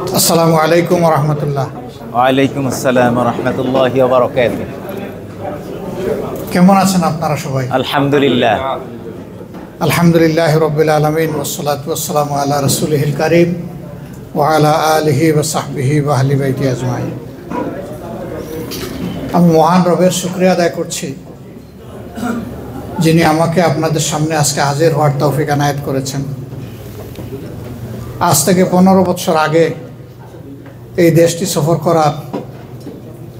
আসসালামু আলাইকুম ওয়া রাহমাতুল্লাহ। ওয়ালাইকুম আসসালাম ওয়া রাহমাতুল্লাহি ওয়া বারাকাতুহু। কেমন আছেন আপনারা সবাই? আলহামদুলিল্লাহ। আলহামদুলিল্লাহি রাব্বিল আলামিন ওয়াসসালাতু ওয়াসসালামু আলা রাসূলিহিল কারীম ওয়া আলা আলিহি ওয়া সাহবিহি ওয়া আহলি বাইতি আজমাইন। আমি মহান রবের শুকরিয়া আদায় করছি, যিনি আমাকে আপনাদের সামনে আজকে হাজির হওয়ার তৌফিক এনায়েত করেছেন। আজ থেকে 15 বছর আগে এই দেশটি সফর করার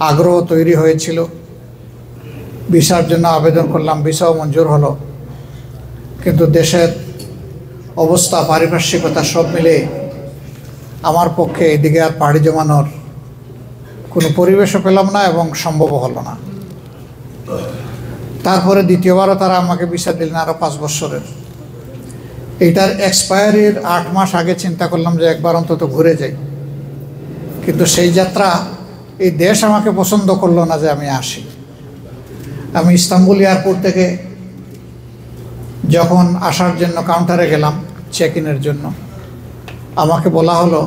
আগ্রহ তৈরি হয়েছিল। ভিসার জন্য আবেদন করলাম, ভিসাও মঞ্জুর হলো, কিন্তু দেশের অবস্থা, পারিপার্শ্বিকতা সব মিলে আমার পক্ষে এদিকে আর পাড়ি জমানোর কোনো পরিবেশও পেলাম না এবং সম্ভবও হলো না। তারপরে দ্বিতীয়বারও তারা আমাকে ভিসা দিলেন আরও 5 বছরের। এইটার এক্সপায়ারির 8 মাস আগে চিন্তা করলাম যে একবার অন্তত ঘুরে যাই, কিন্তু সেই যাত্রা এই দেশ আমাকে পছন্দ করলো না যে আমি আসি। আমি ইস্তাম্বুল এয়ারপোর্ট থেকে যখন আসার জন্য কাউন্টারে গেলাম চেক ইনের জন্য, আমাকে বলা হলো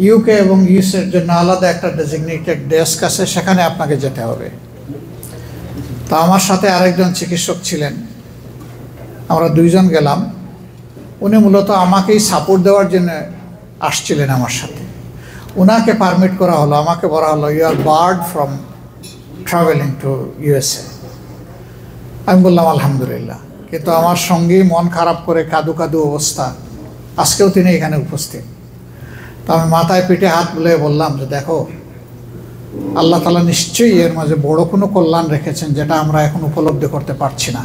ইউকে এবং ইউএসের জন্য আলাদা একটা ডেজিগনেটেড ডেস্ক আছে, সেখানে আপনাকে যেতে হবে। তা আমার সাথে আরেকজন চিকিৎসক ছিলেন, আমরা 2 জন গেলাম। উনি মূলত আমাকেই সাপোর্ট দেওয়ার জন্য আসছিলেন আমার সাথে। ওনাকে পারমিট করা হলো, আমাকে বলা হলো you are barred from travelling to USA. আমি বললাম আলহামদুলিল্লাহ, কিন্তু আমার সঙ্গেই মন খারাপ করে কাদু কাদু অবস্থা, আজকেও তিনি এখানে উপস্থিত। তো আমি মাথায় পিঠে হাত বুলিয়ে বললাম যে দেখো, আল্লাহ তাআলা নিশ্চয়ই এর মাঝে বড় কোনো কল্যাণ রেখেছেন যেটা আমরা এখন উপলব্ধি করতে পারছি না।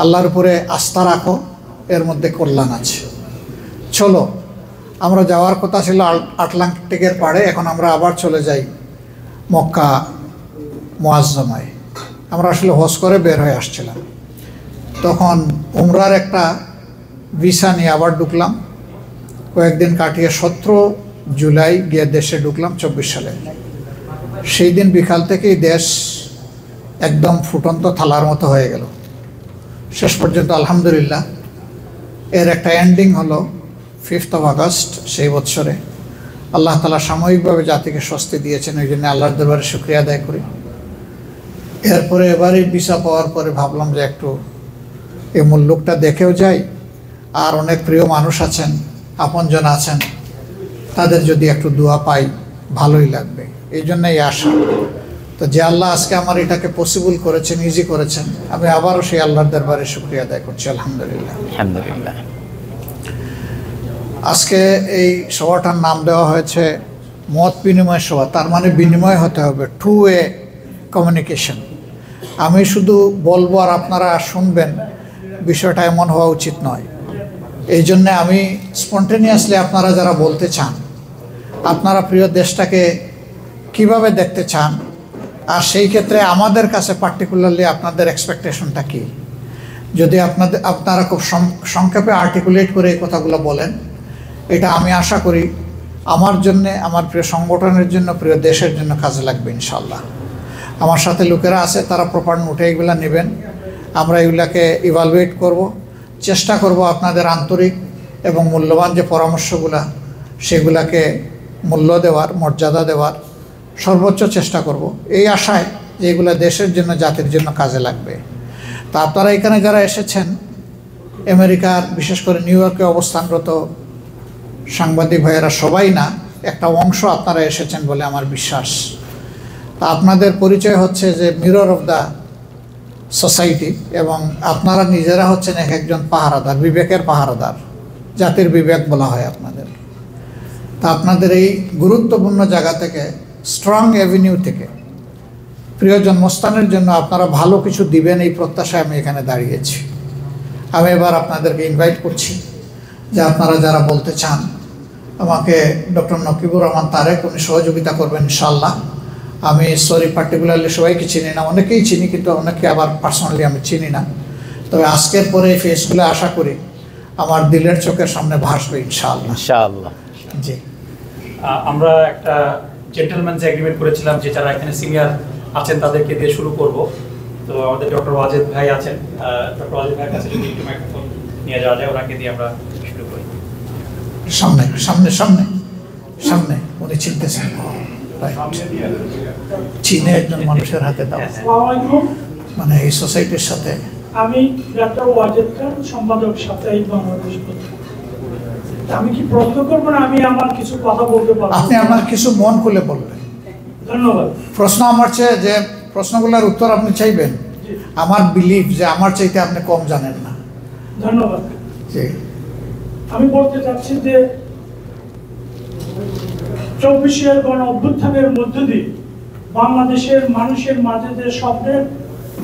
আল্লাহর উপরে আস্থা রাখো, এর মধ্যে কল্যাণ আছে। চলো, আমরা যাওয়ার কথা ছিল আটলান্টিকের পাড়ে, এখন আমরা আবার চলে যাই মক্কা মুআজ্জমায়। আমরা আসলে হজ করে বের হয়ে আসছিলাম, তখন উমরার একটা ভিসা নিয়ে আবার ঢুকলাম। কয়েকদিন কাটিয়ে 17 জুলাই গিয়ে দেশে ঢুকলাম 24 সালে। সেই দিন বিকাল থেকেই দেশ একদম ফুটন্ত থালার মতো হয়ে গেল। শেষ পর্যন্ত আলহামদুলিল্লাহ এর একটা এন্ডিং হলো 5th of August সেই বছরে। আল্লাহ তাআলা সাময়িকভাবে জাতিকে স্বস্তি দিয়েছেন, ওই জন্য আল্লাহর দরবারে শুকরিয়া আদায় করি। এরপরে এবারই ভিসা পাওয়ার পরে ভাবলাম যে একটু এই মুল্লুকটা দেখেও যাই, আর অনেক প্রিয় মানুষ আছেন, আপনজন আছেন, তাদের যদি একটু দোয়া পাই ভালোই লাগবে, এই জন্যই আসা। তো যে আল্লাহ আজকে আমার এটাকে পসিবল করেছেন, ইজি করেছেন, আমি আবারও সেই আল্লাহর দরবারে শুকরিয়া আদায় করছি আলহামদুলিল্লাহ। আলহামদুলিল্লাহ। আজকে এই সভাটার নাম দেওয়া হয়েছে মত বিনিময় সভা। তার মানে বিনিময় হতে হবে, টু ওয়ে কমিউনিকেশন। আমি শুধু বলবো আর আপনারা শুনবেন, বিষয়টা এমন হওয়া উচিত নয়। এই জন্যে আমি স্পন্টেনিয়াসলি আপনারা যারা বলতে চান, আপনারা প্রিয় দেশটাকে কিভাবে দেখতে চান, আর সেই ক্ষেত্রে আমাদের কাছে পার্টিকুলারলি আপনাদের এক্সপেকটেশনটা কী, যদি আপনারা খুব সংক্ষেপে আর্টিকুলেট করে এই কথাগুলো বলেন, এটা আমি আশা করি আমার জন্যে, আমার প্রিয় সংগঠনের জন্য, প্রিয় দেশের জন্য কাজে লাগবে ইনশাআল্লাহ। আমার সাথে লোকেরা আছে, তারা প্রপার নোটে এগুলো নেবেন। আমরা এগুলাকে ইভালুয়েট করব, চেষ্টা করব আপনাদের আন্তরিক এবং মূল্যবান যে পরামর্শগুলা, সেগুলাকে মূল্য দেওয়ার, মর্যাদা দেওয়ার সর্বোচ্চ চেষ্টা করব, এই আশায় যে এগুলো দেশের জন্য, জাতির জন্য কাজে লাগবে। তা আপনারা এখানে যারা এসেছেন, আমেরিকার বিশেষ করে নিউ ইয়র্কে অবস্থানরত সাংবাদিক ভাইয়েরা সবাই না, একটা অংশ আপনারা এসেছেন বলে আমার বিশ্বাস। তা আপনাদের পরিচয় হচ্ছে যে মিরর অফ দ্য সোসাইটি, এবং আপনারা নিজেরা হচ্ছেন এক একজন পাহারাদার, বিবেকের পাহারাদার, জাতির বিবেক বলা হয় আপনাদের। তা আপনাদের এই গুরুত্বপূর্ণ জায়গা থেকে, স্ট্রং অ্যাভিনিউ থেকে, প্রিয় জন্মস্থানের জন্য আপনারা ভালো কিছু দিবেন, এই প্রত্যাশায় আমি এখানে দাঁড়িয়েছি। আমি এবার আপনাদেরকে ইনভাইট করছি যে আপনারা যারা বলতে চান, আমাকে ডক্টর নকিবুর রহমান তারেক উনি সহযোগিতা করবেন ইনশাআল্লাহ। আমি পার্টিকুলারলি সবাইকে চিনি না, অনেকেই চিনি, কিন্তু অনেকে আবার পার্সোনালি আমি চিনি না। তবে আজকের পরে এই ফেসগুলো আশা করি আমার দিলের চোখের সামনে ভাসবে ইনশাআল্লাহ। ইনশাআল্লাহ। জি, আমরা একটা জেন্টলম্যানস এগ্রিমেন্ট করেছিলাম যে যারা এখানে সিনিয়র আছেন তাদেরকে দিয়ে শুরু করব। তো আমাদের ডক্টর ওয়াজেদ ভাই আছেন, ডক্টর ওয়াজেদ ভাইয়ের কাছে যদি একটু মাইক্রোফোন নিয়ে যাওয়া যায়, ওনাকে দিয়ে আমরা শুরু করি। সামনে সামনে সামনে সামনে উনি চিনতেছেন, চীনে একজন মানুষের হাতে দাও, মানে এই সোসাইটির সাথে। আমি ডক্টর ওয়াজেদ খান, সম্পাদক সাপ্তাহিক বাংলাদেশ পত্রিকা। আমি কি প্রশ্ন করবো না আমি আমার কিছু কথা বলতে পারবো? আপনি আমার কিছু মন খুলে বলবেন। ধন্যবাদ। প্রশ্ন আমার চেয়ে যে প্রশ্নগুলোর উত্তর আপনি চাইবেন, আমার বিলিভ যে আমার চাইতে আপনি কম জানেন না। ধন্যবাদ। জি, আমি বলতে চাচ্ছি যে 24-এর গণ অভ্যুত্থানের মধ্য দিয়ে বাংলাদেশের মানুষের মাঝে যে স্বপ্নের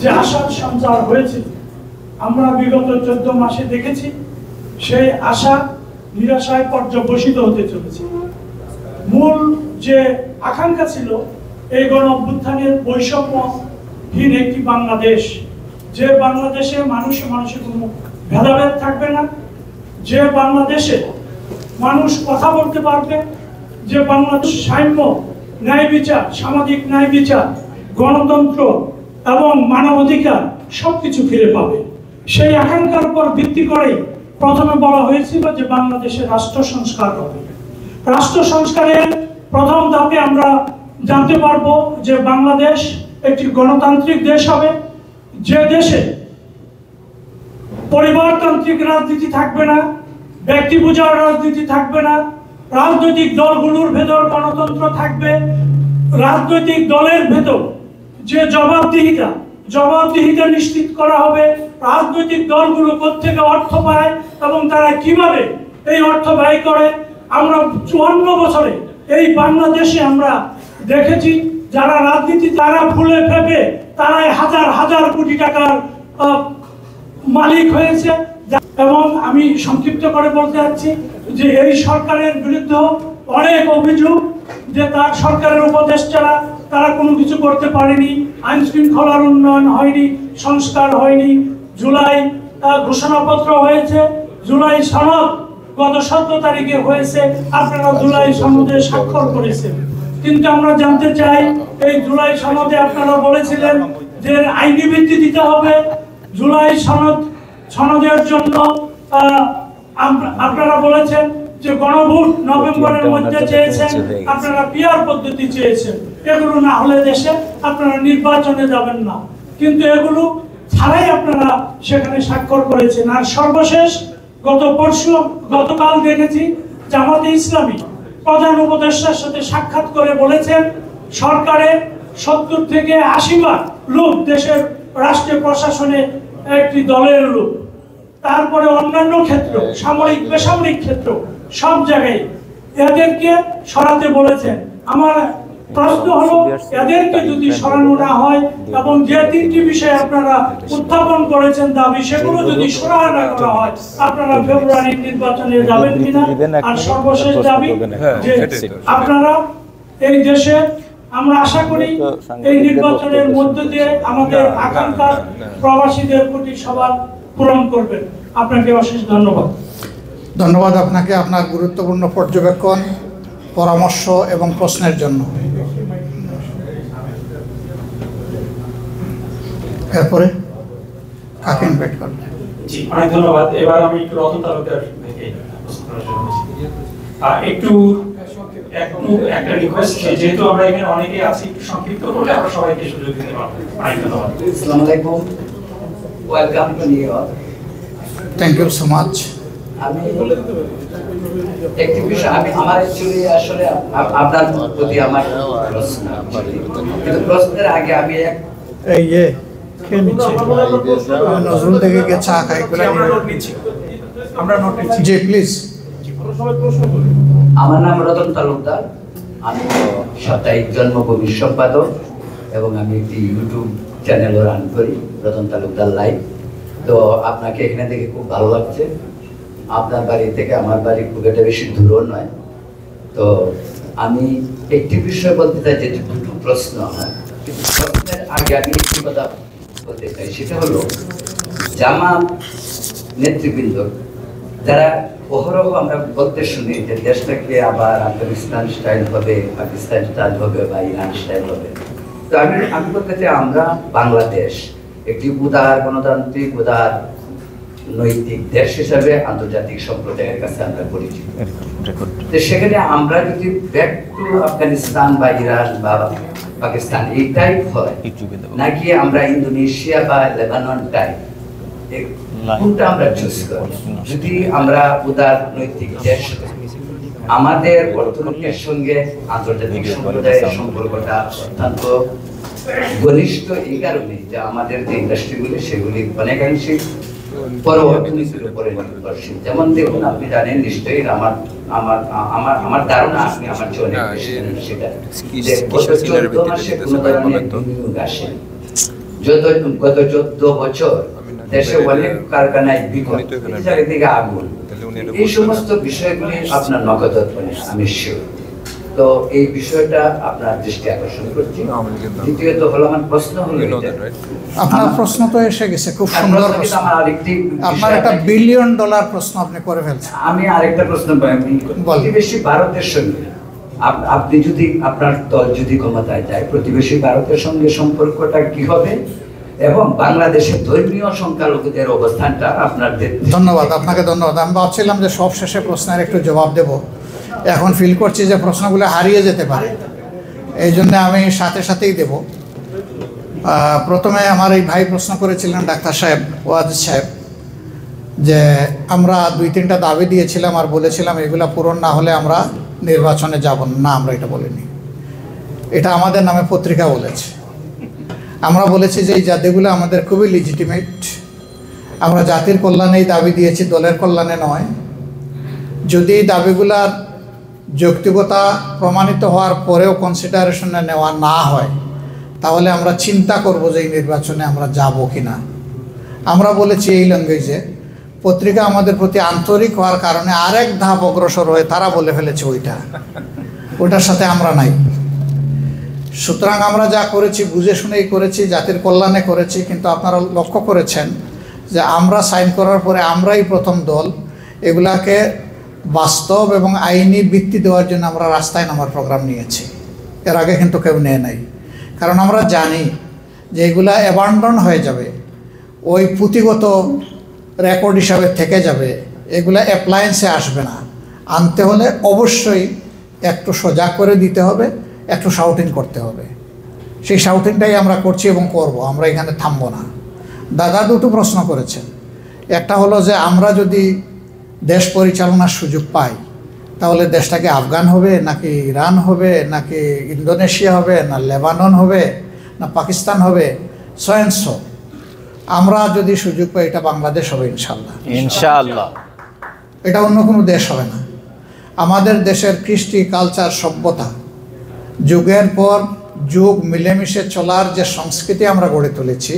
যে আশার সঞ্চার হয়েছে, আমরা বিগত 14 মাসে দেখেছি সেই আশা নিরাশায় পর্যবসিত হতে চলেছে। মূল যে আকাঙ্ক্ষা ছিল এই গণ অভ্যুত্থানের বৈষম্যহীন একটি বাংলাদেশ, যে বাংলাদেশে মানুষে মানুষের কোনো ভেদাভেদ থাকবে না, যে বাংলাদেশে মানুষ কথা বলতে পারবে, যে বাংলাদেশ সাম্য, ন্যায় বিচার, সামাজিক ন্যায় বিচার, গণতন্ত্র এবং মানবাধিকার সবকিছু ফিরে পাবে। সেই আকাঙ্ক্ষার উপর ভিত্তি করে প্রথমে বলা হয়েছিল যে বাংলাদেশে রাষ্ট্র সংস্কার হবে। রাষ্ট্র সংস্কারের প্রথম ধাপে আমরা জানতে পারবো যে বাংলাদেশ একটি গণতান্ত্রিক দেশ হবে, যে দেশে পরিবারতান্ত্রিক রাজনীতি থাকবে না, ব্যক্তি পূজার রাজনীতি থাকবে না, রাজনৈতিক দলগুলোর ভেতর গণতন্ত্র থাকবে, রাজনৈতিক দলের ভেতর যে জবাবদিহিতা নিশ্চিত করা হবে, রাজনৈতিক দলগুলো কোত্থেকে অর্থ পায় এবং তারা কিভাবে এই অর্থ ব্যয় করে। আমরা 54 বছরে এই বাংলাদেশে আমরা দেখেছি যারা রাজনীতি, তারা ফুলে ফেপে তারাই হাজার হাজার কোটি টাকার মালিক হয়েছে। এবং আমি সংক্ষিপ্ত করে বলতে চাচ্ছি যে এই সরকারের বিরুদ্ধে অনেক অভিযোগ যে তার সরকারের উপদেষ্টারা তারা কোনো কিছু করতে পারেনি, আইন শৃঙ্খলার উন্নয়ন হয়নি, সংস্কার হয়নি। জুলাই ঘোষণাপত্র হয়েছে, জুলাই সনদ গত 17 তারিখে হয়েছে, আপনারা জুলাই সনদে স্বাক্ষর করেছেন। কিন্তু আমরা জানতে চাই এই জুলাই সনদে আপনারা বলেছিলেন যে আইনি ভিত্তি দিতে হবে। জুলাই সনদের জন্য আপনারা বলেছেন যে গণভোট নভেম্বরের মধ্যে চেয়েছেন, আপনারা পিআর পদ্ধতি চেয়েছেন। এগুলো না হলে দেশে আপনারা নির্বাচনে যাবেন না, কিন্তু এগুলো ছাড়াই আপনারা সেখানে স্বাক্ষর করেছেন। আর সর্বশেষ গতকাল দেখেছি জামাতে ইসলামী প্রধান উপদেষ্টার সাথে সাক্ষাৎ করে বলেছেন সরকারে 70 থেকে 80 বার লোক দেশের রাষ্ট্রীয় প্রশাসনে একটি দলের লোক। তারপরে অন্যান্য ক্ষেত্র, সামরিক বেসামরিক ক্ষেত্র, সব জায়গায় এদেরকে সরাতে বলেছেন। আমার প্রশ্ন হলো এদেরকে যদি সরানো না হয় এবং যে 3টি বিষয় আপনারা উত্থাপন করেছেন দাবি, সেগুলো যদি সরানো না করা হয়, আপনারা ফেব্রুয়ারির নির্বাচনে যাবেন কিনা? আর সর্বশেষ দাবি যে আপনারা এই দেশে, আমরা আশা করি এই নির্বাচনের মধ্য দিয়ে আমাদের আকাঙ্ক্ষা প্রবাসীদের প্রতি সবার পূরণ করবেন। আপনাকে অশেষ ধন্যবাদ। ধন্যবাদ আপনাকে আপনার গুরুত্বপূর্ণ পর্যবেক্ষণ, পরামর্শ এবং প্রশ্নের জন্য। এরপরে কাকে ইনভাইট করবেন? জি, অনেক ধন্যবাদ। এবার আমি একটু রতন তালুকদার থেকে একটা রিকোয়েস্ট, যেহেতু আমরা এখানে অনেকে আছি, একটু সংক্ষিপ্ত করলে আমরা সবাইকে সুযোগ দিতে পারবো। অনেক ধন্যবাদ। আসসালামু আলাইকুম, welcome to New York. Thank you so much. আমি একটি বিষয়, আমার অ্যাকচুয়ালি আসলে আপনার প্রতি আমার প্রশ্ন, কিন্তু প্রশ্নের আগে আমি এই যে খেয়ে নিচ্ছি, নজরুল থেকে গিয়ে চা খাই। আমরা নোট নিচ্ছি। জি প্লিজ। আমার নাম রতন তালুকদার, আমি সাপ্তাহিক জন্মভূমির সম্পাদক এবং আমি একটি ইউটিউব চ্যানেলও রান করি, রতন তালুকদার লাইভ। তো আপনাকে এখানে দেখে খুব ভালো লাগছে। আপনার বাড়ি থেকে আমার বাড়ি খুব একটা বেশি দূরও নয়। তো আমি একটি বিষয় বলতে চাই, যেটি দুটো প্রশ্ন হয়, কিন্তু প্রশ্নের আগে আমি একটি কথা বলতে চাই, সেটা হলো জামাত নেতৃবৃন্দ যারা অহরহ আমরা বলতে শুনি যে দেশটাকে আবার আফগানিস্তান স্টাইল হবে, পাকিস্তান স্টাইল হবে বা ইরান স্টাইল হবে। তো আমি বলতে চাই আমরা বাংলাদেশ একটি উদার গণতান্ত্রিক উদার নৈতিক দেশ হিসাবে আন্তর্জাতিক সম্প্রদায়ের কাছে আমরা পরিচিত। তো সেখানে আমরা যদি ব্যাক টু আফগানিস্তান বা ইরান বা পাকিস্তান এই টাইপ হয়, নাকি আমরা ইন্দোনেশিয়া বা লেবানন টাইপ, কোনটা আমরা চুজ করি? যদি আমরা উদার নৈতিক দেশ, আমাদের অর্থনীতির সঙ্গে আন্তর্জাতিক সম্প্রদায়ের সম্পর্কটা অত্যন্ত ঘনিষ্ঠ এই কারণে যে আমাদের যে ইন্ডাস্ট্রিগুলি সেগুলি অনেকাংশে পর অর্থনীতির উপরে নির্ভরশীল। যেমন দেখুন, আপনি জানেন নিশ্চয়ই, আমার আমার আমার আমার ধারণা, আপনি আমার চেয়ে অনেক বেশি জানেন সেটা, যে গত 14 মাসে কোনো ধরনের বিনিয়োগ আসে। গত 14 বছর দেশে অনেক কারখানায় বিকট, চারিদিকে আগুন, এই সমস্ত বিষয়গুলি আপনার নগদর্পণে আমি শিওর। তো এই বিষয়টা আপনার দৃষ্টি আকর্ষণ করছি। দ্বিতীয়ত হলো আমার প্রশ্ন হলো, আপনার প্রশ্ন তো এসে গেছে, খুব সুন্দর প্রশ্ন। আপনার একটা $1 বিলিয়ন প্রশ্ন আপনি করে ফেলছেন। আমি আরেকটা প্রশ্ন প্রতিবেশী ভারতের সঙ্গে আপনি যদি, আপনার দল যদি ক্ষমতায় যায়, প্রতিবেশী ভারতের সঙ্গে সম্পর্কটা কি হবে এবং বাংলাদেশের ধর্মীয় সংখ্যালঘুদের অবস্থানটা আপনার? ধন্যবাদ আপনাকে, ধন্যবাদ। আমি ভাবছিলাম যে সব শেষে প্রশ্নের একটু জবাব দেব, এখন ফিল করছি যে প্রশ্নগুলো হারিয়ে যেতে পারে, এই জন্য আমি সাথে সাথেই দেব। প্রথমে আমার এই ভাই প্রশ্ন করেছিলেন ডাক্তার সাহেব, ওয়াজিদ সাহেব, যে আমরা 2-3টা দাবি দিয়েছিলাম আর বলেছিলাম এগুলা পূরণ না হলে আমরা নির্বাচনে যাব না। আমরা এটা বলিনি, এটা আমাদের নামে পত্রিকা বলেছে। আমরা বলেছি যে এই জাতিগুলো আমাদের খুবই লিজিটিমেট, আমরা জাতির কল্যাণেই দাবি দিয়েছি, দলের কল্যাণে নয়। যদি এই দাবিগুলার যৌক্তিকতা প্রমাণিত হওয়ার পরেও কনসিডারেশনে নেওয়া না হয়, তাহলে আমরা চিন্তা করব যে এই নির্বাচনে আমরা যাব কি না। আমরা বলেছি এই ল্যাঙ্গুয়েজে, পত্রিকা আমাদের প্রতি আন্তরিক হওয়ার কারণে আরেক ধাপ অগ্রসর হয়ে তারা বলে ফেলেছে ওইটার সাথে আমরা নাই। সুতরাং আমরা যা করেছি বুঝে শুনেই করেছি, জাতির কল্যাণে করেছি। কিন্তু আপনারা লক্ষ্য করেছেন যে আমরা সাইন করার পরে আমরাই প্রথম দল এগুলাকে বাস্তব এবং আইনি ভিত্তি দেওয়ার জন্য আমরা রাস্তায় নামার প্রোগ্রাম নিয়েছি। এর আগে কিন্তু কেউ নেয় নাই, কারণ আমরা জানি যে এগুলা অ্যাবান্ডন হয়ে যাবে, ওই পুঁথিগত রেকর্ড হিসাবে থেকে যাবে, এগুলা অ্যাপ্লায়েন্সে আসবে না। আনতে হলে অবশ্যই একটু সজাগ করে দিতে হবে, একটু শাউটিং করতে হবে। সেই শাউটিংটাই আমরা করছি এবং করব, আমরা এখানে থামবো না। দাদা দুটো প্রশ্ন করেছেন, একটা হলো যে আমরা যদি দেশ পরিচালনার সুযোগ পাই তাহলে দেশটাকে আফগান হবে নাকি ইরান হবে নাকি ইন্দোনেশিয়া হবে না লেবানন হবে না পাকিস্তান হবে, সয়েন্স। আমরা যদি সুযোগ পাই এটা বাংলাদেশ হবে ইনশাল্লাহ, ইনশাআল্লাহ। এটা অন্য কোনো দেশ হবে না। আমাদের দেশের কৃষ্টি, কালচার, সভ্যতা, যুগের পর যুগ মিলেমিশে চলার যে সংস্কৃতি আমরা গড়ে তুলেছি,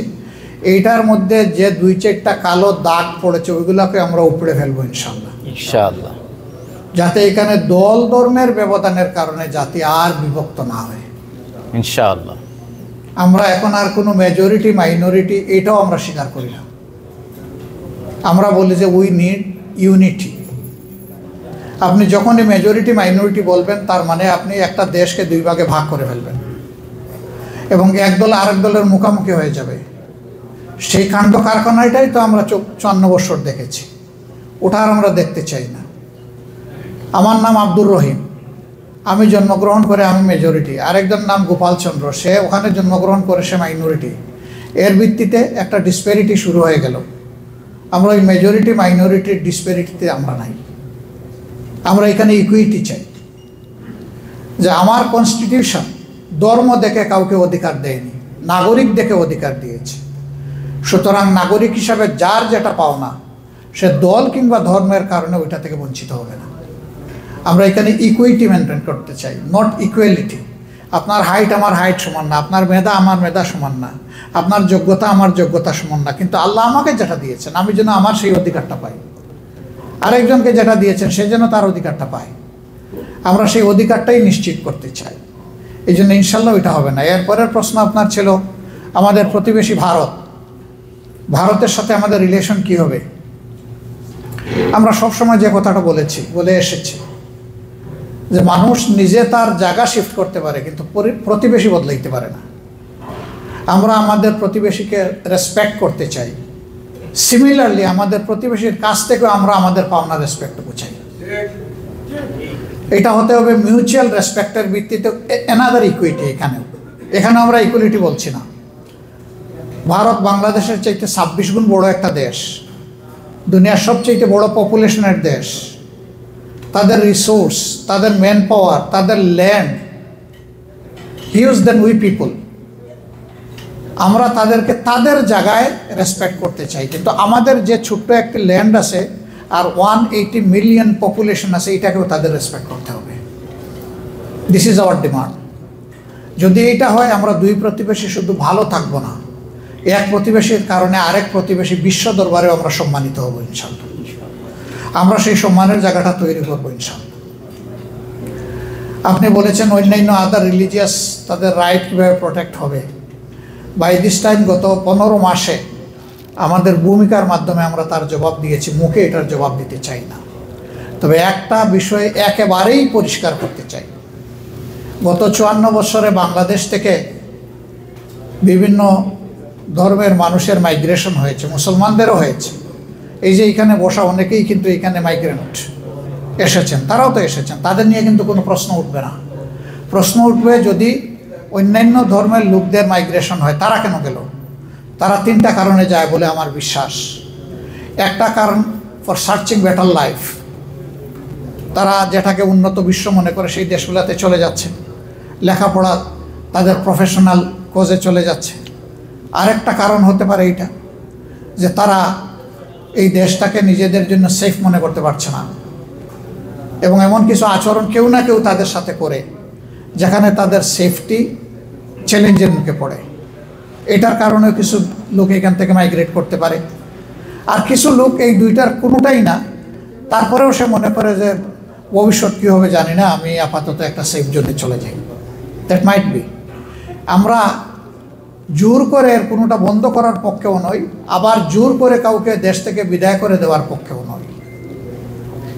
এইটার মধ্যে যে 2-4টা কালো দাগ পড়েছে ওইগুলোকে আমরা উপড়ে ফেলবো ইনশাল্লাহ, ইনশাআল্লাহ। যাতে এখানে দল ধর্মের ব্যবধানের কারণে জাতি আর বিভক্ত না হয় ইনশাআল্লাহ। আমরা এখন আর কোনো মেজরিটি মাইনরিটি এটাও আমরা স্বীকার করি না। আমরা বলি যে উই নিড ইউনিটি। আপনি যখনই মেজরিটি মাইনরিটি বলবেন তার মানে আপনি একটা দেশকে 2 ভাগে ভাগ করে ফেলবেন এবং এক দল আরেক দলের মুখোমুখি হয়ে যাবে। সেই কাণ্ড কারখানাটাই তো আমরা 54 বছর দেখেছি, ওটা আর আমরা দেখতে চাই না। আমার নাম আব্দুর রহিম, আমি জন্মগ্রহণ করে আমি মেজরিটি, আরেকজন নাম গোপাল চন্দ্র, সে ওখানে জন্মগ্রহণ করে সে মাইনরিটি। এর ভিত্তিতে একটা ডিসপ্যারিটি শুরু হয়ে গেল। আমরা ওই মেজরিটি মাইনরিটির ডিসপ্যারিটিতে আমরা নাই, আমরা এখানে ইকুইটি চাই। যে আমার কনস্টিটিউশন ধর্ম দেখে কাউকে অধিকার দেয়নি, নাগরিক দেখে অধিকার দিয়েছে। সুতরাং নাগরিক হিসাবে যার যেটা পাওনা সে দল কিংবা ধর্মের কারণে ওইটা থেকে বঞ্চিত হবে না। আমরা এখানে ইকুইটি মেনটেন করতে চাই, নট ইকুয়ালিটি। আপনার হাইট আমার হাইট সমান না, আপনার মেধা আমার মেধা সমান না, আপনার যোগ্যতা আমার যোগ্যতা সমান না, কিন্তু আল্লাহ আমাকে যেটা দিয়েছেন আমি যেন আমার সেই অধিকারটা পাই, আরেকজনকে যেটা দিয়েছেন সে যেন তার অধিকারটা পায়। আমরা সেই অধিকারটাই নিশ্চিত করতে চাই। এই জন্য ইনশাল্লাহ ওইটা হবে না। এরপরের প্রশ্ন আপনার ছিল আমাদের প্রতিবেশী ভারত, ভারতের সাথে আমাদের রিলেশন কি হবে। আমরা সবসময় যে কথাটা বলে এসেছি যে মানুষ নিজে তার জায়গা শিফট করতে পারে কিন্তু প্রতিবেশী বদলাইতে পারে না। আমরা আমাদের প্রতিবেশীকে রেসপেক্ট করতে চাই, সিমিলারলি আমাদের প্রতিবেশীর কাছ থেকেও আমরা আমাদের পাওনা রেসপেক্ট বুঝাই। এটা হতে হবে মিউচুয়াল রেসপেক্টের ভিত্তিতে। অ্যানাদার ইকুইটি এখানে আমরা ইকুয়ালিটি বলছি না। ভারত বাংলাদেশের চাইতে 26 গুণ বড় একটা দেশ, দুনিয়ার সবচেয়ে বড় পপুলেশনের দেশ। তাদের রিসোর্স, তাদের ম্যান পাওয়ার, তাদের land huge than we people. আমরা তাদেরকে তাদের জায়গায় রেসপেক্ট করতে চাই, কিন্তু আমাদের যে ছোট্ট একটি ল্যান্ড আছে আর 180 মিলিয়ন পপুলেশন আছে, এটাকেও তাদের রেসপেক্ট করতে হবে। This is our demand. যদি এটা হয়, আমরা দুই প্রতিবেশী শুধু ভালো থাকবো না, এক প্রতিবেশীর কারণে আরেক প্রতিবেশী বিশ্ব দরবারেও আমরা সম্মানিত হব ইনশাআল্লাহ। আমরা সেই সম্মানের জায়গাটা তৈরি করবো ইনশাআল্লাহ। আপনি বলেছেন অন্যান্য আদার রিলিজিয়াস তাদের রাইট কীভাবে প্রোটেক্ট হবে। বাই দিস টাইম গত 15 মাসে আমাদের ভূমিকার মাধ্যমে আমরা তার জবাব দিয়েছি, মুখে এটার জবাব দিতে চাই না। তবে একটা বিষয় একেবারেই পরিষ্কার করতে চাই, গত 54 বছরে বাংলাদেশ থেকে বিভিন্ন ধর্মের মানুষের মাইগ্রেশন হয়েছে, মুসলমানদেরও হয়েছে। এই যে এখানে বসা অনেকেই কিন্তু এখানে মাইগ্রেন্ট এসেছেন, তারাও তো এসেছেন, তাদের নিয়ে কিন্তু কোনো প্রশ্ন উঠবে না। প্রশ্ন উঠবে যদি অন্যান্য ধর্মের লোকদের মাইগ্রেশন হয়, তারা কেন গেল? তারা 3টা কারণে যায় বলে আমার বিশ্বাস। একটা কারণ ফর সার্চিং বেটার লাইফ, তারা যেটাকে উন্নত বিশ্ব মনে করে সেই দেশগুলোতে চলে যাচ্ছে, লেখাপড়া তাদের প্রফেশনাল কোজে চলে যাচ্ছে। আরেকটা কারণ হতে পারে এইটা যে তারা এই দেশটাকে নিজেদের জন্য সেফ মনে করতে পারছে না, এবং এমন কিছু আচরণ কেউ না কেউ তাদের সাথে করে যেখানে তাদের সেফটি চ্যালেঞ্জের মুখে পড়ে। এটার কারণেও কিছু লোক এখান থেকে মাইগ্রেট করতে পারে। আর কিছু লোক এই দুইটার কোনোটাই না, তারপরেও সে মনে করে যে ভবিষ্যৎ কী হবে জানি না, আমি আপাতত একটা সেফ জোনে চলে যাই। That might be. আমরা জোর করে এর কোনোটা বন্ধ করার পক্ষেও নই, আবার জোর করে কাউকে দেশ থেকে বিদায় করে দেওয়ার পক্ষেও নই।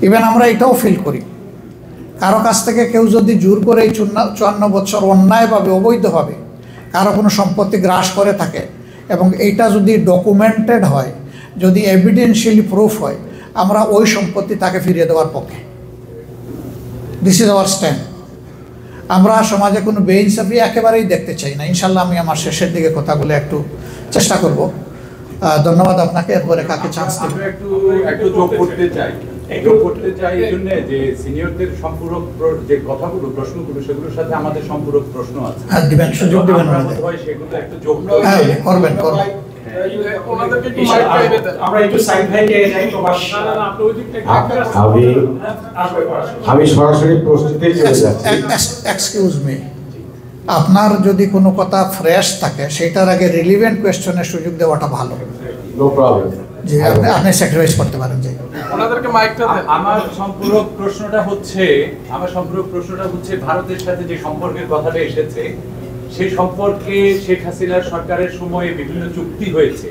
ইভেন আমরা এটাও ফিল করি, কারো কাছ থেকে কেউ যদি জোর করে এই 54 বছর অন্যায়ভাবে অবৈধভাবে কারো কোনো সম্পত্তি গ্রাস করে থাকে এবং এইটা যদি ডকুমেন্টেড হয়, যদি এভিডেন্সিয়ালি প্রুফ হয়, আমরা ওই সম্পত্তি তাকে ফিরিয়ে দেওয়ার পক্ষে। This is our stand. আমরা সমাজে কোনো বেইনসাফি একেবারেই দেখতে চাই না। ইনশাল্লাহ আমি আমার শেষের দিকে কথাগুলো একটু চেষ্টা করব। ধন্যবাদ আপনাকে। এরপরে কাকে চান্স দেব? একটু যোগ করতে চাই এই জন্য যে সিনিয়রদের সম্পূরক যে কথাগুলো, প্রশ্নগুলো, সেগুলোর সাথে আমাদের সম্পূরক প্রশ্ন আছে। হ্যাঁ, দিবেন, সুযোগ দিবেন আমাদের। সেগুলো একটু যোগ করবেন। আমরা একটু সাইড ভাইকে যাই তো আমি সরাসরি প্রশ্নতেই চলে যাচ্ছি। এক্সকিউজ মি, আপনার যদি কোনো কথা ফ্রেশ থাকে সেটার আগে রিলিভেন্ট কোয়েশ্চনের সুযোগ দেওয়াটা ভালো। No problem. জি, আপনি স্যাক্রিফাইস করতে পারেন। যে ওনাদেরকে মাইকটা দেন। আমার সম্পূরক প্রশ্নটা হচ্ছে ভারতের সাথে যে সম্পর্কের কথাটা এসেছে, সেই সম্পর্কে শেখ হাসিনার সরকারের সময়ে বিভিন্ন চুক্তি হয়েছে।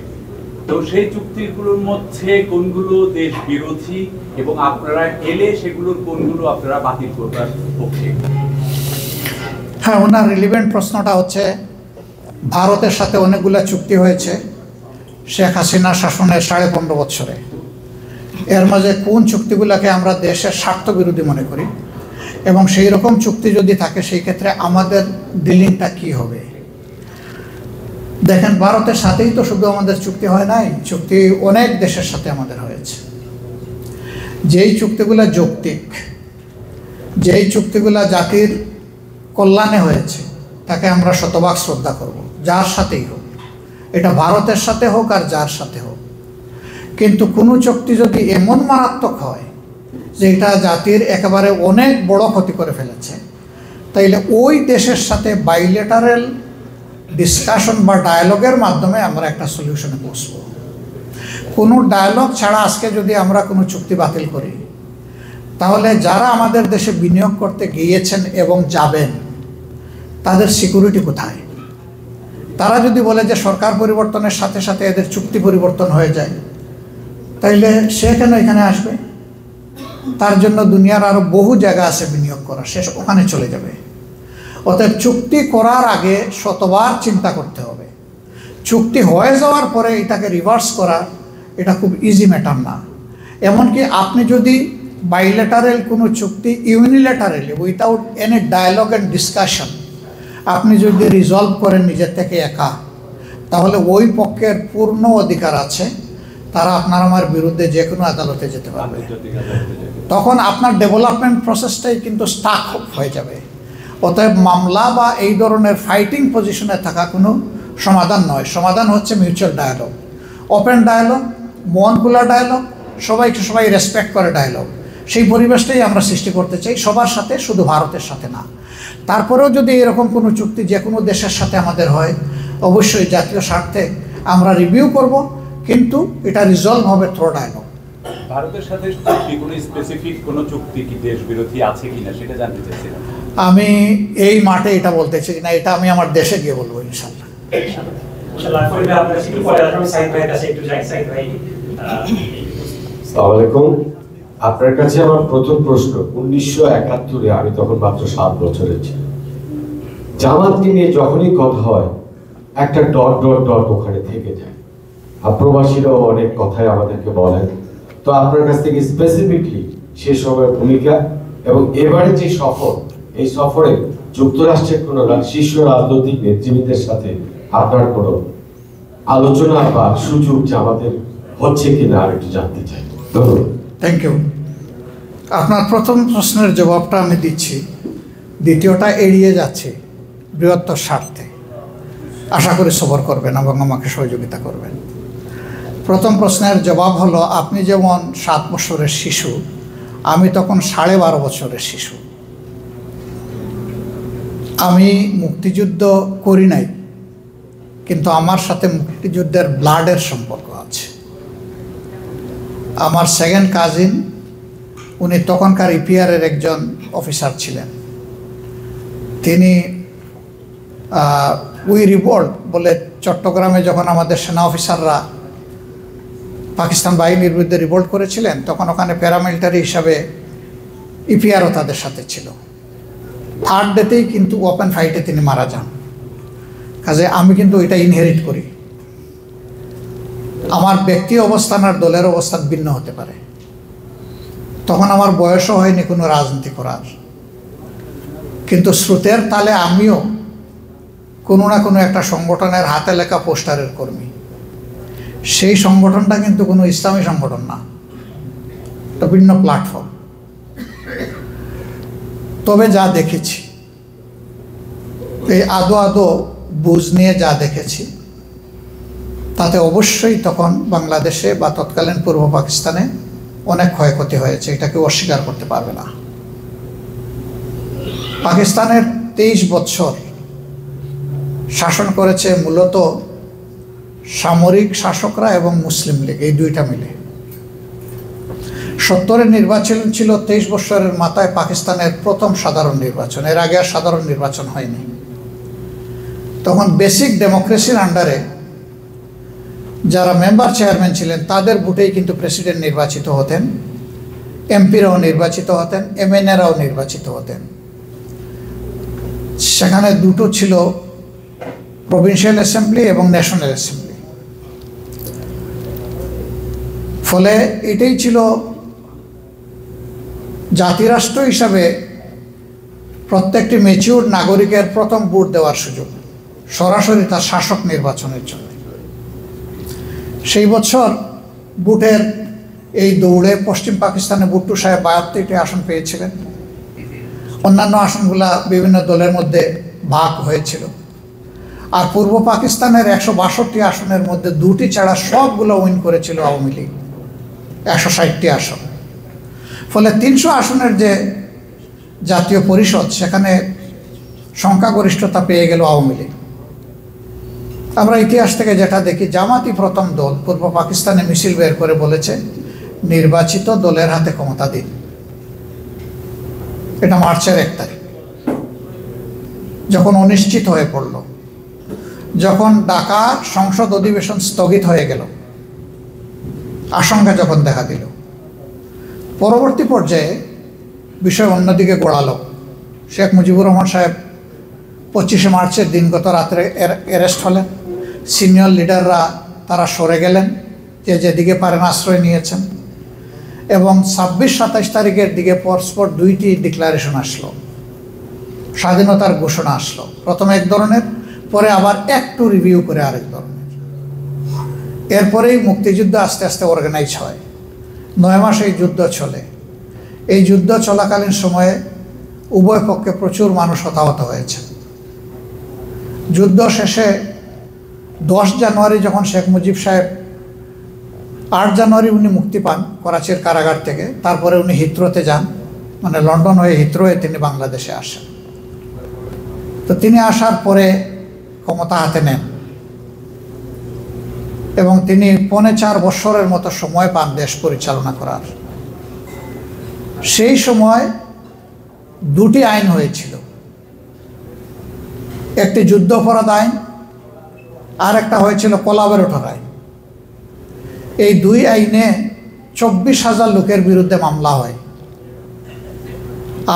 তো সেই চুক্তিগুলোর মধ্যে কোনগুলো দেশ বিরোধী এবং আপনারা এলে সেগুলোর কোনগুলো আপনারা বাতিল করবার পক্ষে? হ্যাঁ, ওনার রিলিভেন্ট প্রশ্নটা হচ্ছে ভারতের সাথে অনেকগুলো চুক্তি হয়েছে শেখ হাসিনা শাসনের 15.5 বছরে। এর মাঝে কোন চুক্তিগুলোকে আমরা দেশের স্বার্থ বিরোধী মনে করি এবং সেই রকম চুক্তি যদি থাকে সেই ক্ষেত্রে আমাদের ডিলিংটা কি হবে। দেখেন, ভারতের সাথেই তো শুধু আমাদের চুক্তি হয় নাই, চুক্তি অনেক দেশের সাথে আমাদের হয়েছে। যেই চুক্তিগুলো যৌক্তিক, যেই চুক্তিগুলো জাতির কল্যাণে হয়েছে, তাকে আমরা শতভাগ শ্রদ্ধা করব, যার সাথেই হোক, এটা ভারতের সাথে হোক আর যার সাথে হোক। কিন্তু কোনো চুক্তি যদি এমন মারাত্মক হয় যে এটা জাতির একেবারে অনেক বড় ক্ষতি করে ফেলেছে, তাইলে ওই দেশের সাথে বাইলেটারাল ডিসকাশন বা ডায়ালগের মাধ্যমে আমরা একটা সলিউশনে পৌঁছব। কোনো ডায়ালগ ছাড়া আজকে যদি আমরা কোনো চুক্তি বাতিল করি, তাহলে যারা আমাদের দেশে বিনিয়োগ করতে গিয়েছেন এবং যাবেন, তাদের সিকিউরিটি কোথায়? তারা যদি বলে যে সরকার পরিবর্তনের সাথে সাথে এদের চুক্তি পরিবর্তন হয়ে যায়, তাইলে সে কেন এখানে আসবে? তার জন্য দুনিয়ার আরও বহু জায়গা আছে বিনিয়োগ করা, সে ওখানে চলে যাবে। অতএব চুক্তি করার আগে শতবার চিন্তা করতে হবে। চুক্তি হয়ে যাওয়ার পরে এটাকে রিভার্স করা এটা খুব ইজি ম্যাটার না। এমনকি আপনি যদি বাইলেটারাল কোনো চুক্তি unilaterally without any dialogue and discussion আপনি যদি রিজলভ করেন নিজের থেকে একা, তাহলে ওই পক্ষের পূর্ণ অধিকার আছে, তারা আপনার আমার বিরুদ্ধে যে কোনো আদালতে যেতে পারবে। তখন আপনার ডেভেলপমেন্ট প্রসেসটাই কিন্তু স্টাক হয়ে যাবে। অতএব মামলা বা এই ধরনের ফাইটিং পজিশনে থাকা কোনো সমাধান নয়। সমাধান হচ্ছে মিউচুয়াল ডায়ালগ, ওপেন ডায়ালগ, মন খোলা ডায়ালগ, সবাইকে সবাই রেসপেক্ট করে ডায়ালগ। সেই পরিবেশটাই আমরা সৃষ্টি করতে চাই সবার সাথে, শুধু ভারতের সাথে না। তারপরেও যদি এরকম কোনো চুক্তি যে কোনো দেশের সাথে আমাদের হয়, অবশ্যই জাতীয় স্বার্থে আমরা রিভিউ করব, কিন্তু এটা রিজলভ হবে থ্রু ডায়ালগ। ভারতের সাথে চুক্তি কোনো স্পেসিফিক কোনো চুক্তি কি দেশ বিরোধী আছে কিনা সেটা জানতে চাইছিলাম। আমি এই মাঠে এটা বলতে চাই না, এটা আমি আমার দেশে গিয়ে বলবো ইনশাল্লাহ। আসসালামু আলাইকুম। আপনার কাছে আমার প্রথম প্রশ্ন, 1971-এ আমি তখন মাত্র 7 বছরের ছিলাম। জামাতকে নিয়ে যখনই কথা হয় একটা ডট ডট ডট ওখানে থেকে যায়। প্রবাসীরাও অনেক কথাই আমাদেরকে বলেন। তো আপনার কাছ থেকে স্পেসিফিকলি সে সময়ের ভূমিকা এবং এবারে যে সফর, এই সফরে যুক্তরাষ্ট্রের কোনো শীর্ষ রাজনৈতিক নেতৃবৃন্দের সাথে আপনার কোনো আলোচনা বা সুযোগ জামাতের হচ্ছে কিনা আমি একটু জানতে চাই। ধন্যবাদ। Thank you. আপনার প্রথম প্রশ্নের জবাবটা আমি দিচ্ছি, দ্বিতীয়টা এড়িয়ে যাচ্ছে বৃহত্তর স্বার্থে। আশা করি সবর করবেন এবং আমাকে সহযোগিতা করবেন। প্রথম প্রশ্নের জবাব হলো, আপনি যেমন 7 বছরের শিশু, আমি তখন 12.5 বছরের শিশু। আমি মুক্তিযুদ্ধ করি নাই, কিন্তু আমার সাথে মুক্তিযুদ্ধের ব্লাডের সম্পর্ক আছে। আমার সেকেন্ড কাজিন, উনি তখনকার ইপিআরের একজন অফিসার ছিলেন। তিনি উই রিভোল্ট বলে চট্টগ্রামে যখন আমাদের সেনা অফিসাররা পাকিস্তান বাহিনীর বিরুদ্ধে রিভোল্ট করেছিলেন, তখন ওখানে প্যারামিলিটারি হিসাবে ইপিআরও তাদের সাথে ছিল। 3rd ডেতেই কিন্তু ওপেন ফাইটে তিনি মারা যান। কাজে আমি কিন্তু এটা ইনহেরিট করি। আমার ব্যক্তি অবস্থান আর দলের অবস্থান ভিন্ন হতে পারে। তখন আমার বয়সও হয়নি কোনো রাজনীতি করার, কিন্তু স্রোতের তালে আমিও কোনো না কোনো একটা সংগঠনের হাতে লেখা পোস্টারের কর্মী। সেই সংগঠনটা কিন্তু কোনো ইসলামী সংগঠন না, এটা ভিন্ন প্ল্যাটফর্ম। তবে যা দেখেছি, এই আদো বুঝ নিয়ে যা দেখেছি, তাতে অবশ্যই তখন বাংলাদেশে বা তৎকালীন পূর্ব পাকিস্তানে অনেক ক্ষয়ক্ষতি হয়েছে, এটা কেউ অস্বীকার করতে পারবে না। পাকিস্তানের 23 বছর শাসন করেছে মূলত সামরিক শাসকরা এবং মুসলিম লীগ, এই দুইটা মিলে। 70-এর নির্বাচন ছিল 23 বছরের মাথায় পাকিস্তানের প্রথম সাধারণ নির্বাচন। এর আগে আর সাধারণ নির্বাচন হয়নি। তখন বেসিক ডেমোক্রেসির আন্ডারে যারা মেম্বার চেয়ারম্যান ছিলেন তাদের ভোটেই কিন্তু প্রেসিডেন্ট নির্বাচিত হতেন, এমপিরাও নির্বাচিত হতেন, এমএনএরাও নির্বাচিত হতেন। সেখানে দুটো ছিল, প্রভিন্সিয়াল অ্যাসেম্বলি এবং ন্যাশনাল অ্যাসেম্বলি। ফলে এটাই ছিল জাতিরাষ্ট্র হিসাবে প্রত্যেকটি ম্যাচিউর নাগরিকের প্রথম ভোট দেওয়ার সুযোগ, সরাসরি তার শাসক নির্বাচনের জন্য। সেই বছর ভোটের এই দৌড়ে পশ্চিম পাকিস্তানে ভুট্টো সাহেব 72টি আসন পেয়েছিলেন। অন্যান্য আসনগুলা বিভিন্ন দলের মধ্যে ভাগ হয়েছিল। আর পূর্ব পাকিস্তানের 162টি আসনের মধ্যে 2টি ছাড়া সবগুলো উইন করেছিল আওয়ামী লীগ, 160টি আসন। ফলে 300 আসনের যে জাতীয় পরিষদ, সেখানে সংখ্যাগরিষ্ঠতা পেয়ে গেল আওয়ামী লীগ। আমরা ইতিহাস থেকে যেটা দেখি, জামাতই প্রথম দল পূর্ব পাকিস্তানে মিছিল বের করে বলেছে, নির্বাচিত দলের হাতে ক্ষমতা দিন। এটা মার্চের 1 তারিখ। যখন অনিশ্চিত হয়ে পড়ল, যখন ঢাকা সংসদ অধিবেশন স্থগিত হয়ে গেল, আশঙ্কা যখন দেখা দিল, পরবর্তী পর্যায়ে বিষয় অন্যদিকে গড়ালো। শেখ মুজিবুর রহমান সাহেব 25শে মার্চের দিনগত রাত্রে অ্যারেস্ট হলেন। সিনিয়র লিডাররা তারা সরে গেলেন। যে যেদিকে পারেন আশ্রয় নিয়েছেন, এবং 26-27 তারিখের দিকে পরস্পর দুইটি ডিক্লারেশন আসলো, স্বাধীনতার ঘোষণা আসলো। প্রথমে এক ধরনের, পরে আবার একটু রিভিউ করে আরেক ধরনের। এরপরেই মুক্তিযুদ্ধ আস্তে আস্তে অর্গানাইজ হয়। 9 মাস এই যুদ্ধ চলে। এই যুদ্ধ চলাকালীন সময়ে উভয় পক্ষে প্রচুর মানুষ হতাহত হয়েছে। যুদ্ধ শেষে 10 জানুয়ারি যখন শেখ মুজিব সাহেব, 8 জানুয়ারি উনি মুক্তি পান করাচির কারাগার থেকে, তারপরে উনি হিথ্রোতে যান, মানে লন্ডন হয়ে হিথ্রোয়ে তিনি বাংলাদেশে আসেন। তো তিনি আসার পরে ক্ষমতা হাতে নেন এবং তিনি 4.5 বছরের মতো সময় পান দেশ পরিচালনা করার। সেই সময় দুটি আইন হয়েছিল, একটি যুদ্ধ অপরাধ আইন আর একটা হয়েছিল কোলাবরেটর আইন। এই দুই আইনে 24,000 লোকের বিরুদ্ধে মামলা হয়,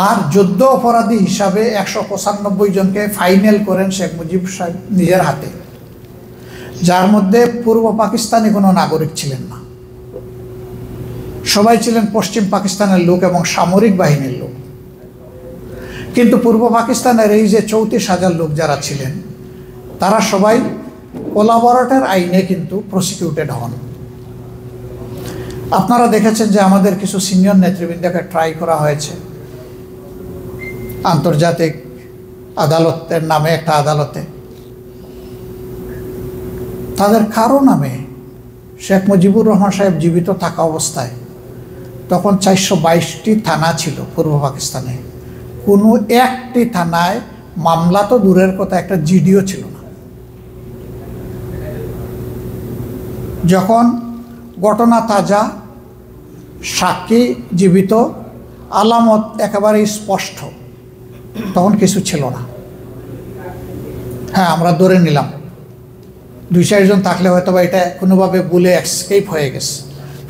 আর যুদ্ধ অপরাধী হিসাবে 195 জনকে ফাইনাল করেন শেখ মুজিব সাহেব নিজের হাতে, যার মধ্যে পূর্ব পাকিস্তানি কোনো নাগরিক ছিলেন না, সবাই ছিলেন পশ্চিম পাকিস্তানের লোক এবং সামরিক বাহিনীর লোক। কিন্তু পূর্ব পাকিস্তানের এই যে 34,000 লোক যারা ছিলেন, তারা সবাই কোলাবরেটর আইনে কিন্তু প্রসিকিউটেড হন। আপনারা দেখেছেন যে আমাদের কিছু সিনিয়র নেতৃবৃন্দকে ট্রাই করা হয়েছে আন্তর্জাতিক আদালতের নামে, একটা আদালতে তাদের কারো নামে, শেখ মুজিবুর রহমান সাহেব জীবিত থাকা অবস্থায় তখন 422টি থানা ছিল পূর্ব পাকিস্তানে, কোনো একটি থানায় মামলা তো দূরের কথা, একটা জিডিও ছিল না। যখন ঘটনা তাজা, সাক্ষী জীবিত, আলামত একেবারেই স্পষ্ট, তখন কিছু ছিল না। হ্যাঁ, আমরা ধরে নিলাম 2-4 জন থাকলে হয়তো বা এটা কোনোভাবে ভুলে এক্সকেপ হয়ে গেছে,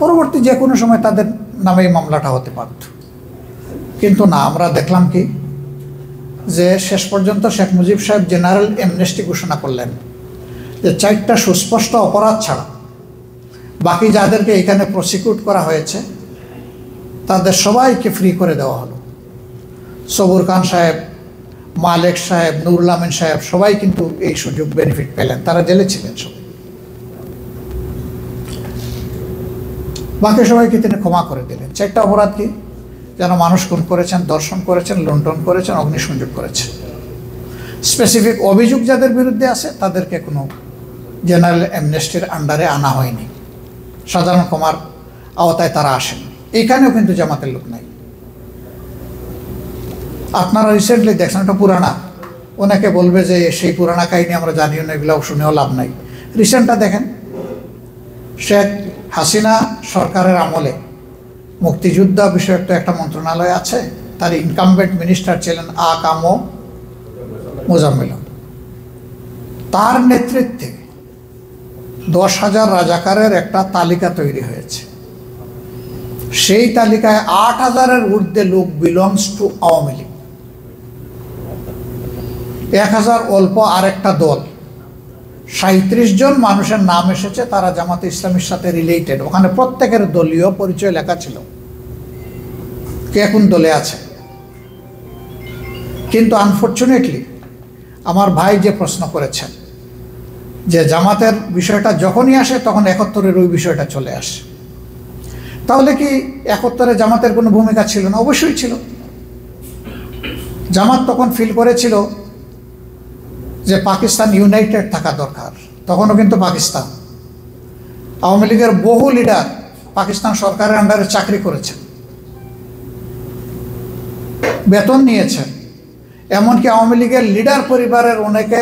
পরবর্তী যে কোনো সময় তাদের নামেই মামলাটা হতে পারত। কিন্তু না, আমরা দেখলাম কি যে শেষ পর্যন্ত শেখ মুজিব সাহেব জেনারেল অ্যামনেস্টি ঘোষণা করলেন, যে 4টা সুস্পষ্ট অপরাধ ছাড়া বাকি যাদেরকে এখানে প্রসিকিউট করা হয়েছে তাদের সবাইকে ফ্রি করে দেওয়া হলো। সবুর খান সাহেব, মালেক সাহেব, নুরুল আমিন সাহেব সবাই কিন্তু এই সুযোগ বেনিফিট পেলেন, তারা জেলে ছিলেন সবাই। বাকি সবাইকে তিনি ক্ষমা করে দিলেন। 4টা অপরাধ কি? যেন মানুষ খুন করেছেন, দর্শন করেছেন, লুণ্ঠন করেছেন, অগ্নিসংযোগ করেছেন। স্পেসিফিক অভিযোগ যাদের বিরুদ্ধে আছে তাদেরকে কোনো জেনারেল অ্যামনেস্টির আন্ডারে আনা হয়নি, সাধারণ ক্ষমার আওতায় তারা আসেন। এখানেও কিন্তু জামাতের লোক নাই। আপনারা রিসেন্টলি দেখছেন, একটা পুরানা, অনেকে বলবে যে সেই পুরানা কাহিনী আমরা জানিও না, এগুলো শুনেও লাভ নাই। রিসেন্টটা দেখেন, শেখ হাসিনা সরকারের আমলে মুক্তিযুদ্ধ বিষয়ক তো একটা মন্ত্রণালয় আছে, তার ইনকামবেন্ট মিনিস্টার ছিলেন আ.ক.ম. মোজাম্মেল। তার নেতৃত্বে 10,000 রাজাকারের একটা তালিকা তৈরি হয়েছে। সেই তালিকায় 8,000-এর ঊর্ধ্বে লোক বিলংস টু আওয়ামী লীগ। 1,000 অল্প আরেকটা দল, 37 জন মানুষের নাম এসেছে, তারা জামাতে ইসলামীর সাথে রিলেটেড। ওখানে প্রত্যেকের দলীয় পরিচয় লেখা ছিল, কে কোন দলে আছে। কিন্তু আনফর্চুনেটলি আমার ভাই যে প্রশ্ন করেছেন যে জামাতের বিষয়টা যখনই আসে তখন 71-এর ওই বিষয়টা চলে আসে, তাহলে কি 71-এ জামাতের কোনো ভূমিকা ছিল না? অবশ্যই ছিল। জামাত তখন ফিল করেছিল যে পাকিস্তান ইউনাইটেড থাকা দরকার। তখনও কিন্তু পাকিস্তান, আওয়ামী লীগের বহু লিডার পাকিস্তান সরকারের আন্ডারে চাকরি করেছেন, বেতন নিয়েছেন, এমনকি আওয়ামী লীগের লিডার পরিবারের অনেকে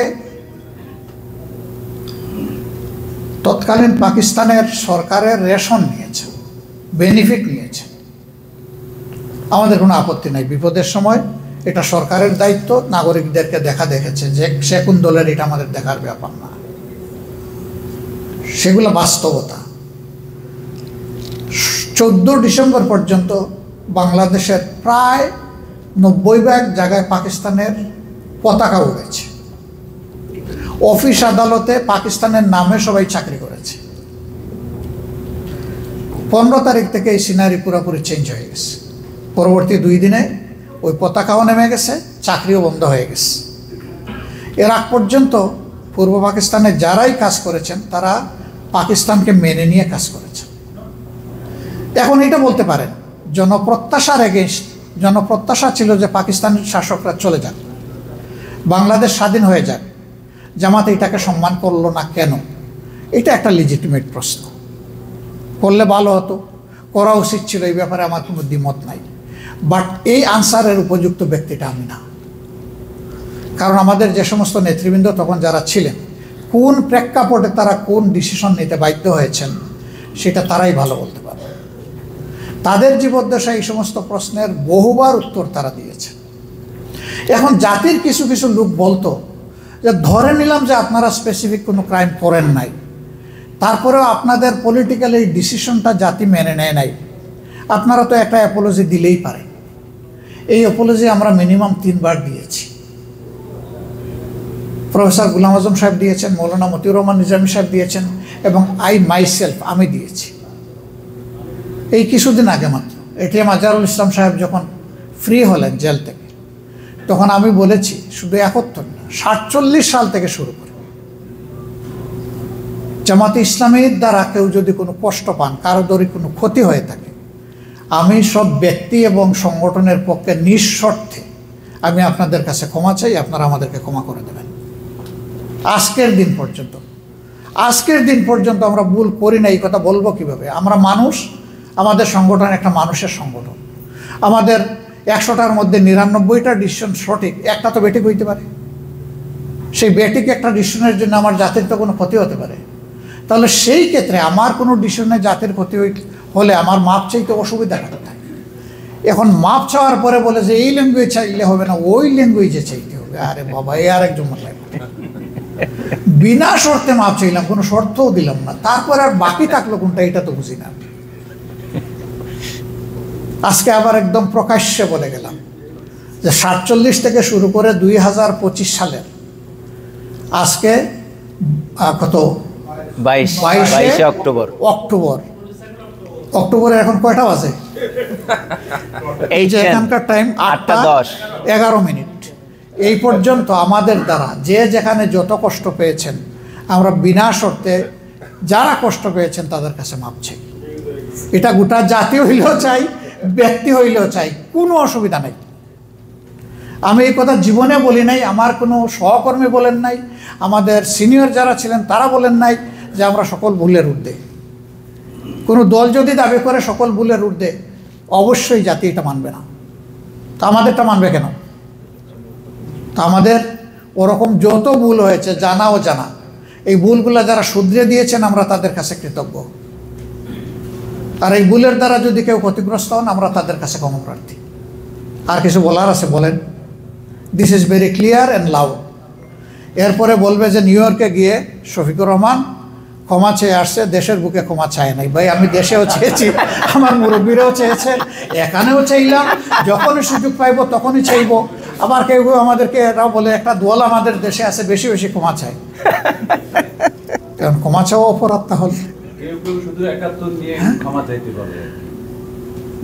তৎকালীন পাকিস্তানের সরকারের রেশন নিয়েছে, বেনিফিট নিয়েছে। আমাদের কোনো আপত্তি নাই, বিপদের সময় এটা সরকারের দায়িত্ব নাগরিকদেরকে দেখা দেখেছে যে সে কোন দলের, এটা আমাদের দেখার ব্যাপার না, সেগুলো বাস্তবতা। 14 ডিসেম্বর পর্যন্ত বাংলাদেশের প্রায় 90% জায়গায় পাকিস্তানের পতাকা উড়েছে। অফিস আদালতে পাকিস্তানের নামে সবাই চাকরি করেছে। 15 তারিখ থেকে এই সিনারি পুরোপুরি চেঞ্জ হয়ে গেছে। পরবর্তী 2 দিনে ওই পতাকাও নেমে গেছে, চাকরিও বন্ধ হয়ে গেছে। এর আগ পর্যন্ত পূর্ব পাকিস্তানে যারাই কাজ করেছেন তারা পাকিস্তানকে মেনে নিয়ে কাজ করেছেন। এখন এটা বলতে পারেন জনপ্রত্যাশার এগেইনস্ট, জনপ্রত্যাশা ছিল যে পাকিস্তানের শাসকরা চলে যান, বাংলাদেশ স্বাধীন হয়ে যাক, জামাত এটাকে সম্মান করলো না কেন? এটা একটা লিজিটিমেট প্রশ্ন। করলে ভালো হতো, করা উচিত ছিল, এই ব্যাপারে আমার কোনো দ্বিমত নাই। বাট এই আনসারের উপযুক্ত ব্যক্তিটা আমি না। কারণ আমাদের যে সমস্ত নেতৃবৃন্দ তখন যারা ছিলেন, কোন প্রেক্ষাপটে তারা কোন ডিসিশন নিতে বাধ্য হয়েছেন সেটা তারাই ভালো বলতে পারে। তাদের জীবদ্দশা এই সমস্ত প্রশ্নের বহুবার উত্তর তারা দিয়েছেন। এখন জাতির কিছু কিছু লোক বলতো যে ধরে নিলাম যে আপনারা স্পেসিফিক কোনো ক্রাইম করেন নাই, তারপরেও আপনাদের পলিটিক্যাল এই ডিসিশনটা জাতি মেনে নেয় নাই, আপনারা তো একটা অ্যাপোলজি দিলেই পারেন। এই অ্যাপোলজি আমরা মিনিমাম 3 বার দিয়েছি। প্রফেসর গুলাম আজম সাহেব দিয়েছেন, মৌলানা মতিউর রহমান নিজামী সাহেব দিয়েছেন, এবং আমি দিয়েছি। এই কিছুদিন আগে মাত্র এটিএম আজহারুল ইসলাম সাহেব যখন ফ্রি হলেন জেল থেকে, তখন আমি বলেছি শুধু 71 না, 47 সাল থেকে শুরু করে জামাতে ইসলামীর দ্বারা কেউ যদি কোনো কষ্ট পান, কারো যদি কোনো ক্ষতি হয়ে থাকে, আমি সব ব্যক্তি এবং সংগঠনের পক্ষে নিঃশর্তে আমি আপনাদের কাছে ক্ষমা চাই, আপনারা আমাদেরকে ক্ষমা করে দেবেন। আজকের দিন পর্যন্ত আমরা ভুল করি না। এই কথা বলবো কিভাবে? আমরা মানুষ, আমাদের সংগঠন একটা মানুষের সংগঠন। আমাদের 100টার মধ্যে 99টা ডিসিশন সঠিক, একটা তো বেঠিক হইতে পারে। সেই বেঠিক একটা ডিসিশনের জন্য আমার জাতির তো কোনো ক্ষতি হতে পারে। তাহলে সেই ক্ষেত্রে আমার কোনো ডিসিশনে জাতির ক্ষতি হলে আমার মাপ চাইতে অসুবিধা কোথায়? এখন মাপ চাওয়ার পরে বলে যে এই ল্যাঙ্গুয়েজ চাইলে হবে না, ওই ল্যাঙ্গুয়েজে চাইতে হবে। আরে বাবা, এই আরেকজন বিনা শর্তে মাপ চাইলাম, কোনো শর্তও দিলাম না, তারপর আর বাকি থাকলো কোনটা এটা তো বুঝি না। আজকে আবার একদম প্রকাশ্যে বলে গেলাম যে 47 থেকে শুরু করে 2025 সালের আজকে কত 22 অক্টোবরের এখন কয়টা বাজে? এই যে এখানকার টাইম 8:11 এই পর্যন্ত আমাদের দ্বারা যে যেখানে যত কষ্ট পেয়েছেন, আমরা বিনা শর্তে যারা কষ্ট পেয়েছেন তাদের কাছে মাপ চাই। এটা গোটা জাতি হইলেও চাই, ব্যক্তি হইলেও চাই, কোনো অসুবিধা নেই। আমি এই কথা জীবনে বলি নাই, আমার কোনো সহকর্মী বলেন নাই, আমাদের সিনিয়র যারা ছিলেন তারা বলেন নাই যে আমরা সকল ভুলের ঊর্ধ্বে। কোনো দল যদি দাবি করে সকল ভুলের ঊর্ধ্বে, অবশ্যই জাতি এটা মানবে না। তা আমাদেরটা মানবে কেন? তা আমাদের ওরকম যত ভুল হয়েছে, জানা ও জানা, এই ভুলগুলো যারা শুধরে দিয়েছেন আমরা তাদের কাছে কৃতজ্ঞ। আর এই ভুলের দ্বারা যদি কেউ ক্ষতিগ্রস্ত হন, আমরা তাদের কাছে ক্ষমা প্রার্থী। আর কিছু বলার আছে বলেন? This is very clear and loud. এরপরে বলবে যে নিউ ইয়র্কে গিয়ে শফিকুর রহমান ক্ষমা চেয়ে আসছে, দেশের বুকে ক্ষমা চায় নাই। ভাই, আমি দেশেও চেয়েছি, আমার মুরব্বীরাও চেয়েছে, এখানেও চাইলাম, যখনই সুযোগ পাইব তখনই চাইব। আবার কেউ কেউ আমাদেরকে এরাও বলে একটা দল আমাদের দেশে আছে, বেশি বেশি ক্ষমা চায়। কারণ ক্ষমা চাওয়া অপরাধ। তাহলে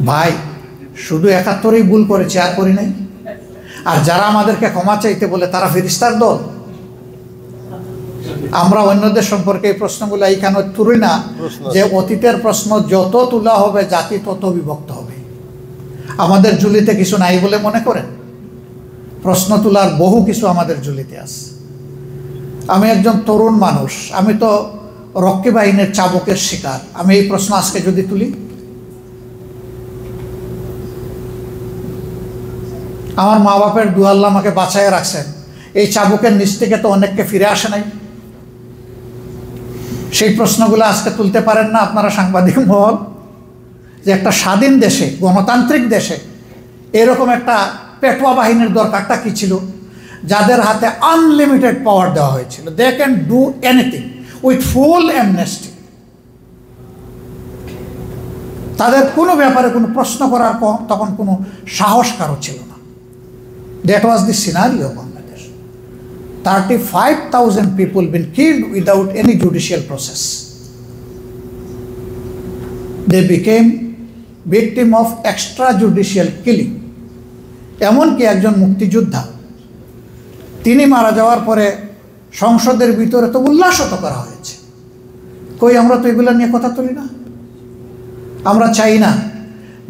ভাই, শুধু 71ই ভুল করেছি, আর করি নাই। আর যারা আমাদেরকে ক্ষমা চাইতে বলে তারা ফেরেশতার দল। আমরা অন্যদের সম্পর্কে এই প্রশ্নগুলো এইখানে তুলি না, যে অতীতের প্রশ্ন যত তোলা হবে জাতি তত বিভক্ত হবে। আমাদের ঝুলিতে কিছু নাই বলে মনে করেন? প্রশ্ন তোলার বহু কিছু আমাদের ঝুলিতে আছে। আমি একজন তরুণ মানুষ, আমি তো রক্ষী বাহিনীর চাবুকের শিকার। আমি এই প্রশ্ন আজকে যদি তুলি, আমার মা বাপের দুয়াল্লা আমাকে বাঁচাইয়া রাখছেন, এই চাবুকের নিচ থেকে তো অনেককে ফিরে আসে নাই। সেই প্রশ্নগুলো আজকে তুলতে পারেন না আপনারা সাংবাদিক মহল? যে একটা স্বাধীন দেশে, গণতান্ত্রিক দেশে এরকম একটা পেটোয়া বাহিনীর দরকারটা কি ছিল, যাদের হাতে আনলিমিটেড পাওয়ার দেওয়া হয়েছিল। They can do anything with full amnesty. তাদের কোনো ব্যাপারে কোনো প্রশ্ন করার তখন কোনো সাহস কারো ছিল না। That was the scenario of Bangladesh. 35,000 people been killed without any judicial process. They became victim of extra judicial killing. এমনকি একজন মুক্তিযোদ্ধা, তিনি মারা যাওয়ার পরে সংসদের ভিতরে তো উল্লাসত করা হয়েছে। কই আমরা তো এগুলো নিয়ে কথা তুলি না। আমরা চাই না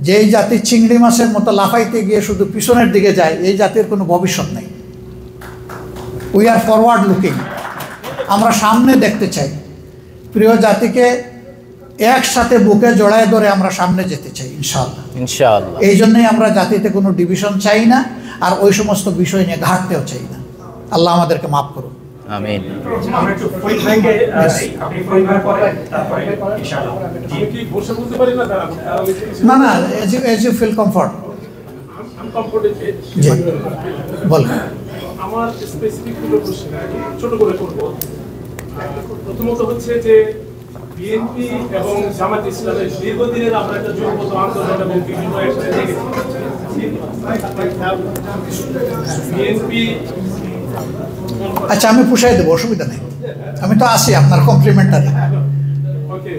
যে এই জাতি চিংড়ি মাছের মতো লাফাইতে গিয়ে শুধু পিছনের দিকে যায়, এই জাতির কোনো ভবিষ্যৎ নেই। উই আর ফরওয়ার্ড লুকিং, আমরা সামনে দেখতে চাই। প্রিয় জাতিকে একসাথে বুকে জড়ায় ধরে আমরা সামনে যেতে চাই ইনশাআল্লাহ। ইনশাআল্লাহ। এই জন্যই আমরা জাতিতে কোনো ডিভিশন চাই না, আর ওই সমস্ত বিষয় নিয়ে ঘাটতেও চাই না। আল্লাহ আমাদেরকে মাফ করুন। আমিন। আমরা একটু ফরিদ ভাইকে আপনি ফরিদ ভাই পরে তারপরে ইনশাআল্লাহ। আমি কি বসে বলতে পারি না? না না, এজ ইউ ফিল কমফর্ট। আমি কমফোর্টেবল। জি বলুন। আমার স্পেসিফিক দুটো প্রশ্ন ছোট করে করব। প্রথমত হচ্ছে যে বিএনপি এবং জামাত ইসলামের দীর্ঘদিনের আমরা একটা জোটবদ্ধ আন্দোলন এবং বিভিন্ন একসাথে দেখেছি। বিএনপি, আচ্ছা আমি পুষাই দেবো, অসুবিধা নেই, আমি তো আছি আপনার কমপ্লিমেন্টারি। ওকে,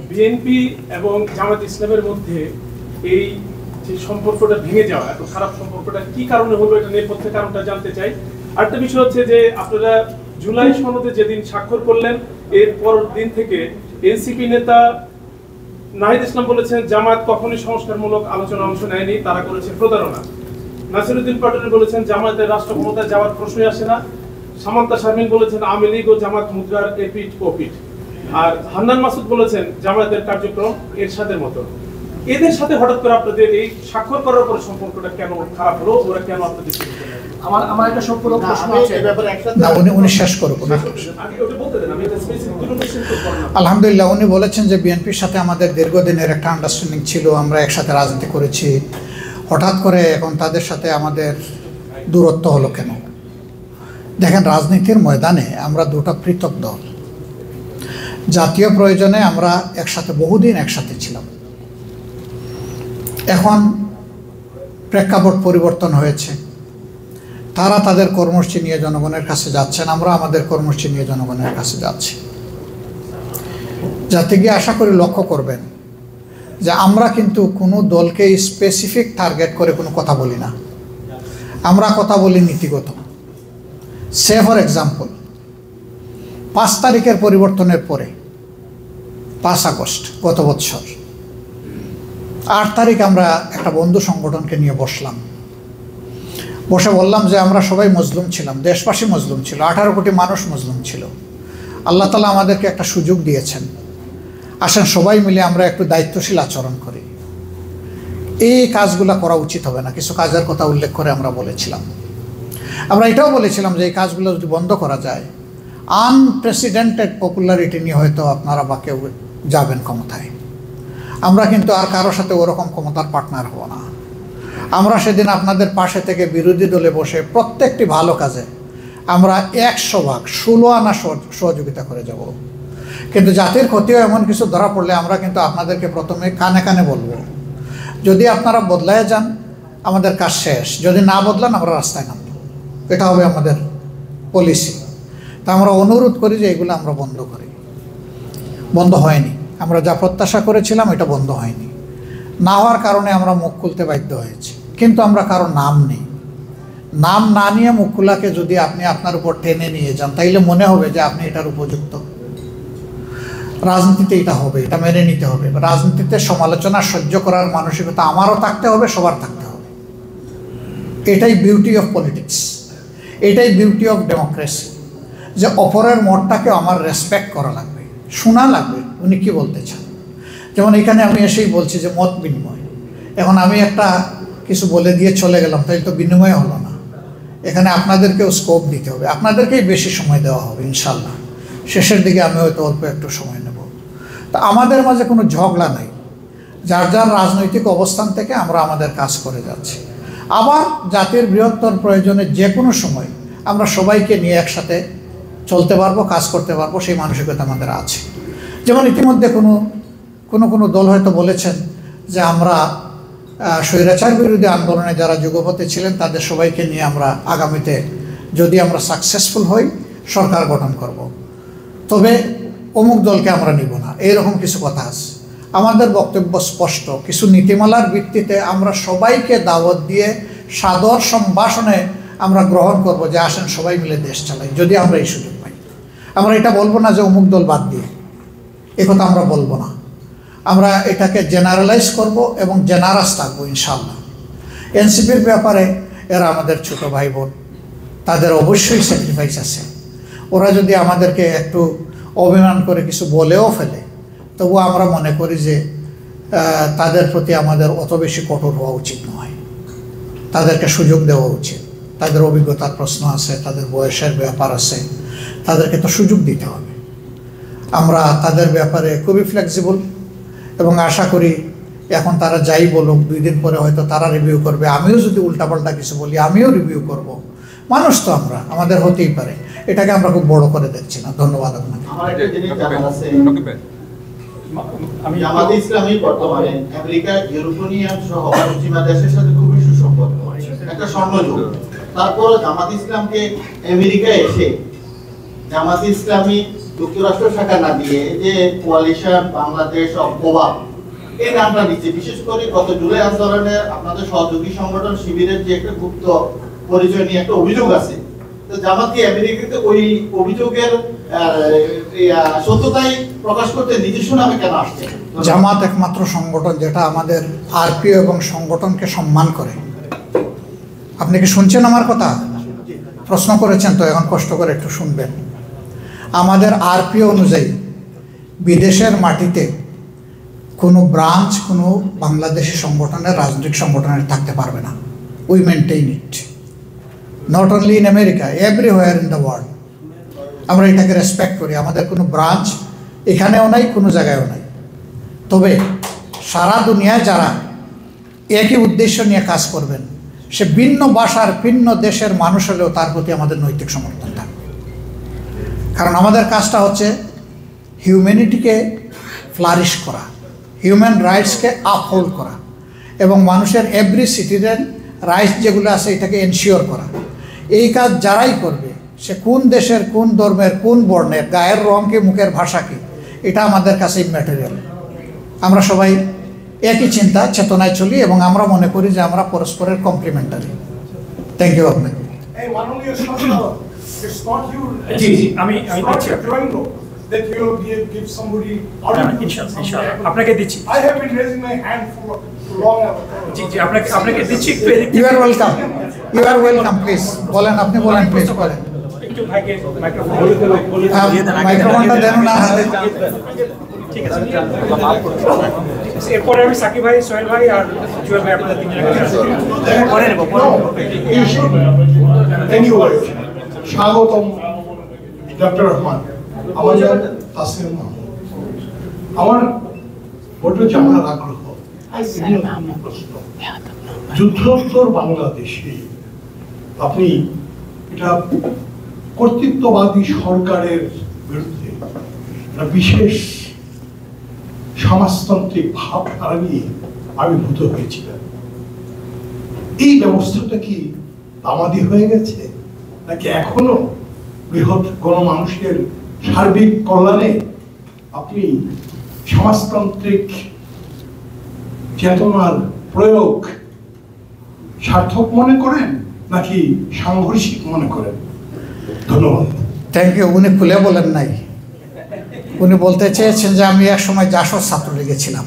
বিএনপি এবং জামাত ইসলামের মধ্যে এই যে সম্পর্কটা ভেঙে যাওয়া, এত খারাপ সম্পর্কটা কি কারণে হলো, এটা নেপথ্যের কারণটা জানতে চাই। আরেকটা বিষয় হচ্ছে যে আপনারা জুলাই সনদে যেদিন স্বাক্ষর করলেন, এর পরের দিন থেকে এনসিপি নেতা নাহিদ ইসলাম বলেছেন জামাত কখনোই সংস্কারমূলক আলোচনা অংশ নেয়নি, তারা করেছে প্রতারণা। নাসিরউদ্দিন পাটোয়ারি বলেছেন জামাতের রাষ্ট্র ক্ষমতায় যাওয়ার প্রশ্নই আসে না। সামান্তা শারমিন বলেছেন আওয়ামী লীগ ও জামাত মুদ্রার এপিঠ ওপিঠ। আর হান্নান মাসুদ বলেছেন জামাতের কার্যক্রম এরশাদের মতো। এদের সাথে হঠাৎ করে আপনাদের এই স্বাক্ষর করার পরে সম্পর্কটা কেন খারাপ হলো? ওরা কেন আপনাদের আমার একটা সম্পূর্ণ প্রশ্ন আছে। না, উনি শেষ করুন। আলহামদুলিল্লাহ, উনি বলেছেন যে বিএনপির সাথে আমাদের দীর্ঘদিনের একটা আন্ডারস্ট্যান্ডিং ছিল, আমরা একসাথে রাজনীতি করেছি, হঠাৎ করে এখন তাদের সাথে আমাদের দূরত্ব হলো কেন? দেখেন, রাজনীতির ময়দানে আমরা দুটো পৃথক দল। জাতীয় প্রয়োজনে আমরা একসাথে বহুদিন একসাথে ছিলাম। এখন প্রেক্ষাপট পরিবর্তন হয়েছে, তারা তাদের কর্মসূচি নিয়ে জনগণের কাছে যাচ্ছেন, আমরা আমাদের কর্মসূচি নিয়ে জনগণের কাছে যাচ্ছি। যাতে গিয়ে আশা করি লক্ষ্য করবেন যে আমরা কিন্তু কোনো দলকে স্পেসিফিক টার্গেট করে কোনো কথা বলি না, আমরা কথা বলি নীতিগত। সে ফর এক্সাম্পল, 5 তারিখের পরিবর্তনের পরে 5 আগস্ট গত বছর 8 তারিখ আমরা একটা বন্ধু সংগঠনকে নিয়ে বসলাম, বসে বললাম যে আমরা সবাই মজলুম ছিলাম, দেশবাসী মজলুম ছিল, 18 কোটি মানুষ মজলুম ছিল। আল্লাহ তাআলা আমাদেরকে একটা সুযোগ দিয়েছেন, আসেন সবাই মিলে আমরা একটু দায়িত্বশীল আচরণ করি। এই কাজগুলো করা উচিত হবে না, কিছু কাজের কথা উল্লেখ করে আমরা বলেছিলাম। আমরা এটাও বলেছিলাম যে এই কাজগুলো যদি বন্ধ করা যায়, আনপ্রেসিডেন্টেড পপুলারিটি নিয়ে হয়তো আপনারা বা কেউ যাবেন ক্ষমতায়। আমরা কিন্তু আর কারোর সাথে ওরকম ক্ষমতার পার্টনার হব না। আমরা সেদিন আপনাদের পাশে থেকে বিরোধী দলে বসে প্রত্যেকটি ভালো কাজে আমরা 100 16 আনা সহযোগিতা করে যাব। কিন্তু জাতির ক্ষতিও এমন কিছু ধরা পড়লে আমরা কিন্তু আপনাদেরকে প্রথমে কানে কানে বলবো, যদি আপনারা বদলায় যান আমাদের কাজ শেষ, যদি না বদলান আমরা রাস্তায় নামব। এটা হবে আমাদের পলিসি। তা আমরা অনুরোধ করি যে এগুলো আমরা বন্ধ করি। বন্ধ হয়নি, আমরা যা প্রত্যাশা করেছিলাম এটা বন্ধ হয়নি। না হওয়ার কারণে আমরা মুখ খুলতে বাধ্য হয়েছি, কিন্তু আমরা কারো নাম নেই। নাম না নিয়ে মুখ খোলাকে যদি আপনি আপনার উপর টেনে নিয়ে যান, তাইলে মনে হবে যে আপনি এটার উপযুক্ত। রাজনীতিতে এটা হবে, এটা মেনে নিতে হবে। রাজনীতিতে সমালোচনা সহ্য করার মানসিকতা আমারও থাকতে হবে, সবার থাকতে হবে। এটাই বিউটি অফ পলিটিক্স, এটাই বিউটি অফ ডেমোক্রেসি, যে অপরের মতটাকে আমার রেসপেক্ট করা লাগবে, শোনা লাগবে উনি কি বলতে চান। যেমন এখানে আমি এসেই বলছি যে মত বিনিময়, এখন আমি একটা কিছু বলে দিয়ে চলে গেলাম, তাই তো বিনিময় হলো না। এখানে আপনাদেরকেও স্কোপ দিতে হবে, আপনাদেরকেই বেশি সময় দেওয়া হবে ইনশাল্লাহ। শেষের দিকে আমি হয়তো অল্প একটু সময় নেব। তা আমাদের মাঝে কোনো ঝগড়া নাই, যার যার রাজনৈতিক অবস্থান থেকে আমরা আমাদের কাজ করে যাচ্ছি। আবার জাতির বৃহত্তর প্রয়োজনে যে কোনো সময় আমরা সবাইকে নিয়ে একসাথে চলতে পারবো, কাজ করতে পারবো, সেই মানসিকতা আমাদের আছে। যেমন ইতিমধ্যে কোনো দল হয়তো বলেছেন যে আমরা স্বৈরাচার বিরোধী আন্দোলনে যারা যুগপথে ছিলেন তাদের সবাইকে নিয়ে আমরা আগামীতে যদি আমরা সাকসেসফুল হই সরকার গঠন করব, তবে অমুক দলকে আমরা নিব না, এইরকম কিছু কথা আছে। আমাদের বক্তব্য স্পষ্ট, কিছু নীতিমালার ভিত্তিতে আমরা সবাইকে দাওয়াত দিয়ে সাদর সম্ভাষণে আমরা গ্রহণ করব যে আসেন সবাই মিলে দেশ চালাই, যদি আমরা এই সুযোগ পাই। আমরা এটা বলবো না যে অমুক দল বাদ দিয়ে, এ কথা আমরা বলবো না। আমরা এটাকে জেনারেলাইজ করব এবং জেনারাস থাকবো ইনশাআল্লাহ। এনসিপির ব্যাপারে এরা আমাদের ছোট ভাই বোন, তাদের অবশ্যই স্যাক্রিফাইস আছে। ওরা যদি আমাদেরকে একটু অভিমান করে কিছু বলেও ফেলে, তবু আমরা মনে করি যে তাদের প্রতি আমাদের অত বেশি কঠোর হওয়া উচিত নয়। তাদেরকে সুযোগ দেওয়া উচিত। তাদের অভিজ্ঞতার প্রশ্ন আছে, তাদের বয়সের ব্যাপার আছে, তাদেরকে তো সুযোগ দিতে হবে। আমরা তাদের ব্যাপারে খুবই ফ্লেক্সিবল এবং আশা করি এখন তারা যাই বলুক, 2 দিন পরে হয়তো তারা রিভিউ করবে। আমিও যদি উল্টাপাল্টা কিছু বলি, আমিও রিভিউ করব। মানুষ তো আমরা, আমাদের হতেই পারে। এটাকে আমরা খুব বড় করে দেখছি না। ধন্যবাদ আপনাকে। আমার একটা জিনিস জানার আছে, জামাতে ইসলামী বর্তমানে আমেরিকা, ইউরোপিয়ান সহ পশ্চিমা দেশের সাথে খুবই সুসম্পর্ক, একটা স্বর্ণযুগ। তারপর জামাতে ইসলামকে আমেরিকা এসে জামাতে ইসলামী যুক্তরাষ্ট্র শাখা না দিয়ে যে কোয়ালিশন বাংলাদেশ অপবাদ এই নামটা নিচ্ছে, বিশেষ করে গত জুলাই আন্দোলনের আপনাদের সহযোগী সংগঠন শিবিরের যে একটা গুপ্ত পরিচয় নিয়ে একটা অভিযোগ আছে, তো জামাত আমেরিকাতে ওই অভিযোগের সত্যতাই প্রকাশ করতে নিজস্ব নামে কেন আসছে? জামাত একমাত্র সংগঠন যেটা আমাদের আরপিও এবং সংগঠনকে সম্মান করে। আপনি কি শুনছেন আমার কথা? প্রশ্ন করেছেন তো, এখন কষ্ট করে একটু শুনবেন। আমাদের আরপিও অনুযায়ী বিদেশের মাটিতে কোনো ব্রাঞ্চ কোনো বাংলাদেশি সংগঠনের, রাজনৈতিক সংগঠনের থাকতে পারবে না। We maintain it, not only in America, everywhere in the world. আমরা এটাকে রেসপেক্ট করি। আমাদের কোনো ব্রাঞ্চ এখানেও নাই, কোনো জায়গায়ও নাই। তবে সারা দুনিয়ায় যারা একই উদ্দেশ্য নিয়ে কাজ করবেন, সে ভিন্ন ভাষার, ভিন্ন দেশের মানুষ হলেও তার প্রতি আমাদের নৈতিক সমর্থন থাকবে। কারণ আমাদের কাজটা হচ্ছে হিউম্যানিটিকে ফ্লারিশ করা, হিউম্যান রাইটসকে আপহোল্ড করা এবং মানুষের এভরি সিটিজেন রাইটস যেগুলো আছে এটাকে এনশিওর করা। এই কাজ যারাই করবে, সে কোন দেশের, কোন ধর্মের, কোন বর্ণের, গায়ের রং কি, মুখের ভাষা কি, এটা আমাদের কাছে ইম্যাটেরিয়াল। আমরা সবাই একই চিন্তা চেতনায় চলি এবং আমরা মনে করি যে আমরা পরস্পরের কমপ্লিমেন্টারি। থ্যাংক ইউ আপনাকে। That you will give somebody আপনাকে দিচ্ছি। I have been raising my hand for long. জি জি, আপনাকে দিচ্ছি। You are welcome. You are welcome, please. বলেন, আপনি বলেন, প্লিজ বলেন। একটু ভাইকে মাইক্রোফোন মাইক্রোফোনটা দেন না হাতে। ঠিক আছে। এরপরে আমি সাকিব ভাই, সোহেল ভাই আর জুয়েল ভাই আপনাদের তিনজনকে পরে নেব। Anyway, স্বাগতম ডক্টর রহমান। আমার নাম তাসির মাহমুদ। আমার বড় জানার আগ্রহ, যুদ্ধোত্তর বাংলাদেশে আপনি এটা কর্তৃত্ববাদী সরকারের বিরুদ্ধে বিশেষ সমাজতান্ত্রিক ভাবধারা নিয়ে আবির্ভূত হয়েছিলেন। এই ব্যবস্থাটা কি তামাদি হয়ে গেছে, নাকি এখনো বৃহৎ গণমানুষের সার্বিক কল্যাণে আপনি সমাজতান্ত্রিক চেতনার প্রয়োগ সার্থক মনে করেন, নাকি সাংঘর্ষিক মনে করেন? ধন্যবাদ। Thank you. উনি খুলে বলেন নাই, উনি বলতে চেয়েছেন যে আমি এক সময় জাসদ ছাত্রলীগে ছিলাম।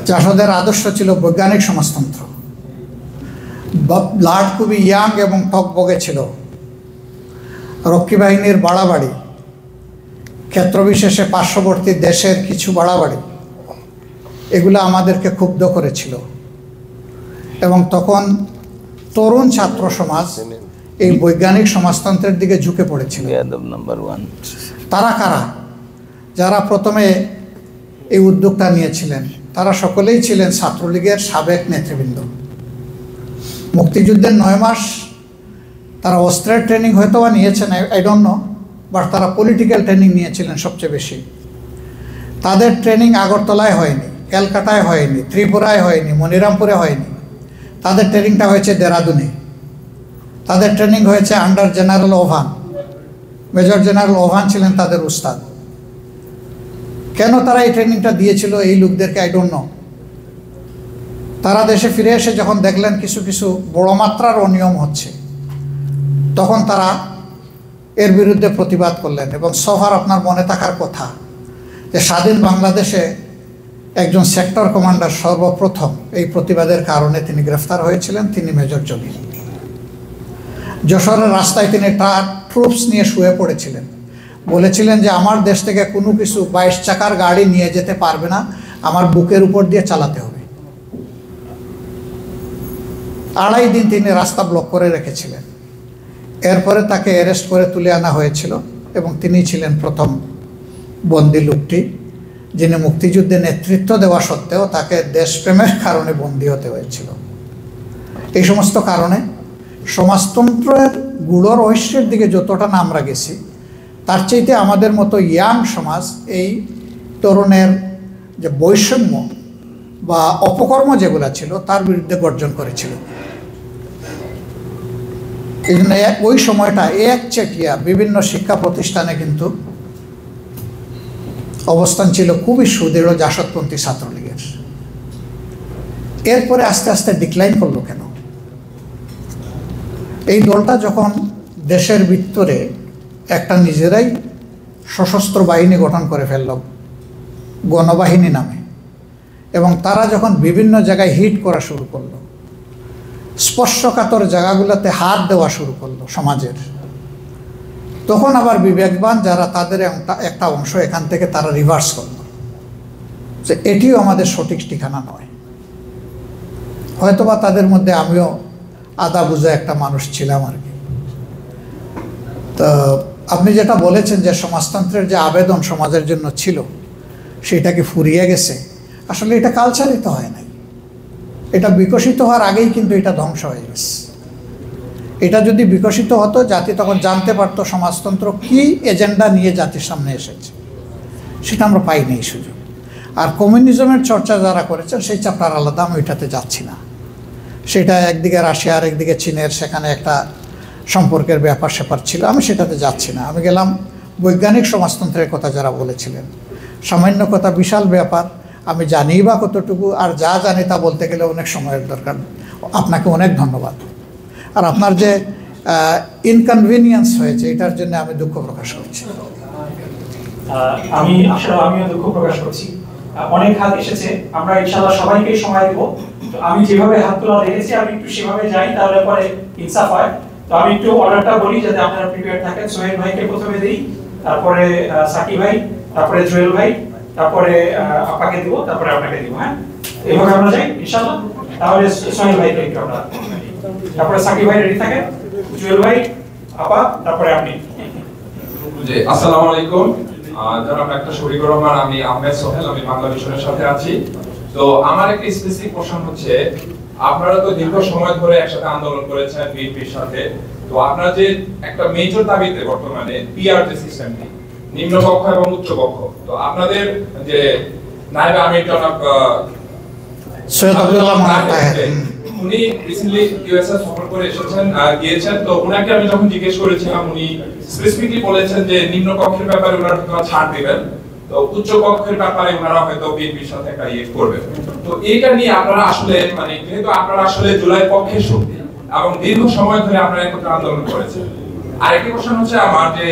জাসদের আদর্শ ছিল বৈজ্ঞানিক সমাজতন্ত্র। ব্লাড খুবই ইয়াং এবং টকবগে ছিল। রক্ষী বাহিনীর বাড়াবাড়ি, ক্ষেত্রবিশেষে পার্শ্ববর্তী দেশের কিছু বাড়াবাড়ি, এগুলো আমাদেরকে ক্ষুব্ধ করেছিল এবং তখন তরুণ ছাত্র সমাজ এই বৈজ্ঞানিক সমাজতন্ত্রের দিকে ঝুঁকে পড়েছিল। তারা কারা? যারা প্রথমে এই উদ্যোগটা নিয়েছিলেন তারা সকলেই ছিলেন ছাত্রলীগের সাবেক নেতৃবৃন্দ। মুক্তিযুদ্ধের 9 মাস তারা অস্ত্রের ট্রেনিং হয়তো বা নিয়েছেন, আই ডোন্ট নো, বাট তারা পলিটিক্যাল ট্রেনিং নিয়েছিলেন সবচেয়ে বেশি। তাদের ট্রেনিং আগরতলায় হয়নি, ক্যালকাটায় হয়নি, ত্রিপুরায় হয়নি, মনিরামপুরে হয়নি। তাদের ট্রেনিংটা হয়েছে দেরাদুনে। তাদের ট্রেনিং হয়েছে আন্ডার জেনারেল ওভান। মেজর জেনারেল ওভান ছিলেন তাদের উস্তাদ। কেন তারা এই ট্রেনিংটা দিয়েছিল এই লোকদেরকে আই ডোন্ট নো। তারা দেশে ফিরে এসে যখন দেখলেন কিছু কিছু বড় মাত্রার অনিয়ম হচ্ছে, তখন তারা এর বিরুদ্ধে প্রতিবাদ করলেন। এবং সফার আপনার মনে থাকার কথা যে স্বাধীন বাংলাদেশে একজন সেক্টর কমান্ডার সর্বপ্রথম এই প্রতিবাদের কারণে তিনি গ্রেফতার হয়েছিলেন, তিনি মেজর জলিল। যশোরের রাস্তায় তিনি ট্রুপস নিয়ে শুয়ে পড়েছিলেন, বলেছিলেন যে আমার দেশ থেকে কোনো কিছু 22 চাকার গাড়ি নিয়ে যেতে পারবে না, আমার বুকের উপর দিয়ে চালাতে হবে। 2.5 দিন তিনি রাস্তা ব্লক করে রেখেছিলেন। এরপরে তাকে অ্যারেস্ট করে তুলে আনা হয়েছিল এবং তিনি ছিলেন প্রথম বন্দী লোকটি যিনি মুক্তিযুদ্ধে নেতৃত্ব দেওয়া সত্ত্বেও তাকে দেশপ্রেমের কারণে বন্দী হতে হয়েছিল। এই সমস্ত কারণে সমাজতন্ত্রের গূঢ় রহস্যের দিকে যতটা না আমরা গেছি, তার চাইতে আমাদের মতো ইয়াং সমাজ এই তরুণের যে বৈষম্য বা অপকর্ম যেগুলো ছিল তার বিরুদ্ধে গর্জন করেছিল। এই জন্য ওই সময়টা একচেটিয়া বিভিন্ন শিক্ষা প্রতিষ্ঠানে কিন্তু অবস্থান ছিল খুবই সুদৃঢ় জাসদপন্থী ছাত্রলীগের। এরপরে আস্তে আস্তে ডিক্লাইন করলো কেন? এই দলটা যখন দেশের ভিতরে একটা নিজেরাই সশস্ত্র বাহিনী গঠন করে ফেলল গণবাহিনী নামে, এবং তারা যখন বিভিন্ন জায়গায় হিট করা শুরু করলো, স্পর্শকাতর জায়গাগুলোতে হাত দেওয়া শুরু করলো সমাজের, তখন আবার বিবেকবান যারা তাদের একটা অংশ এখান থেকে তারা রিভার্স করলো যে এটিও আমাদের সঠিক ঠিকানা নয়। হয়তোবা তাদের মধ্যে আমিও আদা বুঝা একটা মানুষ ছিলাম আর কি। তো আপনি যেটা বলেছেন যে সমাজতন্ত্রের যে আবেদন সমাজের জন্য ছিল সেটা কি ফুরিয়ে গেছে, আসলে এটা কালচারিত হয় নাই, এটা বিকশিত হওয়ার আগেই কিন্তু এটা ধ্বংস হয়ে গেছে। এটা যদি বিকশিত হতো জাতি তখন জানতে পারতো সমাজতন্ত্র কি এজেন্ডা নিয়ে জাতির সামনে এসেছে, সেটা আমরা পাইনি এই সুযোগ। আর কমিউনিজমের চর্চা যারা করেছেন সেই চ্যাপ্টার আলাদা, আমি ওইটাতে যাচ্ছি না। সেটা একদিকে রাশিয়ার একদিকে চীনের সেখানে একটা সম্পর্কের ব্যাপার স্যাপার ছিল, আমি সেটাতে যাচ্ছি না। আমি গেলাম বৈজ্ঞানিক সমাজতন্ত্রের কথা যারা বলেছিলেন, সামান্য কথা বিশাল ব্যাপার, আমি জানি বা কতটুকু, আর যা জানি তা বলতে গেলে অনেক সময়ের দরকার। আপনাকে অনেক ধন্যবাদ। আর আপনার যে ইনকনভিনিয়েন্স হয়েছে এটার জন্য আমি দুঃখ প্রকাশ করছি। আমিও দুঃখ প্রকাশ করছি। অনেক হাত এসেছে, আমরা ইনশাআল্লাহ সবাইকে সময় দেব। তো আমি যেভাবে হাত তোলা দেখেছি আমি একটু সেভাবে যাই, তাহলে পরে ইনসাফ হয়। তো আমি একটু অর্ডারটা বলি যাতে আপনারা প্রিপেয়ার থাকেন। সোহেল ভাইকে প্রথমে দেই, তারপরে সাকি ভাই, তারপরে জুয়েল ভাই, তারপরে আপাকে দিব, তারপরে আপনাকে দিব। হ্যাঁ, এইভাবে আমরা যাই ইনশাআল্লাহ। তাহলে সোহেল ভাইকে একটু আমরা, তারপরে সাকি ভাই রেডি থাকেন, জুয়েল ভাই, আপা, তারপরে আপনি। জি, আসসালামু আলাইকুম। জনাব ডাক্তার শফিকুর রহমান, আমি আহমেদ সোহেল, আমি বাংলা মিশনের সাথে আছি। তো আমার একটা স্পেসিফিক কোশ্চেন হচ্ছে, আপনারা তো দীর্ঘ সময় ধরে একসাথে আন্দোলন করেছেন বিএনপির সাথে, তো আপনারা যে একটা মেজর দাবিতে বর্তমানে পিআর যে সিস্টেমটি, নিম্নকক্ষ এবং উচ্চকক্ষ, তো আপনাদের যে নায়েব আমির জনাব সৈয়দ আব্দুল্লাহ মাহমুদ উনি রিসেন্টলি ইউএসএ সফর করে এসেছেন, গিয়েছেন। তো উনাকে আমি যখন জিজ্ঞেস করেছিলাম, উনি স্পেসিফিকলি বলেছেন যে নিম্ন কক্ষের ব্যাপারে ওনারা হয়তো ছাড় দিবেন, তো উচ্চ কক্ষের ব্যাপারে ওনারা হয়তো বিএনপির সাথে একটা ইয়ে করবেন। তো এইটা নিয়ে আপনারা আসলে, মানে যেহেতু আপনারা আসলে জুলাই পক্ষের শক্তি এবং দীর্ঘ সময় ধরে আপনারা একত্রে আন্দোলন করেছেন, আরেকটি কোশ্চেন হচ্ছে আমার, যে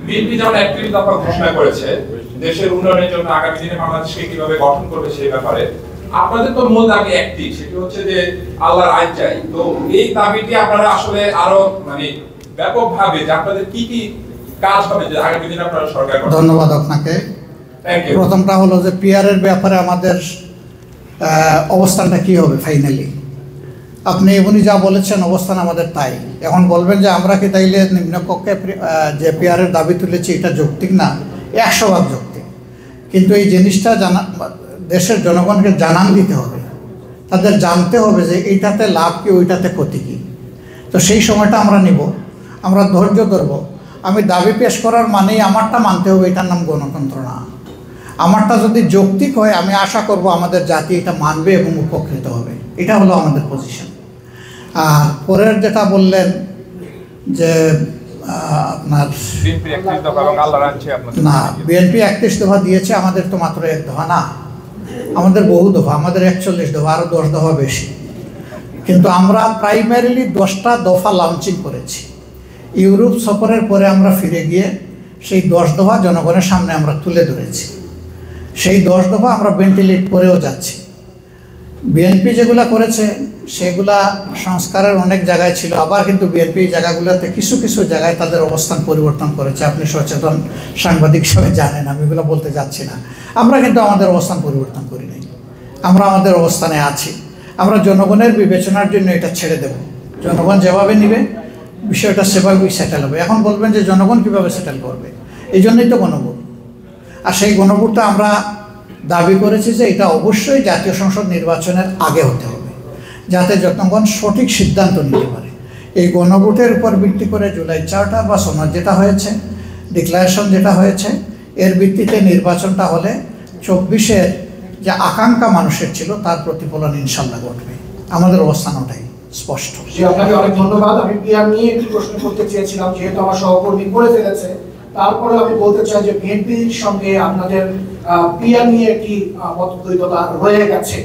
বিএনপি যেমন 31 দফা ঘোষণা করেছে দেশের উন্নয়নের জন্য আগামী দিনে বাংলাদেশকে কিভাবে গঠন করবে সেই ব্যাপারে, আপনাদের তো মূল দাবি একটি, সেটি হচ্ছে যে আল্লাহর আইন চাই। তো এই দাবিটি আপনারা আসলে আরো মানে ব্যাপকভাবে যে আপনাদের কি কি কাজ হবে যে আগামী দিনে আপনারা সরকার গঠন। ধন্যবাদ আপনাকে। প্রথমটা হলো যে পিআরের ব্যাপারে আমাদের অবস্থানটা কি হবে ফাইনালি। আপনি উনি যা বলেছেন অবস্থান আমাদের তাই। এখন বলবেন যে আমরা কি তাইলে নিম্নকক্ষে যে পিআরের দাবি তুলেছি এটা যৌক্তিক না, 100% যৌক্তিক। কিন্তু এই জিনিসটা দেশের জনগণকে জানান দিতে হবে, তাদের জানতে হবে যে এইটাতে লাভ কি ওইটাতে ক্ষতি কি। তো সেই সময়টা আমরা নিব, আমরা ধৈর্য ধরব। আমি দাবি পেশ করার মানেই আমারটা মানতে হবে, এটার নাম গণতন্ত্র না। আমারটা যদি যৌক্তিক হয় আমি আশা করব আমাদের জাতি এটা মানবে এবং উপকৃত হবে, এটা হলো আমাদের পজিশন। আর পরের যেটা বললেন যে আপনার বিএনপির 31 দফা এবং আল্লাহর আইন আপনাদের না, বিএনপি 31 দফা দিয়েছে, আমাদের তো মাত্র 1 দফা না, আমাদের বহু দফা, আমাদের 41 দফা, আরো 10 দফা বেশি। কিন্তু আমরা প্রাইমারিলি 10টা দফা লঞ্চিং করেছি। ইউরোপ সফরের পরে আমরা ফিরে গিয়ে সেই 10 দফা জনগণের সামনে আমরা তুলে ধরেছি। সেই 10 দফা আমরা ভেন্টিলেট করেও যাচ্ছি। বিএনপি যেগুলা করেছে সেগুলা সংস্কারের অনেক জায়গায় ছিল, আবার কিন্তু বিএনপি জায়গাগুলোতে কিছু কিছু জায়গায় তাদের অবস্থান পরিবর্তন করেছে। আপনি সচেতন সাংবাদিক হিসেবে জানেন, আমি এগুলো বলতে যাচ্ছি না। আমরা কিন্তু আমাদের অবস্থান পরিবর্তন করি নাই, আমরা আমাদের অবস্থানে আছি। আমরা জনগণের বিবেচনার জন্য এটা ছেড়ে দেব, জনগণ যেভাবে নিবে বিষয়টা সেভাবেই সেটেল হবে। এখন বলবেন যে জনগণ কীভাবে সেটেল করবে, এই জন্যই তো গণভোট। আর সেই গণভোটটা আমরা দাবি করেছি যে এটা অবশ্যই জাতীয় সংসদ নির্বাচনের আগে হতে হবে, যাতে জনগণ সঠিক সিদ্ধান্ত নিতে পারে। এই গণভোটের উপর ভিত্তি করে জুলাই চার্টার বা সনদ যেটা হয়েছে, ডিক্লারেশন যেটা হয়েছে, এর ভিত্তিতে নির্বাচনটা হলে 24-এর যে আকাঙ্ক্ষা মানুষের ছিল তার প্রতিফলন ইনশাল্লাহ ঘটবে। আমাদের অবস্থান ওটাই স্পষ্ট। আপনাকে অনেক ধন্যবাদ। আমি পিআর নিয়ে একটু প্রশ্ন করতে চেয়েছিলাম, যেহেতু আমার সহকর্মী করে ফেলেছে। তারপরে আমি বলতে চাই যে বিএনপির সঙ্গে আপনাদের পিআর নিয়ে একটি মতদ্বৈধতা রয়ে গেছে।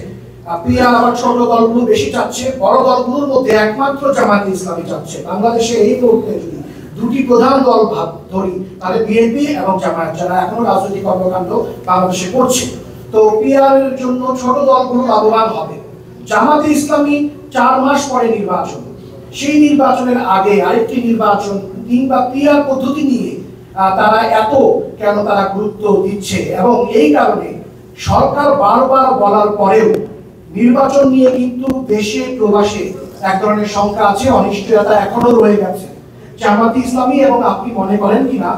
পিআর আবার ছোট দলগুলো বেশি চাচ্ছে, বড় দলগুলোর মধ্যে একমাত্র জামায়াতে ইসলামী চাচ্ছে। বাংলাদেশে এই মুহূর্তে যদি দুটি প্রধান দল ভাব ধরি তাহলে বিএনপি এবং জামায়াত, যারা এখনো রাজনৈতিক কর্মকাণ্ড বাংলাদেশে করছে। তো পিআর এর জন্য ছোট দলগুলো লাভবান হবে। জামায়াতে ইসলামী 4 মাস পরে নির্বাচন, সেই নির্বাচনের আগে আরেকটি নির্বাচন কিংবা পিআর পদ্ধতি নিয়ে তারা এত কেন তারা গুরুত্ব দিচ্ছে, এবং এই কারণে সরকার বারবার বলার পরেও নির্বাচন নিয়ে কিন্তু দেশে প্রবাসে এক ধরনের শঙ্কা আছে, অনিশ্চয়তা এখনো রয়ে গেছে। জামায়াতে ইসলামী এবং আপনি মনে করেন কিনা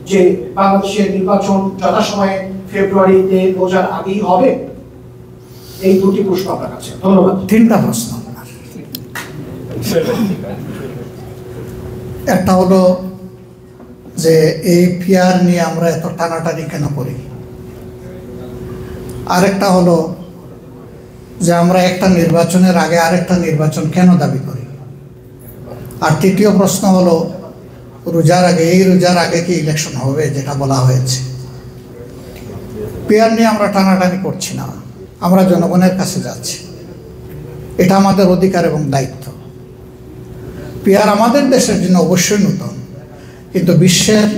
যে বাংলাদেশের নির্বাচন যথাসময়ে ফেব্রুয়ারিতে রোজার আগেই হবে? এই দুটি প্রশ্ন আপনার কাছে। ধন্যবাদ। 3টা প্রশ্ন। একটা হলো যে এই পিআর নিয়ে আমরা এত টানাটানি কেন করি, আরেকটা হলো যে আমরা একটা নির্বাচনের আগে আরেকটা নির্বাচন কেন দাবি করি, আর তৃতীয় প্রশ্ন হলো রোজার আগে, এই রোজার আগে কি ইলেকশন হবে যেটা বলা হয়েছে। পিআর নিয়ে আমরা টানাটানি করছি না, আমরা জনগণের কাছে যাচ্ছি, এটা আমাদের অধিকার এবং দায়িত্ব। পিআর আমাদের দেশের জন্য অবশ্যই নতুন, কিন্তু বিশ্বের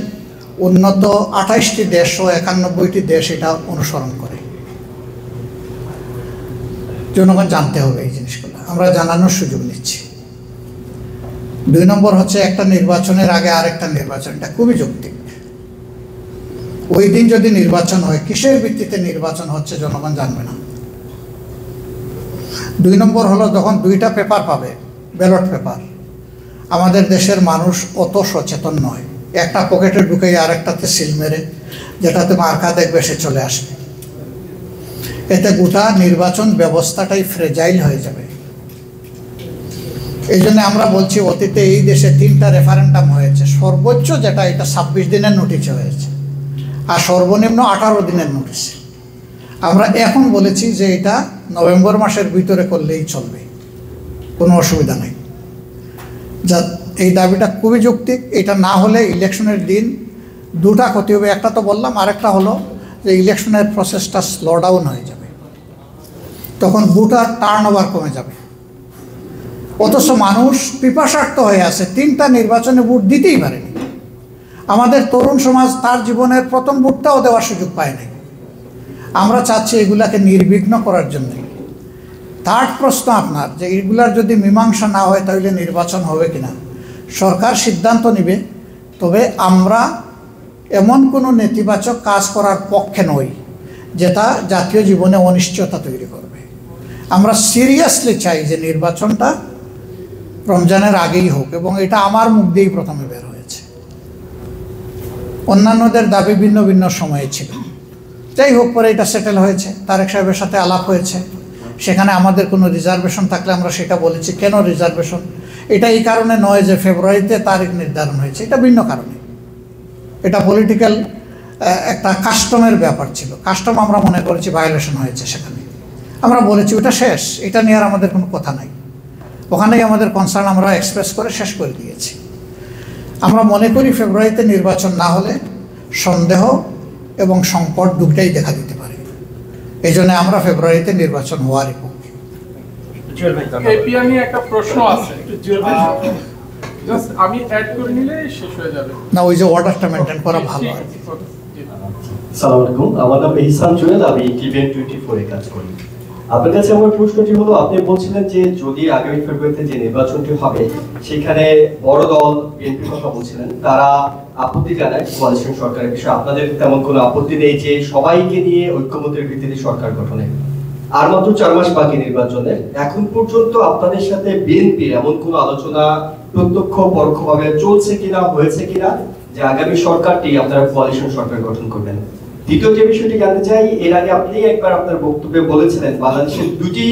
উন্নত 28টি দেশ ও 91টি দেশ এটা অনুসরণ করে। জনগণ জানতে হবে এই জিনিসগুলো, আমরা জানানোর সুযোগ নিচ্ছি। 2 নম্বর হচ্ছে একটা নির্বাচনের আগে আরেকটা নির্বাচন, এটা খুবই যৌক্তিক। ওই দিন যদি নির্বাচন হয়, কিসের ভিত্তিতে নির্বাচন হচ্ছে জনগণ জানবে না। 2 নম্বর হলো যখন 2টা পেপার পাবে, ব্যালট পেপার, আমাদের দেশের মানুষ অত সচেতন নয়, একটা পকেটে ঢুকে আরেকটাতে সিল মেরে যেটাতে মার্কা দেখবে সে চলে আসবে। এতে গোটা নির্বাচন ব্যবস্থাটাই ফ্রেজাইল হয়ে যাবে। এই জন্য আমরা বলছি, অতীতে এই দেশে 3টা রেফারেন্ডাম হয়েছে, সর্বোচ্চ যেটা এটা 26 দিনের নোটিশে হয়েছে, আর সর্বনিম্ন 18 দিনের নোটিশ। আমরা এখন বলেছি যে এটা নভেম্বর মাসের ভিতরে করলেই চলবে, কোনো অসুবিধা নেই। যা এই দাবিটা খুবই যৌক্তিক। এটা না হলে ইলেকশনের দিন 2টা ক্ষতি হবে, একটা তো বললাম, আরেকটা হলো যে ইলেকশনের প্রসেসটা স্লো ডাউন হয়ে যাবে, তখন ভোটার টার্ন ওভার কমে যাবে। অথচ মানুষ পিপাসার্থ হয়ে আছে, 3টা নির্বাচনে ভোট দিতেই পারেনি। আমাদের তরুণ সমাজ তার জীবনের প্রথম ভোটটাও দেওয়ার সুযোগ পায় নাই। আমরা চাচ্ছি এগুলাকে নির্বিঘ্ন করার জন্য। 3rd প্রশ্ন আপনার, যে এগুলার যদি মীমাংসা না হয় তাহলে নির্বাচন হবে কিনা। সরকার সিদ্ধান্ত নেবে, তবে আমরা এমন কোনো নেতিবাচক কাজ করার পক্ষে নই যেটা জাতীয় জীবনে অনিশ্চয়তা তৈরি করবে। আমরা সিরিয়াসলি চাই যে নির্বাচনটা রমজানের আগেই হোক, এবং এটা আমার মুখ দিয়েই প্রথমে বের হয়েছে। অন্যান্যদের দাবি ভিন্ন ভিন্ন সময়ে ছিল, যাই হোক পরে এটা সেটেল হয়েছে। তারেক সাহেবের সাথে আলাপ হয়েছে, সেখানে আমাদের কোনো রিজার্ভেশন থাকলে আমরা সেটা বলেছি। কেন রিজার্ভেশন? এটা এই কারণে নয় যে ফেব্রুয়ারিতে তারিখ নির্ধারণ হয়েছে, এটা ভিন্ন কারণে। এটা পলিটিক্যাল একটা কাস্টমের ব্যাপার ছিল, কাস্টম আমরা মনে করেছি ভায়োলেশন হয়েছে। সেখানে আমরা বলেছি ওটা শেষ, এটা নিয়ে আর আমাদের কোনো কথা নাই। ওখানেই আমাদের কনসার্ন আমরা এক্সপ্রেস করে শেষ করে দিয়েছি। আমরা মনে করি ফেব্রুয়ারিতে নির্বাচন না হলে সন্দেহ এবং সংকট দুটাই দেখা দিতে পারে। এই জন্য আমরা ফেব্রুয়ারিতে নির্বাচন হওয়ারই পক্ষে। এপিআর নিয়ে একটা প্রশ্ন আছে, জাস্ট আমি অ্যাড করে নিলে শেষ হয়ে যাবে না, ওই যে অর্ডারটা মেনটেন করা ভালো আর কি। সালাম আলাইকুম, আমার নাম ইহসান জুয়েল, আমি টিভিএন 24 এ কাজ করি। আপনার কাছে আমার প্রশ্নটি হলো, আপনি বলছিলেন যে যদি আগামী ফেব্রুয়ারিতে যে নির্বাচনটি হবে সেখানে বড় দল বিএনপির কথা বলছিলেন, তারা আপত্তি জানায় কোয়ালিশন সরকারের বিষয়ে। আপনাদের তেমন কোনো আপত্তি নেই যে সবাইকে নিয়ে ঐক্যমত্যের ভিত্তিতে সরকার গঠনে? আর মাত্র 4 মাস বাকি নির্বাচনের, এখন পর্যন্ত আপনাদের সাথে বিএনপির এমন কোনো আলোচনা প্রত্যক্ষ পরোক্ষভাবে চলছে কিনা, হয়েছে কিনা যে আগামী সরকারটি আপনারা কোয়ালিশন সরকার গঠন করবেন? দ্বিতীয় যে বিষয়টি জানতে চাই, এর আগে আপনি একবার আপনার বক্তব্যে বলেছিলেন বাংলাদেশের দুটি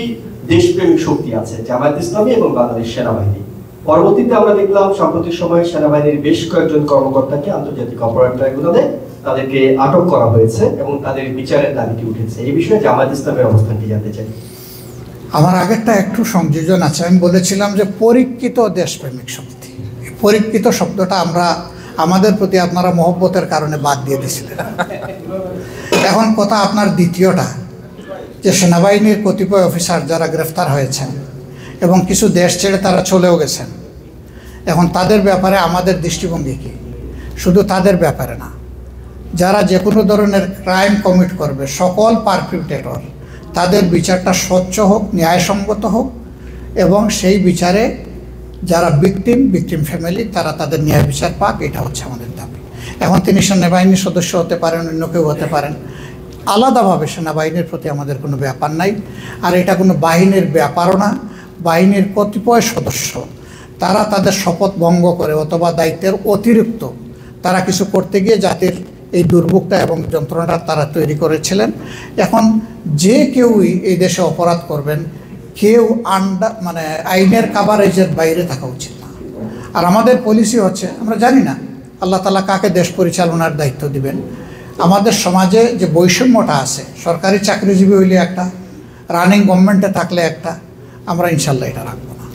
দেশপ্রেমিক শক্তি আছে, জামায়াত ইসলামী এবং বাংলাদেশ সেনাবাহিনী। পরবর্তীতে আমরা দেখলাম সাম্প্রতিক সময়ে সেনাবাহিনীর বেশ কয়েকজন কর্মকর্তাকে আন্তর্জাতিক অপরাধ ট্রাইব্যুনালে তাদেরকে আটক করা হয়েছে এবং তাদের বিচারের দাবিটি উঠেছে। এই বিষয়ে জামায়াত ইসলামের অবস্থানটি জানতে চাই। আমার আগেরটা একটু সংযোজন আছে। আমি বলেছিলাম যে পরীক্ষিত দেশপ্রেমিক শক্তি। পরীক্ষিত শব্দটা আমরা আমাদের প্রতি আপনারা মহব্বতের কারণে বাদ দিয়ে দিয়েছিলেন। এখন কথা আপনার দ্বিতীয়টা, যে সেনাবাহিনীর কতিপয় অফিসার যারা গ্রেফতার হয়েছেন এবং কিছু দেশ ছেড়ে তারা চলেও গেছেন, এখন তাদের ব্যাপারে আমাদের দৃষ্টিভঙ্গি কী? শুধু তাদের ব্যাপারে না, যারা যে কোনো ধরনের ক্রাইম কমিট করবে, সকল পারপিউটেটর, তাদের বিচারটা স্বচ্ছ হোক, ন্যায়সঙ্গত হোক, এবং সেই বিচারে যারা ভিকটিম ফ্যামিলি তারা তাদের ন্যায় বিচার পাক, এটা হচ্ছে আমাদের দাবি। এখন তিনি সেনাবাহিনীর সদস্য হতে পারেন, অন্য কেউ হতে পারেন, আলাদাভাবে সেনাবাহিনীর প্রতি আমাদের কোনো ব্যাপার নাই। আর এটা কোনো বাহিনীর ব্যাপারও না। বাহিনীর কতিপয় সদস্য তারা তাদের শপথ ভঙ্গ করে অথবা দায়িত্বের অতিরিক্ত তারা কিছু করতে গিয়ে জাতির এই দুর্ভোগটা এবং যন্ত্রণাটা তারা তৈরি করেছিলেন। এখন যে কেউই এই দেশে অপরাধ করবেন, কেউ আইনের কাভারেজের বাইরে থাকা উচিত না। আর আমাদের পলিসি হচ্ছে, আমরা জানি না আল্লাহ তাআলা কাকে দেশ পরিচালনার দায়িত্ব দিবেন। আমাদের সমাজে যে বৈষম্যটা আছে, সরকারি চাকরিজীবী হইলে একটা, রানিং গভর্নমেন্টে থাকলে একটা, আমরা ইনশাল্লাহ এটা রাখবো না।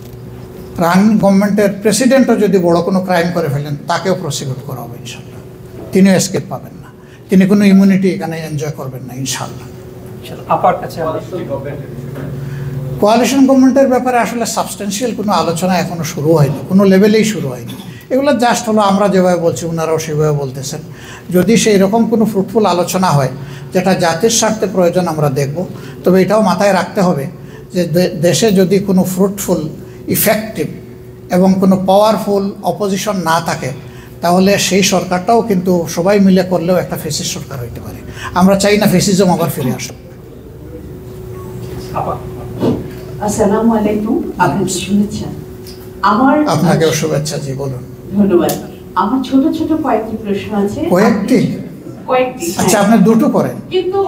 রানিং গভর্নমেন্টের প্রেসিডেন্টও যদি বড় কোনো ক্রাইম করে ফেলেন, তাকেও প্রসিকিউট করা হবে ইনশাল্লাহ। তিনিও এসকেপ পাবেন না, তিনি কোনো ইমিউনিটি এখানে এনজয় করবেন না ইনশাল্লাহ। আপার কাছে কোয়ালিশন গভর্নমেন্টের ব্যাপারে আসলে সাবস্টেন্সিয়াল কোনো আলোচনা এখনো শুরু হয়নি, কোনো লেভেলেই শুরু হয়নি। এগুলো জাস্ট হলো আমরা যেভাবে বলছি ওনারাও সেভাবে বলতেছেন। যদি সেই রকম কোনো ফ্রুটফুল আলোচনা হয় যেটা জাতির স্বার্থে প্রয়োজন, আমরা দেখব। তবে এটাও মাথায় রাখতে হবে যে দেশে যদি কোনো ফ্রুটফুল, ইফেক্টিভ এবং কোনো পাওয়ারফুল অপোজিশন না থাকে, তাহলে সেই সরকারটাও কিন্তু সবাই মিলে করলেও একটা ফেসিস্ট সরকার হইতে পারে। আমরা চাই না ফেসিজম আবার ফিরে আসুক। আসসালামু আলাইকুম, আপনাকে শুভেচ্ছা। আপনাকেও শুভেচ্ছা। জি বলুন। ধন্যবাদ। আমার ছোট ছোট কয়েকটি প্রশ্ন আছে। কয়েকটি? আচ্ছা, আপনি দুটো করেন, কিন্তু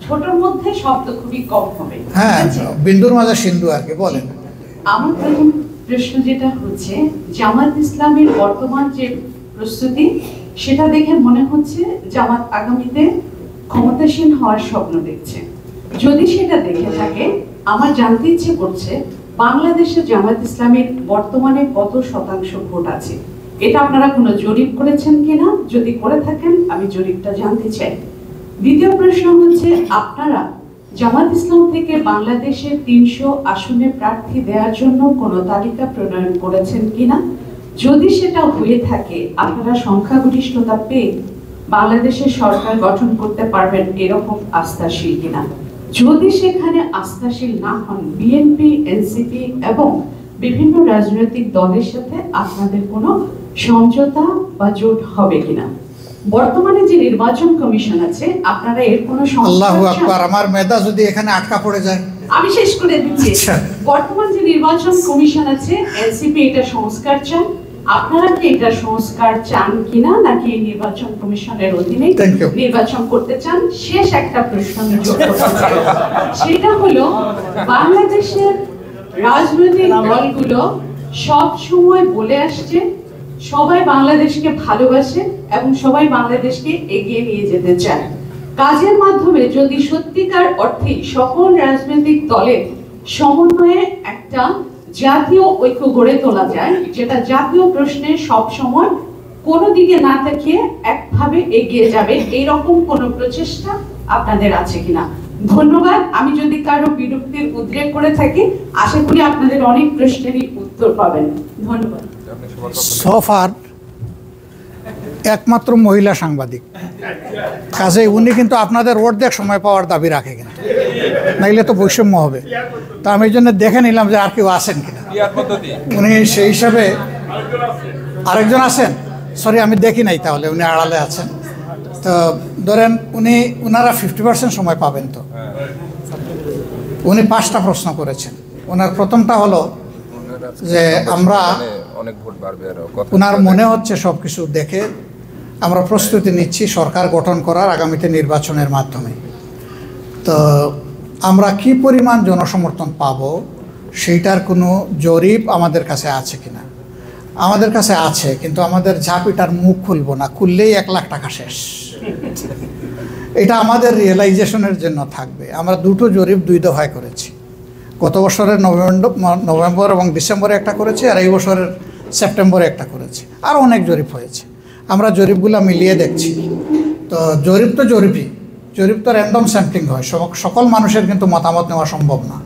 ছোটর মধ্যে শব্দ খুবই কম হবে। হ্যাঁ, বিন্দুর মাঝে সিন্ধু আর কি। বলেন। আমার প্রথম প্রশ্ন যেটা হচ্ছে, জামাত ইসলামের বর্তমান যে প্রস্তুতি, সেটা দেখে মনে হচ্ছে জামাত আগামীতে ক্ষমতাসীন হওয়ার স্বপ্ন দেখছে। যদি সেটা দেখে থাকে, আমার জানতে ইচ্ছে করছে বাংলাদেশে জামাত ইসলামের বর্তমানে কত শতাংশ ভোট আছে? এটা আপনারা কোনো জরিপ করেছেন কিনা? যদি করে থাকেন, আমি জরিপটা জানতে চাই। দ্বিতীয় প্রশ্ন হচ্ছে, আপনারা জামাত ইসলাম থেকে বাংলাদেশে 300 আসনে প্রার্থী দেওয়ার জন্য কোনো তালিকা প্রণয়ন করেছেন কিনা? যদি সেটা হয়ে থাকে, আপনারা সংখ্যাগরিষ্ঠতা পেয়ে বাংলাদেশের সরকার গঠন করতে পারবেন এরকম আস্থাশীল কিনা? যদি সেখানে আস্থাশীল না হন, বিএনপি, এনসিপি এবং বিভিন্ন রাজনৈতিক দলের সাথে আপনাদের কোনো সমঝোতা বা জোট হবে কিনা? বর্তমানে যে নির্বাচন কমিশন আছে, আপনারা এর কোনো আল্লাহু আকবার, আমার মেধা যদি এখানে আটকা পড়ে যায়। আমি শেষ করে দিচ্ছি। বর্তমান যে নির্বাচন কমিশন আছে, এনসিপি এটা সংস্কার চান, আপনারা কি এটা সংস্কার চান কিনা, নাকি নির্বাচন কমিশনের অধীনে নির্বাচন করতে চান? শেষ একটা প্রশ্ন যোগ করতে চাই, সেটা হলো বাংলাদেশের রাজনৈতিক দলগুলো সব সময় বলে আসছে সবাই বাংলাদেশকে ভালোবাসে এবং সবাই বাংলাদেশকে এগিয়ে নিয়ে যেতে চায়। কাজের মাধ্যমে যদি সত্যিকার অর্থে সকল রাজনৈতিক দলের সমন্বয়ে একটা জাতীয় ঐক্য গড়ে তোলা যায়, যেটা জাতীয় প্রশ্নে সব সময় কোনো দিকে না তাকিয়ে একভাবে এগিয়ে যাবে, এইরকম কোনো প্রচেষ্টা আপনাদের আছে কিনা? ধন্যবাদ। আমি যদি কারো বিরক্তির উদ্রেক করে থাকি, আশা করি আপনাদের অনেক প্রশ্নেরই উত্তর পাবেন। ধন্যবাদ। সোফার একমাত্র মহিলা সাংবাদিক, কাজে উনি কিন্তু আপনাদের অর্ধেক সময় পাওয়ার দাবি রাখে, কিন্তু নাইলে তো বৈষম্য হবে। তো আমি এই জন্য দেখে নিলাম যে আর কেউ আছেন কিনা। উনি সেই হিসাবে আরেকজন আছেন, সরি আমি দেখি নাই, তাহলে উনি আড়ালে আছেন। তো ধরেন উনারা 50% সময় পাবেন। তো উনি 5টা প্রশ্ন করেছেন। ওনার প্রথমটা হলো যে আমরা ওনার মনে হচ্ছে সব কিছু দেখে আমরা প্রস্তুতি নিচ্ছি সরকার গঠন করার আগামীতে নির্বাচনের মাধ্যমে। তো আমরা কি পরিমাণ জনসমর্থন পাব সেইটার কোনো জরিপ আমাদের কাছে আছে কিনা? আমাদের কাছে আছে, কিন্তু আমাদের ঝাঁপিটার মুখ খুলব না, খুললেই 1 লাখ টাকা শেষ। এটা আমাদের রিয়েলাইজেশনের জন্য থাকবে। আমরা 2টো জরিপ 2 দফায় করেছি। গত বছরের নভেম্বর এবং ডিসেম্বরে একটা করেছি, আর এই বছরের সেপ্টেম্বরে একটা করেছি। আর অনেক জরিপ হয়েছে, আমরা জরিপগুলো মিলিয়ে দেখছি। তো জরিপ তো জরিপই, জরিপ তো র্যান্ডম স্যাম্পলিং হয়, সকল মানুষের কিন্তু মতামত নেওয়া সম্ভব না।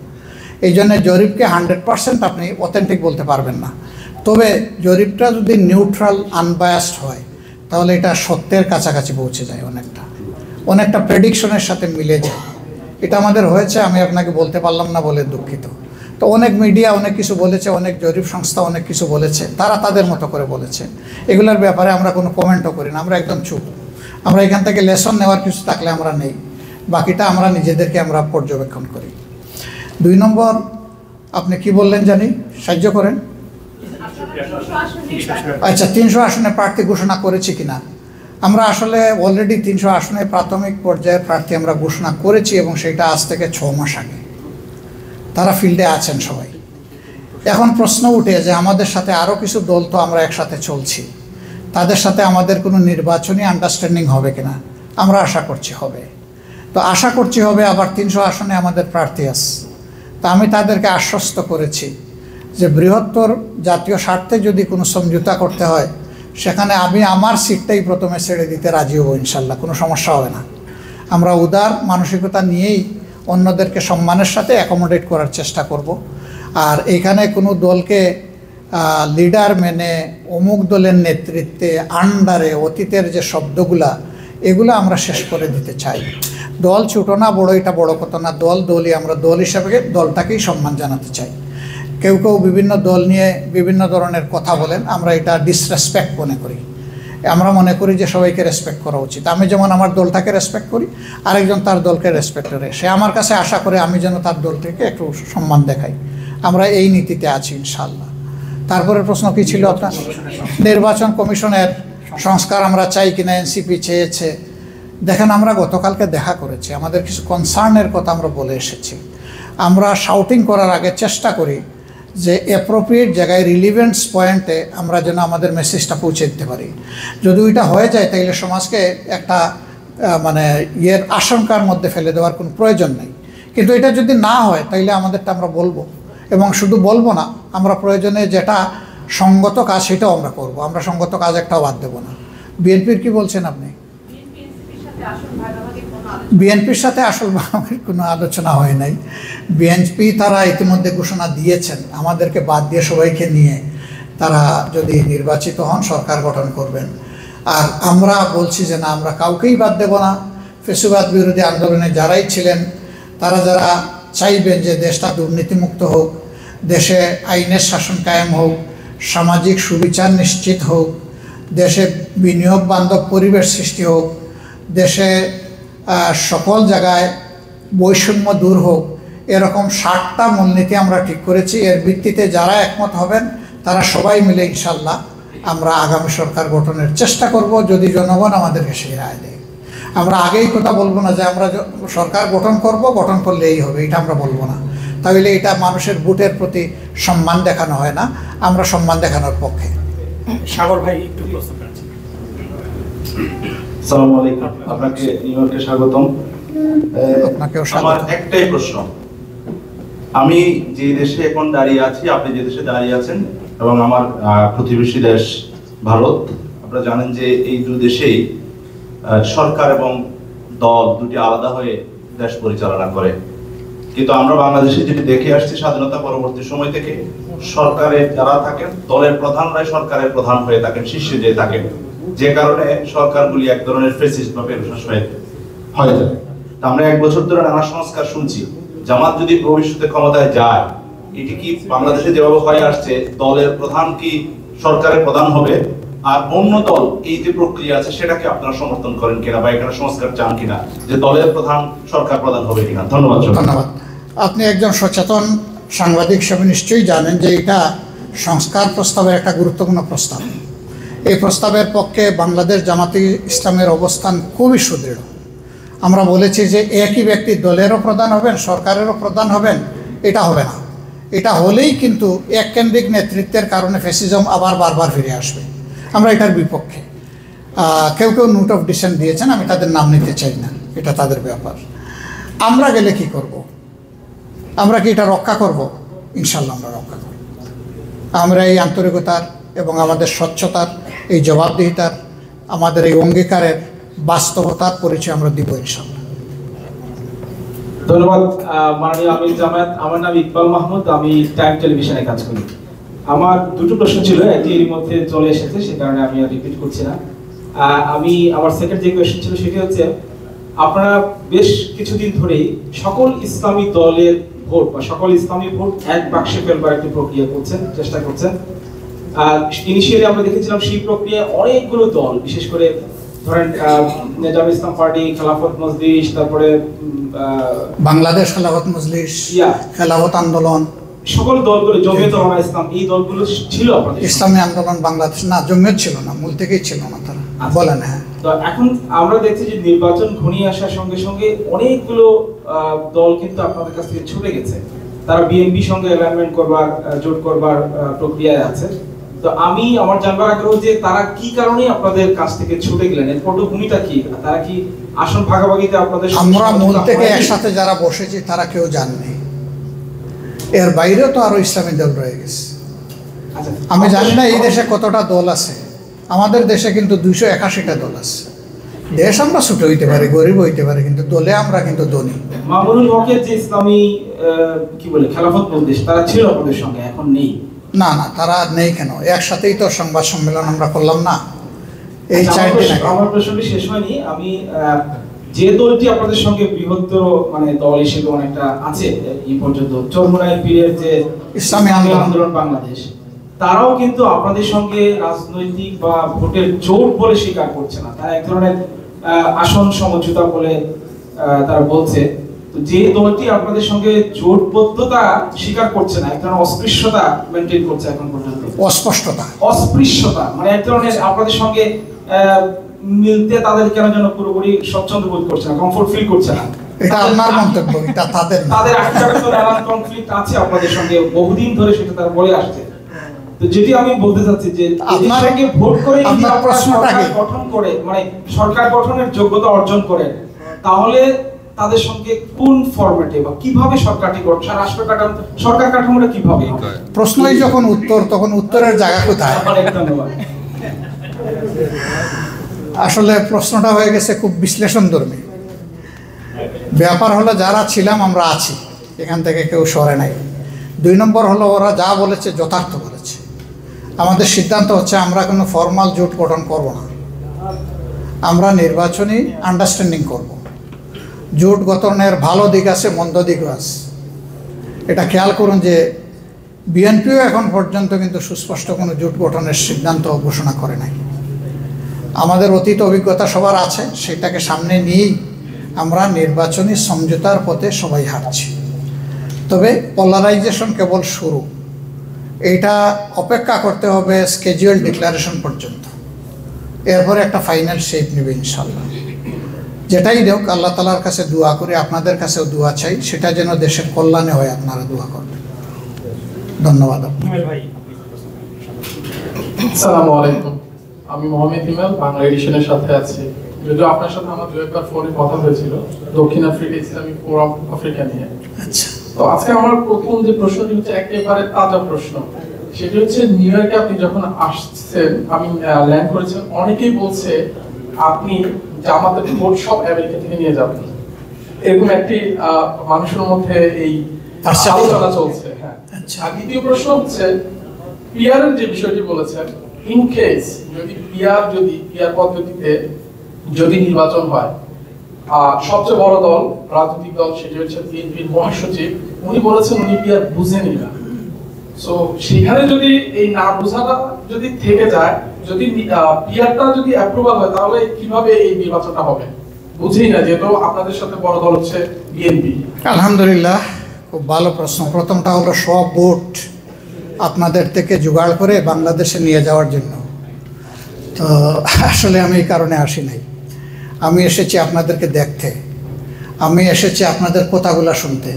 এই জন্য জরিপকে 100% আপনি অথেন্টিক বলতে পারবেন না। তবে জরিপটা যদি নিউট্রাল আনবায়াসড হয় তাহলে এটা সত্যের কাছাকাছি পৌঁছে যায়, অনেকটা প্রেডিকশনের সাথে মিলে যায়। এটা আমাদের হয়েছে, আমি আপনাকে বলতে পারলাম না বলে দুঃখিত। তো অনেক মিডিয়া অনেক কিছু বলেছে, অনেক জরিপ সংস্থা অনেক কিছু বলেছে, তারা তাদের মতো করে বলেছে। এগুলোর ব্যাপারে আমরা কোনো কমেন্টও করি না, আমরা একদম চুপ। আমরা এখান থেকে লেসন নেওয়ার কিছু থাকলে আমরা নেই, বাকিটা আমরা নিজেদেরকে আমরা পর্যবেক্ষণ করি। 2 নম্বর আপনি কি বললেন জানি, সাহায্য করেন। আচ্ছা, 300 আসনে প্রার্থী ঘোষণা করেছি কিনা? আমরা আসলে অলরেডি 300 আসনে প্রাথমিক পর্যায়ের প্রার্থী আমরা ঘোষণা করেছি, এবং সেটা আজ থেকে 6 মাস আগে। তারা ফিল্ডে আছেন সবাই। এখন প্রশ্ন উঠে যে আমাদের সাথে আরও কিছু দল তো আমরা একসাথে চলছি, তাদের সাথে আমাদের কোনো নির্বাচনী আন্ডারস্ট্যান্ডিং হবে কিনা? আমরা আশা করছি হবে। তো আশা করছি হবে, আবার 300 আসনে আমাদের প্রার্থী আছে। তা আমি তাদেরকে আশ্বস্ত করেছি যে বৃহত্তর জাতীয় স্বার্থে যদি কোনো সমঝোতা করতে হয়, সেখানে আমি আমার সিটটাই প্রথমে ছেড়ে দিতে রাজি হব, ইনশাল্লাহ কোনো সমস্যা হবে না। আমরা উদার মানসিকতা নিয়েই অন্যদেরকে সম্মানের সাথে অ্যাকোমোডেট করার চেষ্টা করব। আর এখানে কোনো দলকে লিডার মেনে অমুক দলের নেতৃত্বে আন্ডারে অতীতের যে শব্দগুলা, এগুলো আমরা শেষ করে দিতে চাই। দল ছোটো না বড়, এটা বড় কথা না, দলই আমরা দল হিসাবে দলটাকেই সম্মান জানাতে চাই। কেউ কেউ বিভিন্ন দল নিয়ে বিভিন্ন ধরনের কথা বলেন, আমরা এটা ডিসরেসপেক্ট মনে করি। আমরা মনে করি যে সবাইকে রেসপেক্ট করা উচিত। আমি যেমন আমার দলটাকে রেসপেক্ট করি, আরেকজন তার দলকে রেসপেক্ট করে, সে আমার কাছে আশা করে আমি যেন তার দলটিকে একটু সম্মান দেখাই। আমরা এই নীতিতে আছি ইনশাআল্লাহ। তারপরে প্রশ্ন কী ছিল আপনার? নির্বাচন কমিশনের সংস্কার আমরা চাই কিনা, এনসিপি চেয়েছে। দেখেন, আমরা গতকালকে দেখা করেছি, আমাদের কিছু কনসার্নের কথা আমরা বলে এসেছি। আমরা শাউটিং করার আগে চেষ্টা করি যে অ্যাপ্রোপ্রিয়েট জায়গায় রিলিভেন্স পয়েন্টে আমরা যেন আমাদের মেসেজটা পৌঁছে দিতে পারি। যদি ওইটা হয়ে যায় তাইলে সমাজকে একটা মানে আশঙ্কার মধ্যে ফেলে দেওয়ার কোনো প্রয়োজন নেই। কিন্তু এটা যদি না হয় তাইলে আমাদেরটা আমরা বলবো, এবং শুধু বলবো না, আমরা প্রয়োজনে যেটা সঙ্গত কাজ সেটাও আমরা করব। আমরা সঙ্গত কাজ একটাও বাদ দেবো না। বিএনপির কি বলছেন আপনি? বিএনপির সাথে আসল কোনো আলোচনা হয় নাই। বিএনপি তারা ইতিমধ্যে ঘোষণা দিয়েছেন আমাদেরকে বাদ দিয়ে সবাইকে নিয়ে তারা যদি নির্বাচিত হন সরকার গঠন করবেন। আর আমরা বলছি যে না, আমরা কাউকেই বাদ দেব না। ফ্যাসিবাদ বিরোধী আন্দোলনে যারাই ছিলেন, তারা যারা চাইবেন যে দেশটা দুর্নীতিমুক্ত হোক, দেশে আইনের শাসন কায়েম হোক, সামাজিক সুবিচার নিশ্চিত হোক, দেশে বিনিয়োগ বান্ধব পরিবেশ সৃষ্টি হোক, দেশে সকল জায়গায় বৈষম্য দূর হোক, এরকম 60টা মূলনীতি আমরা ঠিক করেছি। এর ভিত্তিতে যারা একমত হবেন তারা সবাই মিলে ইনশাল্লাহ আমরা আগামী সরকার গঠনের চেষ্টা করব, যদি জনগণ আমাদেরকে সেই রায় দেয়। আমরা আগেই কথা বলবো না যে আমরা সরকার গঠন করব, গঠন করলে এই হবে, এটা আমরা বলবো না। তাহলে এটা মানুষের ভোটের প্রতি সম্মান দেখানো হয় না, আমরা সম্মান দেখানোর পক্ষে। সাগর ভাই একটু প্রশ্ন করেন। আসসালামু আলাইকুম, আপনাকে নিউইয়র্কে স্বাগতম। আমার একটাই প্রশ্ন, আমি যে দেশে এখন দাঁড়িয়ে আছি, আপনি যে দেশে দাঁড়িয়ে আছেন, এবং আমার প্রতিবেশী দেশ ভারত, আপনারা জানেন যে এই দুই দেশেই সরকার এবং দল দুটি আলাদা হয়ে দেশ পরিচালনা করে, কিন্তু আমরা বাংলাদেশে যেটি দেখে আসছি স্বাধীনতা পরবর্তী সময় থেকে সরকারে যারা থাকেন দলের প্রধানরাই সরকারের প্রধান হয়ে থাকেন, শীর্ষে যে থাকেন, যে কারণে সরকারগুলি এক ধরনের ফ্যাসিস্ট বা পেরোশাসনের হয়ে যায়। আমরা 1 বছর ধরে নানা সংস্কার শুনছি। জামাত যদি ভবিষ্যতে ক্ষমতায় যায়, এটি কি বাংলাদেশে যেভাবে হয়ে আসছে দলের প্রধান কি সরকারের প্রধান হবে, আর অন্য দল এই যে প্রক্রিয়া আছে সেটাকে আপনারা সমর্থন করেন কিনা বা এখানে সংস্কার চান কিনা যে দলের প্রধান সরকার প্রধান হবে কিনা? ধন্যবাদ। ধন্যবাদ। আপনি একজন সচেতন সাংবাদিক হিসেবে নিশ্চয়ই জানেন যে এটা সংস্কার প্রস্তাবের একটা গুরুত্বপূর্ণ প্রস্তাব। এই প্রস্তাবের পক্ষে বাংলাদেশ জামাতে ইসলামের অবস্থান খুবই সুদৃঢ়। আমরা বলেছি যে একই ব্যক্তি দলেরও প্রধান হবেন, সরকারেরও প্রধান হবেন, এটা হবে না। এটা হলেই কিন্তু এককেন্দ্রিক নেতৃত্বের কারণে ফ্যাসিজম আবার বারবার ফিরে আসবে। আমরা এটার বিপক্ষে। কেউ কেউ নোট অফ ডিসেন্ট দিয়েছেন, আমি তাদের নাম নিতে চাই না, এটা তাদের ব্যাপার। আমরা গেলে কি করব? আমরা কি এটা রক্ষা করব? ইনশাল্লাহ আমরা রক্ষা করব। আমরা এই আন্তরিকতার এবং আমাদের স্বচ্ছতার, এই জবাবদিহিতার, আমাদের এই অঙ্গীকারের বাস্তবতার পরিচয় আমরা দিব ইনশাল্লাহ। ধন্যবাদ মাননীয় আমির জামায়াত। আমার নাম ইকবাল মাহমুদ, আমি টাইম টেলিভিশনে কাজ করি। আমার দুটো প্রশ্ন ছিল, একটি এর মধ্যে চলে এসেছে, সে কারণে আমি আর রিপিট করছি না। আমার সেকেন্ড যে কোয়েশ্চেন ছিল সেটি হচ্ছে, আপনারা বেশ কিছুদিন ধরেই সকল ইসলামী দলের ভোট বা সকল ইসলামী ভোট এক বাক্সে ফেলবার একটি প্রক্রিয়া করছেন, চেষ্টা করছেন। ইনিশিয়ালি আমরা দেখেছিলাম সেই প্রক্রিয়ায় অনেকগুলো দল, বিশেষ করে ধরেন নেজাম ইসলাম পার্টি, খেলাফত মজলিস, তারপরে বাংলাদেশ খেলাফত মজলিস, খেলাফত আন্দোলন, সকল দলগুলো, জমিয়ত ওলামা ইসলাম, এই দলগুলো ছিল আপনাদের। ইসলামী আন্দোলন বাংলাদেশ না, জমিয়ত ছিল না, মূল থেকেই ছিল না তারা। বলেন। হ্যাঁ, তো এখন আমরা দেখছি যে নির্বাচন ঘনিয়ে আসার সঙ্গে সঙ্গে অনেকগুলো দল কিন্তু আপনাদের কাছ থেকে ছুটে গেছে। তারা বিএনপি সঙ্গে অ্যালাইনমেন্ট করবার, জোট করবার প্রক্রিয়ায় আছে। তো আমি আমার জানবার আগ্রহ যে তারা কি কারণে আপনাদের কাছ থেকে ছুটে গেলেন, এর পটভূমিটা কি? তারা কি আসন ভাগাভাগিতে আপনাদের? আমরা মূল থেকে একসাথে যারা বসেছি তারা কেউ জাননি। এর বাইরেও তো আরো ইসলামী দল রয়ে গেছে। আমি জানি না এই দেশে কতটা দল আছে। আমাদের দেশে কিন্তু 281টা দল আছে। দেশ আমরা ছোট হইতে পারি, গরিব হইতে পারি, কিন্তু দলে আমরা কিন্তু ধনী। মামুনুল হকের যে ইসলামী কি বলে খেলাফত মজলিস, তারা ছিল আপনাদের সঙ্গে, এখন নেই? না না, তারা নেই কেন? একসাথেই তো সংবাদ সম্মেলন আমরা করলাম না এই 4 দিন আগে। আমার প্রশ্নটি শেষ হয়নি। আমি যে দলটি আপনাদের সঙ্গে বৃহত্তর মানে দল হিসেবে অনেকটা আছে এই পর্যন্ত, চরমোনাই পীরের যে ইসলামী আন্দোলন বাংলাদেশ, তারাও কিন্তু আপনাদের সঙ্গে রাজনৈতিক বা ভোটের জোট বলে স্বীকার করছে না। তারা এক ধরনের আসন সমঝোতা বলে তারা বলছে। তো যে দলটি আপনাদের সঙ্গে জোটবদ্ধতা স্বীকার করছে না, এক ধরনের অস্পৃশ্যতা মেনটেন করছে এখন পর্যন্ত। অস্পৃশ্যতা মানে এক ধরনের আপনাদের সঙ্গে মিলতে তাদের কেন যেন পুরোপুরি স্বচ্ছন্দ বোধ করছে না, কমফোর্ট ফিল করছে না। এটা আপনার মন্তব্য, এটা তাদের না। তাদের নানান কনফ্লিক্ট আছে আপনাদের সঙ্গে, বহুদিন ধরে সেটা তারা বলে আসছে। তো যেটি আমি বলতে চাচ্ছি যে আপনার সঙ্গে ভোট করে আপনার প্রশ্নটা কি গঠন করে মানে সরকার গঠনের যোগ্যতা অর্জন করেন, তাহলে তাদের সঙ্গে কোন ফরম্যাটে বা কিভাবে সরকারটি গঠন, সরকার কাঠামোটা কিভাবে? প্রশ্নই যখন উত্তর, তখন উত্তরের জায়গা কোথায়? ধন্যবাদ। আসলে প্রশ্নটা হয়ে গেছে খুব বিশ্লেষণধর্মী। ব্যাপার হলো যারা ছিলাম আমরা আছি, এখান থেকে কেউ সরে নাই। 2 নম্বর হলো ওরা যা বলেছে যথার্থ বলেছে। আমাদের সিদ্ধান্ত হচ্ছে আমরা কোনো ফর্মাল জোট গঠন করব না, আমরা নির্বাচনী আন্ডারস্ট্যান্ডিং করব। জোট গঠনের ভালো দিক আছে, মন্দ দিকও আছে। এটা খেয়াল করুন যে বিএনপিও এখন পর্যন্ত কিন্তু সুস্পষ্ট কোনো জোট গঠনের সিদ্ধান্ত ঘোষণা করে নাই। আমাদের অতীত অভিজ্ঞতা সবার আছে, সেটাকে সামনে নিয়েই আমরা নির্বাচনী সমঝোতার পথে সবাই হাঁটছি। তবে পলারাইজেশন কেবল শুরু, এটা অপেক্ষা করতে হবে স্কেজুয়াল ডিক্লারেশন পর্যন্ত, এরপরে একটা ফাইনাল শেপ নেবে ইনশাল্লাহ। যেটাই হোক আল্লাহ তাআলার কাছে দোয়া করি, আপনাদের কাছেও দোয়া চাই, সেটা যেন দেশের কল্যাণে হয়, আপনারা দোয়া করবেন। ধন্যবাদ। আসসালামু আলাইকুম, আমি মোহাম্মদ হিমেল, বাংলা এডিশনের সাথে আছি। যদিও আপনার সাথে আমার 2-1বার ফোনে কথা হয়েছিল দক্ষিণ আফ্রিকা ইসলামী ফোরাম আফ্রিকা নিয়ে। তো আজকে আমার প্রথম যে প্রশ্নটি হচ্ছে একেবারে তাজা প্রশ্ন, সেটি হচ্ছে নিউ ইয়র্কে আপনি যখন আসছেন, আমি ল্যান্ড করেছেন, অনেকেই বলছে আপনি জামাতের ভোট সব আমেরিকা থেকে নিয়ে যাবেন, এরকম একটি মানুষের মধ্যে এই আলোচনা চলছে। হ্যাঁ, আর দ্বিতীয় প্রশ্ন হচ্ছে পিআর এর যে বিষয়টি বলেছেন, ইন কেস যদি পিআর পদ্ধতিতে যদি নির্বাচন হয়, সবচেয়ে বড় দল, রাজনৈতিক দল, সেটি হচ্ছে বিএনপির মহাসচিব, উনি বলেছেন উনি পিআর বুঝেনি না। সো সেখানে যদি এই না বোঝাটা যদি থেকে যায়, যদি পিআরটা যদি অ্যাপ্রুভাল হয়, তাহলে কিভাবে এই নির্বাচনটা হবে? বুঝেই না, যেহেতু আপনাদের সাথে বড় দল হচ্ছে বিএনপি। আলহামদুলিল্লাহ, খুব ভালো প্রশ্ন। প্রথমটা হলো সব ভোট আপনাদের থেকে জোগাড় করে বাংলাদেশে নিয়ে যাওয়ার জন্য। তো আসলে আমি এই কারণে আসি নাই। আমি এসেছি আপনাদেরকে দেখতে, আমি এসেছি আপনাদের কথাগুলো শুনতে,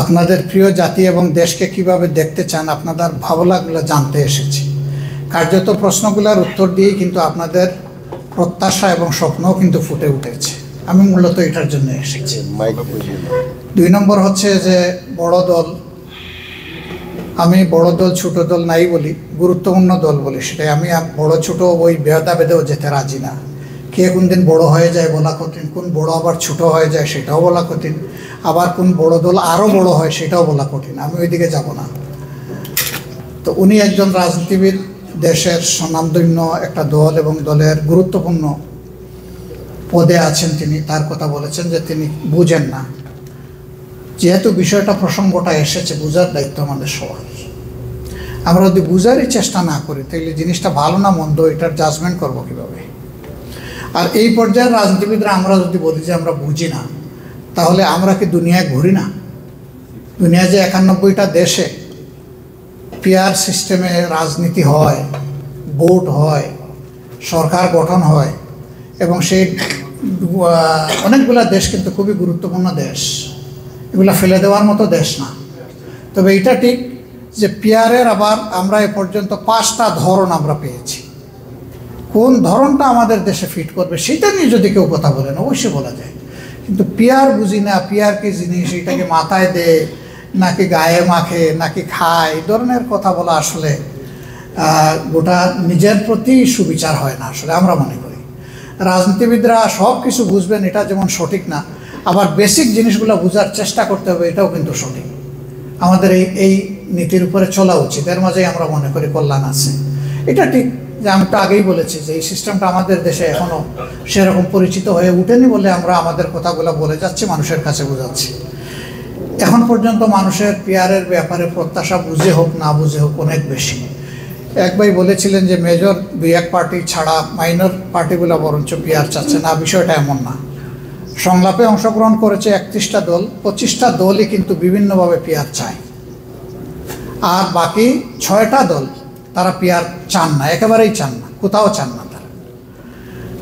আপনাদের প্রিয় জাতি এবং দেশকে কিভাবে দেখতে চান আপনাদের ভাবনাগুলো জানতে এসেছি। কার্যত প্রশ্নগুলোর উত্তর দিয়েই কিন্তু আপনাদের প্রত্যাশা এবং স্বপ্নও কিন্তু ফুটে উঠেছে। আমি মূলত এটার জন্য এসেছি। 2 নম্বর হচ্ছে যে বড় দল, আমি বড় দল ছোট দল নাই বলি, গুরুত্বপূর্ণ দল বলি। সেটাই আমি বড় ছোট ওই ভেদাভেদেও যেতে রাজি না। কে কোন দিন বড় হয়ে যায় বলা কঠিন, কোন বড় আবার ছোট হয়ে যায় সেটাও বলা কঠিন, আবার কোন বড় দল আরও বড় হয় সেটাও বলা কঠিন। আমি ওইদিকে যাব না। তো উনি একজন রাজনীতিবিদ, দেশের স্বনামধন্য একটা দল এবং দলের গুরুত্বপূর্ণ পদে আছেন তিনি। তার কথা বলেছেন যে তিনি বুঝেন না। যেহেতু বিষয়টা প্রসঙ্গটা এসেছে, বুঝার দায়িত্ব আমাদের সবার। আমরা যদি বুঝারই চেষ্টা না করি তাহলে জিনিসটা ভালো না মন্দ এটার জাজমেন্ট করবো কীভাবে? আর এই পর্যায়ের রাজনীতিবিদরা আমরা যদি বলি যে আমরা বুঝি না, তাহলে আমরা কি দুনিয়ায় ঘুরি না? দুনিয়া যে 91টা দেশে পিআর সিস্টেমে রাজনীতি হয়, ভোট হয়, সরকার গঠন হয়, এবং সেই অনেকগুলো দেশ কিন্তু খুবই গুরুত্বপূর্ণ দেশ, এগুলো ফেলে দেওয়ার মতো দেশ না। তবে এটা ঠিক যে পিআরের আবার আমরা এ পর্যন্ত 5টা ধরন আমরা পেয়েছি। কোন ধরনটা আমাদের দেশে ফিট করবে সেটা নিয়ে যদি কেউ কথা বলেন অবশ্যই বলা যায়, কিন্তু পিআর বুঝি না, পিআর কি জিনিস, এটাকে মাথায় দেয় নাকি গায়ে মাখে নাকি খায়, এই ধরনের কথা বলা আসলে গোটা নিজের প্রতি সুবিচার হয় না। আসলে আমরা মনে করি রাজনীতিবিদরা সব কিছু বুঝবেন এটা যেমন সঠিক না, আবার বেসিক জিনিসগুলো বোঝার চেষ্টা করতে হবে এটাও কিন্তু সঠিক। আমাদের এই নীতির উপরে চলা উচিত, এর মাঝেই আমরা মনে করি কল্যাণ আছে। এটা ঠিক যে আমি তো আগেই বলেছি যে এই সিস্টেমটা আমাদের দেশে এখনও সেরকম পরিচিত হয়ে উঠেনি বলে আমরা আমাদের কথাগুলো বলে যাচ্ছি, মানুষের কাছে বোঝাচ্ছি। এখন পর্যন্ত মানুষের পিআরের ব্যাপারে প্রত্যাশা বুঝে হোক না বুঝে হোক অনেক বেশি। এক ভাই বলেছিলেন যে মেজর 2-1 পার্টি ছাড়া মাইনর পার্টিগুলো বরঞ্চ পিআর চাচ্ছে না, বিষয়টা এমন না। সংলাপে অংশগ্রহণ করেছে 31টা দল, 25টা দলই কিন্তু বিভিন্নভাবে পিআর চায়, আর বাকি 6টা দল তারা পিআর চান না, একেবারেই চান না, কোথাও চান না তারা।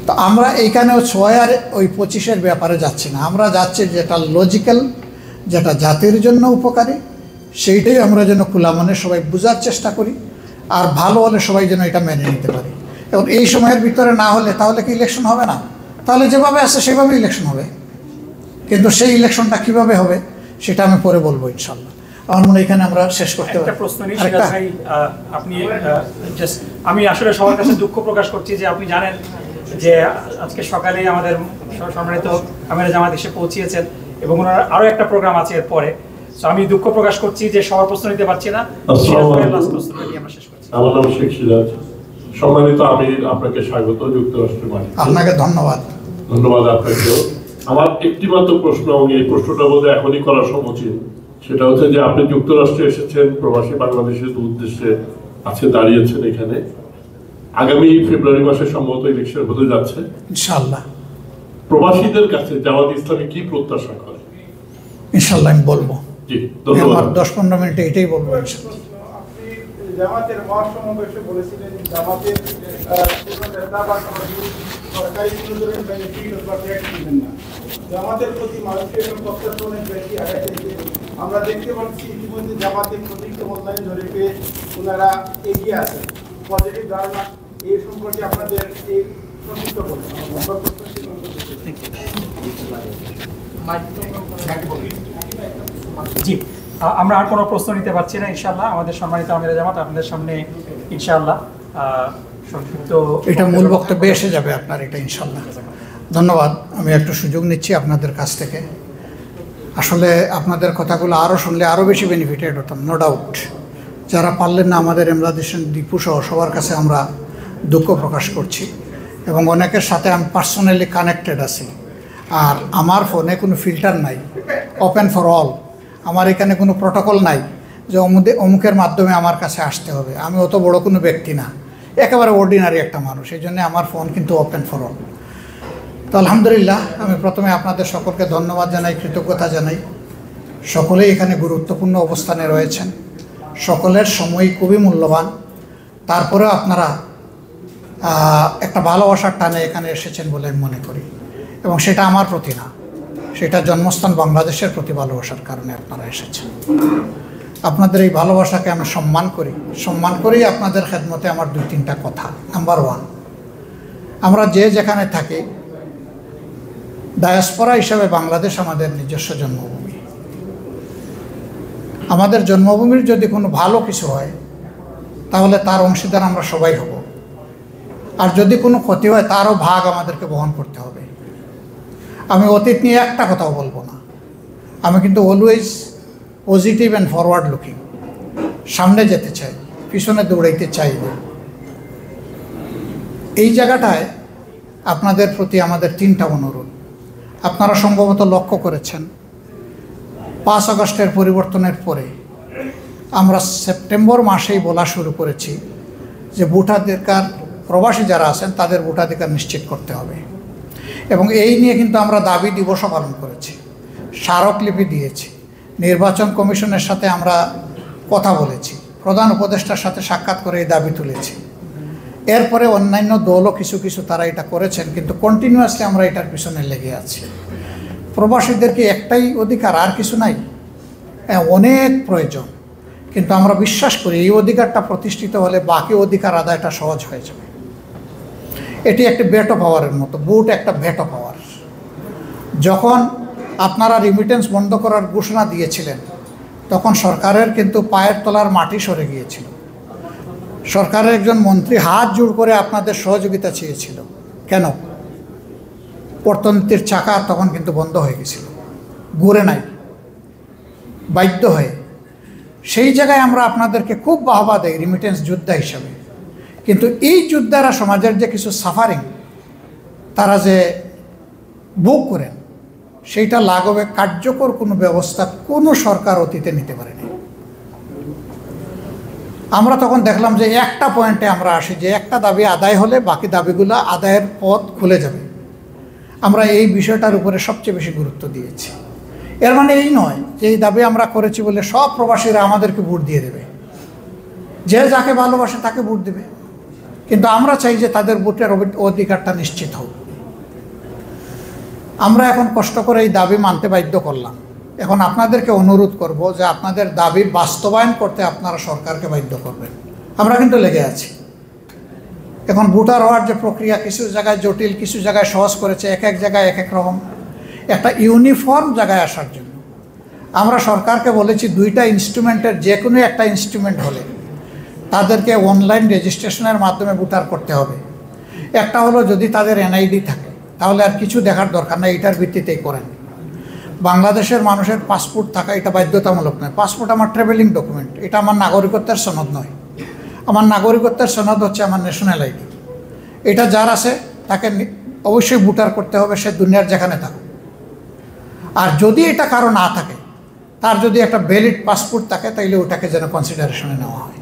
তো আমরা এইখানেও 6 আর ওই 25-এর ব্যাপারে যাচ্ছি না, আমরা যাচ্ছি যেটা লজিক্যাল, যেটা জাতির জন্য উপকারী, সেইটাই আমরা যেন খোলা মনে সবাই বোঝার চেষ্টা করি, আর ভালো হলে সবাই যেন এটা মেনে নিতে পারি। এবং এই সময়ের ভিতরে না হলে তাহলে কি ইলেকশন হবে না? তাহলে যেভাবে আছে সেভাবে ইলেকশন হবে, কিন্তু সেই ইলেকশনটা কিভাবে হবে সেটা আমি পরে বলবো ইনশাল্লাহ। আমার মনে এখানে আমরা শেষ করতে পারি। একটা প্রশ্ন নিই সিরাজ ভাই, আপনি জাস্ট আমি আসলে সবার কাছে দুঃখ প্রকাশ করছি যে আপনি জানেন যে আজকে সকালে আমাদের সম্মানিত আমির জামাত এসে পৌঁছিয়েছেন এবং ওনার আরো একটা প্রোগ্রাম আছে এরপরে। সো আমি দুঃখ প্রকাশ করছি যে সবার প্রশ্ন নিতে পারছি না। আমার নাম শেখ সিরাজ। সম্মানিত আমির, আপনাকে স্বাগত যুক্তরাষ্ট্রের মাটিতে। আপনাকে ধন্যবাদ। ধন্যবাদ আপনাকেও। আমার একটি মাত্র প্রশ্ন, এবং এই প্রশ্নটা বোধ হয় এখনই করা সমুচিত, সেটা হচ্ছে যে আপনি যুক্তরাষ্ট্রে এসেছেন, প্রবাসী বাংলাদেশের উদ্দেশ্যে আছে দাঁড়িয়েছেন এখানে। আগামী ফেব্রুয়ারি মাসে সম্ভবত ইলেকশন হতে যাচ্ছে ইনশাআল্লাহ। প্রবাসীদের কাছে জামাত ইসলামী কি প্রত্যাশা করে? ইনশাআল্লাহ আমি বলবো। জি, ধন্যবাদ। 10-15 মিনিটে এটাই বলবো ইনশাআল্লাহ। জামাতের মহাসমাবেশে বলেছিলেন জামাতের সরকারি কোনো ধরনের বেনিফিট বা ট্যাক্স দিবেন না। জামাতের প্রতি মানুষের এবং প্রত্যাশা অনেক বেশি আগাচ্ছে। আমরা দেখতে পাচ্ছি ইতিমধ্যে জামাতের প্রতিষ্ঠ মূল্যায়ন জরিপে ওনারা এগিয়ে আছে, পজিটিভ ধারণা এই সম্পর্কে আপনাদের এই প্রতিষ্ঠ করেন। জি, আমরা আর কোনো প্রশ্ন নিতে পারছি না। ইনশাআল্লাহ আমাদের সম্মানিত আমিরে জামাত আপনাদের সামনে ইনশাআল্লাহ সংক্ষিপ্ত এটা মূল বক্তব্যে এসে যাবে আপনার, এটা ইনশাআল্লাহ। ধন্যবাদ। আমি একটু সুযোগ নিচ্ছি আপনাদের কাছ থেকে। আসলে আপনাদের কথাগুলো আরও শুনলে আরও বেশি বেনিফিটেড হতাম, নো ডাউট। যারা পারলেন না, আমাদের এমদাদ হোসেন দীপু সহ সবার কাছে আমরা দুঃখ প্রকাশ করছি, এবং অনেকের সাথে আমি পার্সোনালি কানেক্টেড আছি। আর আমার ফোনে কোনো ফিল্টার নাই, ওপেন ফর অল। আমার এখানে কোনো প্রটোকল নাই যে অমুকের মাধ্যমে আমার কাছে আসতে হবে। আমি অত বড় কোনো ব্যক্তি না, একেবারে অর্ডিনারি একটা মানুষ। এই জন্যে আমার ফোন কিন্তু ওপেন ফর অল। তো আলহামদুলিল্লাহ, আমি প্রথমে আপনাদের সকলকে ধন্যবাদ জানাই, কৃতজ্ঞতা জানাই। সকলেই এখানে গুরুত্বপূর্ণ অবস্থানে রয়েছেন, সকলের সময় খুবই মূল্যবান। তারপরেও আপনারা একটা ভালোবাসার টানে এখানে এসেছেন বলে আমি মনে করি, এবং সেটা আমার প্রতি না, সেটা জন্মস্থান বাংলাদেশের প্রতি ভালোবাসার কারণে আপনারা এসেছেন। আপনাদের এই ভালোবাসাকে আমি সম্মান করেই আপনাদের খেদমতে আমার 2-3টা কথা। নাম্বার 1, আমরা যে যেখানে থাকি, ডায়াসপোরা হিসাবে বাংলাদেশ আমাদের নিজস্ব জন্মভূমি। আমাদের জন্মভূমির যদি কোনো ভালো কিছু হয় তাহলে তার অংশীদার আমরা সবাই হব, আর যদি কোনো ক্ষতি হয় তারও ভাগ আমাদেরকে বহন করতে হবে। আমি অতীত নিয়ে একটা কথাও বলবো না। আমি কিন্তু always positive and forward looking, সামনে যেতে চাই, পিছনে দৌড়াইতে চাই না। এই জায়গাটায় আপনাদের প্রতি আমাদের 3টা অনুরোধ। আপনারা সম্ভবত লক্ষ্য করেছেন 5 আগস্টের পরিবর্তনের পরে আমরা সেপ্টেম্বর মাসেই বলা শুরু করেছি যে ভোটাধিকার, প্রবাসী যারা আছেন তাদের ভোটাধিকার নিশ্চিত করতে হবে, এবং এই নিয়ে কিন্তু আমরা দাবি দিবসও পালন করেছি, স্মারকলিপি দিয়েছি, নির্বাচন কমিশনের সাথে আমরা কথা বলেছি, প্রধান উপদেষ্টার সাথে সাক্ষাৎ করে এই দাবি তুলেছি। এরপরে অন্যান্য দলও কিছু তারা এটা করেছেন, কিন্তু কন্টিনিউয়াসলি আমরা এটার পিছনে লেগে আছি। প্রবাসীদেরকে একটাই অধিকার, আর কিছু নাই, অনেক প্রয়োজন, কিন্তু আমরা বিশ্বাস করি এই অধিকারটা প্রতিষ্ঠিত হলে বাকি অধিকার আদায়টা সহজ হয়ে যাবে। এটি একটি ভেটো পাওয়ারের মতো, ভোট একটা ভেটো পাওয়ার। যখন আপনারা রিমিটেন্স বন্ধ করার ঘোষণা দিয়েছিলেন তখন সরকারের কিন্তু পায়ের তলার মাটি সরে গিয়েছিল। সরকারের একজন মন্ত্রী হাত জোড় করে আপনাদের সহযোগিতা চেয়েছিল। কেন? অর্থনীতির চাকা তখন কিন্তু বন্ধ হয়ে গেছিল, ঘুরে নাই, বাধ্য হয়ে। সেই জায়গায় আমরা আপনাদেরকে খুব বাহবা দেই রিমিটেন্স যোদ্ধা হিসাবে, কিন্তু এই যোদ্ধারা সমাজের যে কিছু সাফারিং তারা যে ভোগ করেন সেইটা লাঘবে কার্যকর কোনো ব্যবস্থা কোনো সরকার অতীতে নিতে পারেনি। আমরা তখন দেখলাম যে একটা পয়েন্টে আমরা আসি যে একটা দাবি আদায় হলে বাকি দাবিগুলো আদায়ের পথ খুলে যাবে। আমরা এই বিষয়টার উপরে সবচেয়ে বেশি গুরুত্ব দিয়েছি। এর মানে এই নয় যে এই দাবি আমরা করেছি বলে সব প্রবাসীরা আমাদেরকে ভোট দিয়ে দেবে, যে যাকে ভালোবাসে তাকে ভোট দেবে, কিন্তু আমরা চাই যে তাদের ভোটের অধিকারটা নিশ্চিত হোক। আমরা এখন কষ্ট করে এই দাবি মানতে বাধ্য করলাম। এখন আপনাদেরকে অনুরোধ করব যে আপনাদের দাবি বাস্তবায়ন করতে আপনারা সরকারকে বাধ্য করবেন। আমরা কিন্তু লেগে আছি। এখন ভোটার হওয়ার যে প্রক্রিয়া কিছু জায়গায় জটিল, কিছু জায়গায় সহজ করেছে, এক এক জায়গায় এক এক রকম। একটা ইউনিফর্ম জায়গায় আসার জন্য আমরা সরকারকে বলেছি 2টা ইনস্ট্রুমেন্টের যে কোনো একটা ইনস্ট্রুমেন্ট হলে তাদেরকে অনলাইন রেজিস্ট্রেশনের মাধ্যমে ভোটার করতে হবে। একটা হলো যদি তাদের এনআইডি থাকে তাহলে আর কিছু দেখার দরকার নেই, এটার ভিত্তিতেই করেন। বাংলাদেশের মানুষের পাসপোর্ট থাকা এটা বাধ্যতামূলক নয়। পাসপোর্ট আমার ট্রাভেলিং ডকুমেন্ট, এটা আমার নাগরিকত্বের সনদ নয়। আমার নাগরিকত্বের সনদ হচ্ছে আমার ন্যাশনাল আইডি। এটা যার আছে তাকে অবশ্যই ভোটার করতে হবে, সে দুনিয়ার যেখানে থাকুক। আর যদি এটা কারো না থাকে, তার যদি একটা ভ্যালিড পাসপোর্ট থাকে তাইলে ওটাকে যেন কনসিডারেশনে নেওয়া হয়।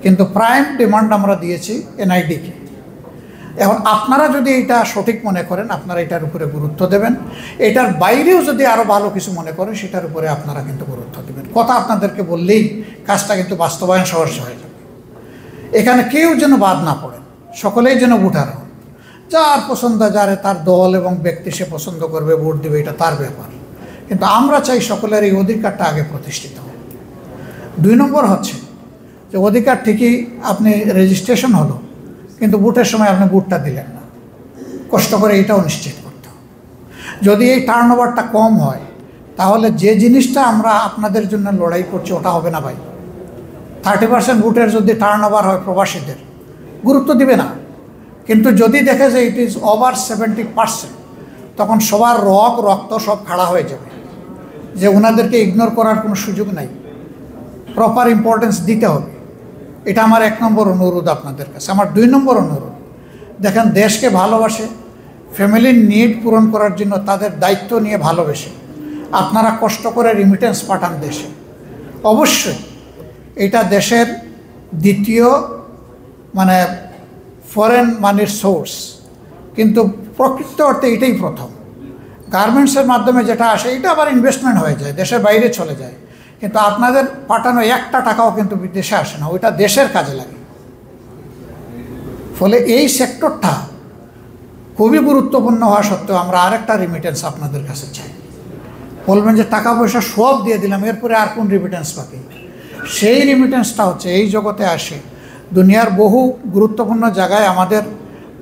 কিন্তু প্রাইম ডিমান্ড আমরা দিয়েছি এনআইডিকে। এখন আপনারা যদি এটা সঠিক মনে করেন আপনারা এটার উপরে গুরুত্ব দেবেন, এটার বাইরেও যদি আরও ভালো কিছু মনে করেন সেটার উপরে আপনারা কিন্তু গুরুত্ব দেবেন। কথা আপনাদেরকে বললেই কাজটা কিন্তু বাস্তবায়ন সহজ হয়ে যাবে। এখানে কেউ যেন বাদ না পড়েন, সকলেই যেন ভোটার হন। যার পছন্দ, যারে তার দল এবং ব্যক্তি সে পছন্দ করবে, ভোট দেবে, এটা তার ব্যাপার। কিন্তু আমরা চাই সকলের এই অধিকারটা আগে প্রতিষ্ঠিত হোক। 2 নম্বর হচ্ছে যে অধিকার ঠিকই আপনি রেজিস্ট্রেশন হলো, কিন্তু ভোটের সময় আপনি ভোটটা দিলেন না। কষ্ট করে এটাও নিশ্চিত করতে হবে। যদি এই টার্ন ওভারটা কম হয় তাহলে যে জিনিসটা আমরা আপনাদের জন্য লড়াই করছি ওটা হবে না ভাই। 30% ভোটের যদি টার্ন ওভার হয় প্রবাসীদের, গুরুত্ব দিবে না। কিন্তু যদি দেখে যে ইট ইজ ওভার 70%, তখন সবার রক্ত সব খাড়া হয়ে যাবে, যে ওনাদেরকে ইগনোর করার কোনো সুযোগ নাই, প্রপার ইম্পর্টেন্স দিতে হবে। এটা আমার 1 নম্বর অনুরোধ আপনাদের কাছে। আমার 2 নম্বর অনুরোধ, দেখেন দেশকে ভালোবাসে, ফ্যামিলির নিড পূরণ করার জন্য তাদের দায়িত্ব নিয়ে ভালোবেসে আপনারা কষ্ট করে রিমিটেন্স পাঠান দেশে। অবশ্যই এটা দেশের দ্বিতীয় মানে ফরেন মানির সোর্স, কিন্তু প্রকৃত অর্থে এটাই প্রথম। গার্মেন্টসের মাধ্যমে যেটা আসে এটা আবার ইনভেস্টমেন্ট হয়ে যায়, দেশের বাইরে চলে যায়, কিন্তু আপনাদের পাঠানো 1 টাকাও কিন্তু বিদেশে আসে না, ওইটা দেশের কাজে লাগে। ফলে এই সেক্টরটা খুবই গুরুত্বপূর্ণ হওয়া সত্ত্বেও আমরা আরেকটা রিমিটেন্স আপনাদের কাছে চাই। বলবেন যে টাকা পয়সা সব দিয়ে দিলাম, এরপরে আর কোন রিমিটেন্স বাকি? সেই রিমিটেন্সটা হচ্ছে এই জগতে আসে দুনিয়ার বহু গুরুত্বপূর্ণ জায়গায় আমাদের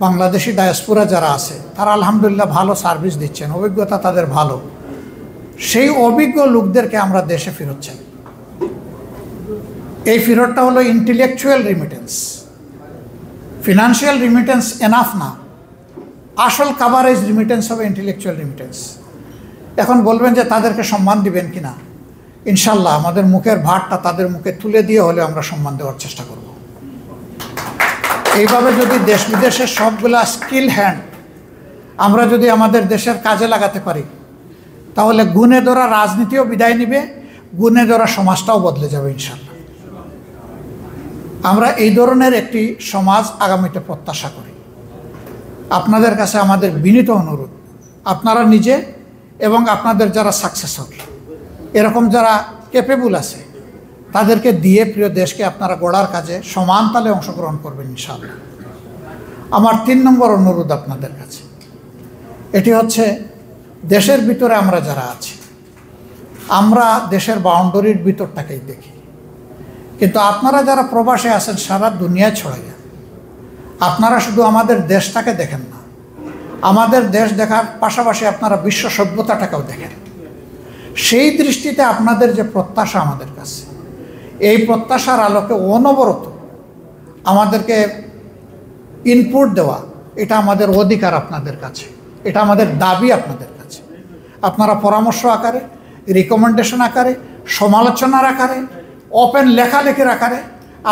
বাংলাদেশি ডায়াসপোরা যারা আছে তারা আলহামদুলিল্লাহ ভালো সার্ভিস দিচ্ছেন, অভিজ্ঞতা তাদের ভালো। সেই অভিজ্ঞ লোকদেরকে আমরা দেশে ফেরত চাই। এই ফেরতটা হলো intellectual remittance. Financial remittance enough না, আসল কাভারেজ রিমিটেন্স হবে ইন্টেলেকচুয়াল রিমিটেন্স। এখন বলবেন যে তাদেরকে সম্মান দিবেন কিনা? ইনশাল্লাহ আমাদের মুখের ভাতটা তাদের মুখে তুলে দিয়ে হলে আমরা সম্মান দেওয়ার চেষ্টা করব। এইভাবে যদি দেশ বিদেশের সবগুলা স্কিল হ্যান্ড আমরা যদি আমাদের দেশের কাজে লাগাতে পারি, তাহলে গুণে ধরা রাজনীতিও বিদায় নিবে, গুণে ধরা সমাজটাও বদলে যাবে ইনশাল্লাহ। আমরা এই ধরনের একটি সমাজ আগামীতে প্রত্যাশা করি। আপনাদের কাছে আমাদের বিনীত অনুরোধ, আপনারা নিজে এবং আপনাদের যারা সাকসেসর, এরকম যারা ক্যাপেবল আছে, তাদেরকে দিয়ে প্রিয় দেশকে আপনারা গড়ার কাজে সমান তালে অংশগ্রহণ করবেন ইনশাআল্লাহ। আমার 3 নম্বর অনুরোধ আপনাদের কাছে, এটি হচ্ছে দেশের ভিতরে আমরা যারা আছি, আমরা দেশের বাউন্ডারির ভিতরটাকেই দেখি, কিন্তু আপনারা যারা প্রবাসে আছেন সারা দুনিয়ায় ছড়াইয়া, আপনারা শুধু আমাদের দেশটাকে দেখেন না, আমাদের দেশ দেখার পাশাপাশি আপনারা বিশ্ব সভ্যতাটাকেও দেখেন। সেই দৃষ্টিতে আপনাদের যে প্রত্যাশা আমাদের কাছে, এই প্রত্যাশার আলোকে অনবরত আমাদেরকে ইনপুট দেওয়া, এটা আমাদের অধিকার আপনাদের কাছে, এটা আমাদের দাবি আপনাদের কাছে। আপনারা পরামর্শ আকারে, রিকমেন্ডেশন আকারে, সমালোচনার আকারে, ওপেন লেখালেখির আকারে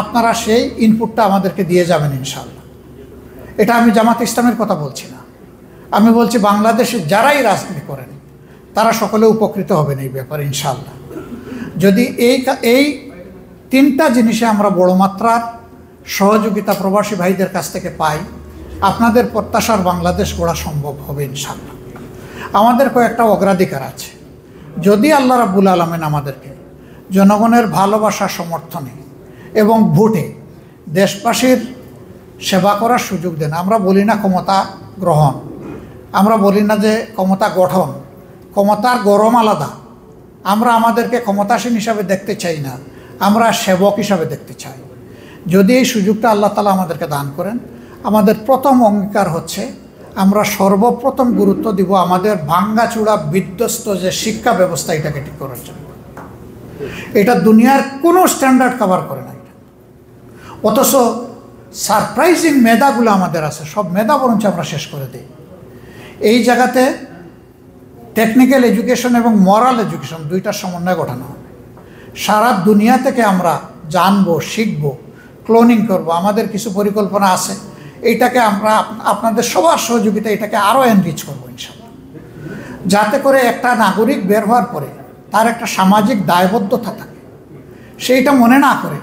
আপনারা সেই ইনপুটটা আমাদেরকে দিয়ে যাবেন ইনশাআল্লাহ। এটা আমি জামাত ইসলামের কথা বলছি না, আমি বলছি বাংলাদেশে যারাই রাজনীতি করেন তারা সকলে উপকৃত হবেন এই ব্যাপারে ইনশাআল্লাহ। যদি এই 3টা জিনিসে আমরা বড় মাত্রার সহযোগিতা প্রবাসী ভাইদের কাছ থেকে পাই, আপনাদের প্রত্যাশার বাংলাদেশ গড়া সম্ভব হবে ইনশাআল্লাহ। আমাদের কয়েকটা অগ্রাধিকার আছে। যদি আল্লাহ রাব্বুল আলামিন আমাদেরকে জনগণের ভালোবাসা সমর্থনে এবং ভোটে দেশবাসীর সেবা করার সুযোগ দেন, আমরা বলি না ক্ষমতা গ্রহণ, আমরা বলি না যে ক্ষমতা গঠন, ক্ষমতার গরম আলাদা। আমরা আমাদেরকে ক্ষমতাসীন হিসাবে দেখতে চাই না, আমরা সেবক হিসাবে দেখতে চাই। যদি এই সুযোগটা আল্লাহ তাআলা আমাদেরকে দান করেন, আমাদের প্রথম অঙ্গীকার হচ্ছে আমরা সর্বপ্রথম গুরুত্ব দিব আমাদের ভাঙ্গাচূড়া বিধ্বস্ত যে শিক্ষা ব্যবস্থা, এটাকে ঠিক করার জন্য। এটা দুনিয়ার কোনো স্ট্যান্ডার্ড কভার করে না এটা। অথচ সারপ্রাইজিং মেধাগুলো আমাদের আছে, সব মেধা বরঞ্চ আমরা শেষ করে দিই। এই জায়গাতে টেকনিক্যাল এডুকেশন এবং মরাল এডুকেশন 2টার সমন্বয় ঘটানো হবে। সারা দুনিয়া থেকে আমরা জানবো, শিখবো, ক্লোনিং করব, আমাদের কিছু পরিকল্পনা আছে। এইটাকে আমরা আপনাদের সবার সহযোগিতা এটাকে আরও এনরিচ করবো ইনশাআল্লাহ, যাতে করে একটা নাগরিক বের হওয়ার পরে তার একটা সামাজিক দায়বদ্ধতা থাকে, সেইটা মনে না করে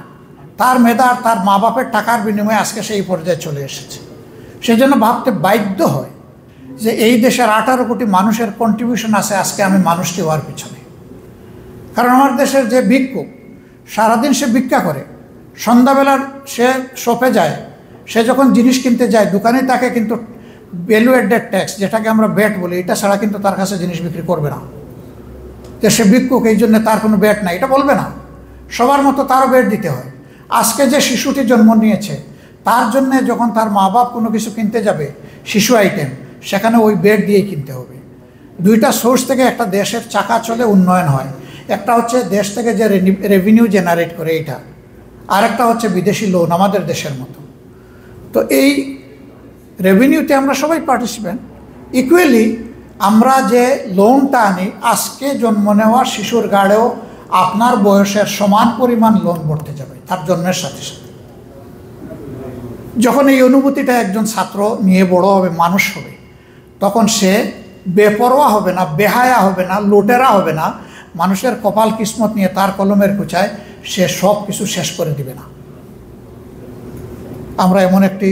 তার মেধা তার মা বাপের টাকার বিনিময়ে আজকে সেই পর্যায়ে চলে এসেছে। সেই জন্য ভাবতে বাধ্য হয় যে এই দেশের 18 কোটি মানুষের কন্ট্রিবিউশন আছে আজকে আমি মানুষটি হওয়ার পিছনে। কারণ আমার দেশের যে ভিক্ষুক সারাদিন সে ভিক্ষা করে, সন্ধ্যাবেলার সে শপে যায়, সে যখন জিনিস কিনতে যায় দোকানে তাকে কিন্তু ভ্যালু অ্যাডেড ট্যাক্স, যেটাকে আমরা ব্যাট বলি, এটা ছাড়া কিন্তু তার কাছে জিনিস বিক্রি করবে না। যে সে ভিক্ষুক এই জন্য তার কোনো ব্যাট নাই এটা বলবে না, সবার মতো তারও ব্যাট দিতে হয়। আজকে যে শিশুটি জন্ম নিয়েছে তার জন্য যখন তার মা বাপ কোনো কিছু কিনতে যাবে শিশু আইটেম, সেখানে ওই ব্যাট দিয়েই কিনতে হবে। দুইটা সোর্স থেকে একটা দেশের চাকা চলে, উন্নয়ন হয়। একটা হচ্ছে দেশ থেকে যে রেভিনিউ জেনারেট করে এইটা, আর একটা হচ্ছে বিদেশি লোন আমাদের দেশের মতো। তো এই রেভিনিউতে আমরা সবাই পার্টিসিপেন্ট। ইকুয়ালি আমরা যে লোনটা আনি, আজকে জন্ম নেওয়া শিশুর গাড়েও আপনার বয়সের সমান পরিমাণ লোন ভরতে যাবে তার জন্মের সাথে সাথে। যখন এই অনুভূতিটা একজন ছাত্র নিয়ে বড় হবে, মানুষ হবে, তখন সে বেপরোয়া হবে না, বেহায়া হবে না, লুটেরা হবে না। মানুষের কপাল কিসমত নিয়ে তার কলমের কুচায় সে সব কিছু শেষ করে দিবে না। আমরা এমন একটি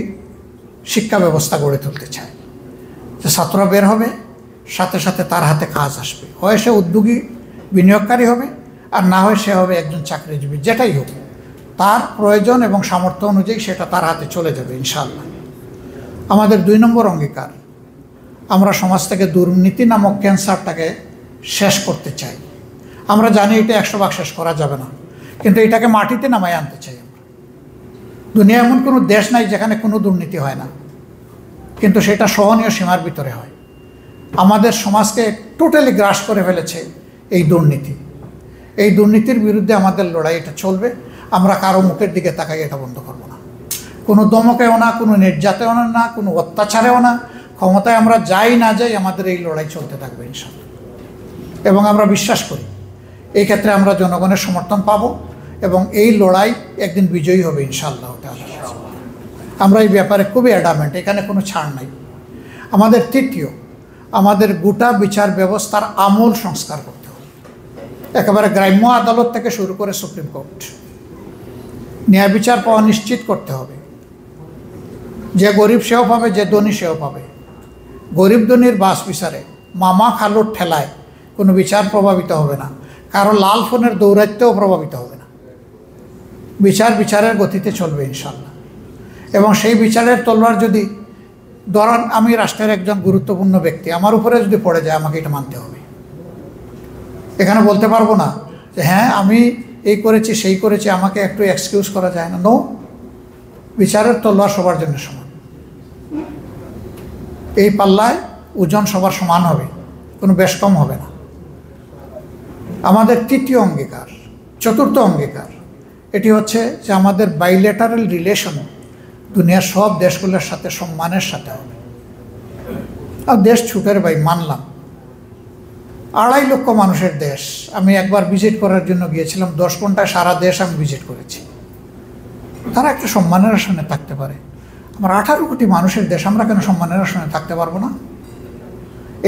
শিক্ষা ব্যবস্থা গড়ে তুলতে চাই যে ছাত্ররা বের হবে, সাথে সাথে তার হাতে কাজ আসবে। হয় সে উদ্যোগী বিনিয়োগকারী হবে, আর না হয় সে হবে একজন চাকরিজীবী। যেটাই হোক, তার প্রয়োজন এবং সামর্থ্য অনুযায়ী সেটা তার হাতে চলে যাবে ইনশাআল্লাহ। আমাদের 2 নম্বর অঙ্গীকার, আমরা সমাজ থেকে দুর্নীতি নামক ক্যান্সারটাকে শেষ করতে চাই। আমরা জানি এটা 100 ভাগ শেষ করা যাবে না, কিন্তু এটাকে মাটিতে নামাই আনতে চাই আমরা। দুনিয়া এমন কোনো দেশ নাই যেখানে কোনো দুর্নীতি হয় না, কিন্তু সেটা সহনীয় সীমার ভিতরে হয়। আমাদের সমাজকে টোটালি গ্রাস করে ফেলেছে এই দুর্নীতি। এই দুর্নীতির বিরুদ্ধে আমাদের লড়াই, এটা চলবে। আমরা কারো মুখের দিকে তাকাই এটা বন্ধ করব না। কোনো দমকেও না, কোনো নির্যাতনেও না, কোনো অত্যাচারেও না। ক্ষমতায় আমরা যাই না যাই, আমাদের এই লড়াই চলতে থাকবে ইনশাআল্লাহ। এবং আমরা বিশ্বাস করি এই ক্ষেত্রে আমরা জনগণের সমর্থন পাব এবং এই লড়াই একদিন বিজয়ী হবে ইনশাআল্লাহ। আমরা এই ব্যাপারে খুবই অ্যাডামেন্ট, এখানে কোনো ছাড় নাই। আমাদের তৃতীয়, আমাদের গোটা বিচার ব্যবস্থার আমূল সংস্কার করতে হবে। একেবারে গ্রাম্য আদালত থেকে শুরু করে সুপ্রিম কোর্ট, ন্যায় বিচার পাওয়া নিশ্চিত করতে হবে। যে গরিব সেও পাবে, যে ধনী সেও পাবে। গরিব ধনীর বাস বিচারে মামা খালুর ঠেলায় কোনো বিচার প্রভাবিত হবে না, কারো লাল ফোনের দৌরাত্মেও প্রভাবিত হবে না। বিচার বিচারের গতিতে চলবে ইনশাআল্লাহ। এবং সেই বিচারের তলোয়ার যদি, ধরেন আমি রাষ্ট্রের একজন গুরুত্বপূর্ণ ব্যক্তি, আমার উপরে যদি পড়ে যায়, আমাকে এটা মানতে হবে। এখানে বলতে পারবো না যে হ্যাঁ আমি এই করেছি সেই করেছি, আমাকে একটু এক্সকিউজ করা যায় না। নো, বিচারের তলোয়ার সবার জন্য সমান। এই পাল্লায় ওজন সবার সমান হবে, কোনো বেশ কম হবে না। আমাদের তৃতীয় অঙ্গীকার, চতুর্থ অঙ্গীকার, এটি হচ্ছে যে আমাদের বাইলেটারাল রিলেশন দুনিয়ার সব দেশগুলোর সাথে সম্মানের সাথে হবে। আর দেশ ছুটের ভাই, মানলাম 2.5 লক্ষ মানুষের দেশ। আমি একবার ভিজিট করার জন্য গিয়েছিলাম, 10 ঘন্টায় সারা দেশ আমি ভিজিট করেছি। তারা একটা সম্মানের আসনে থাকতে পারে। আমার 18 কোটি মানুষের দেশ, আমরা কেন সম্মানের আসনে থাকতে পারবো না?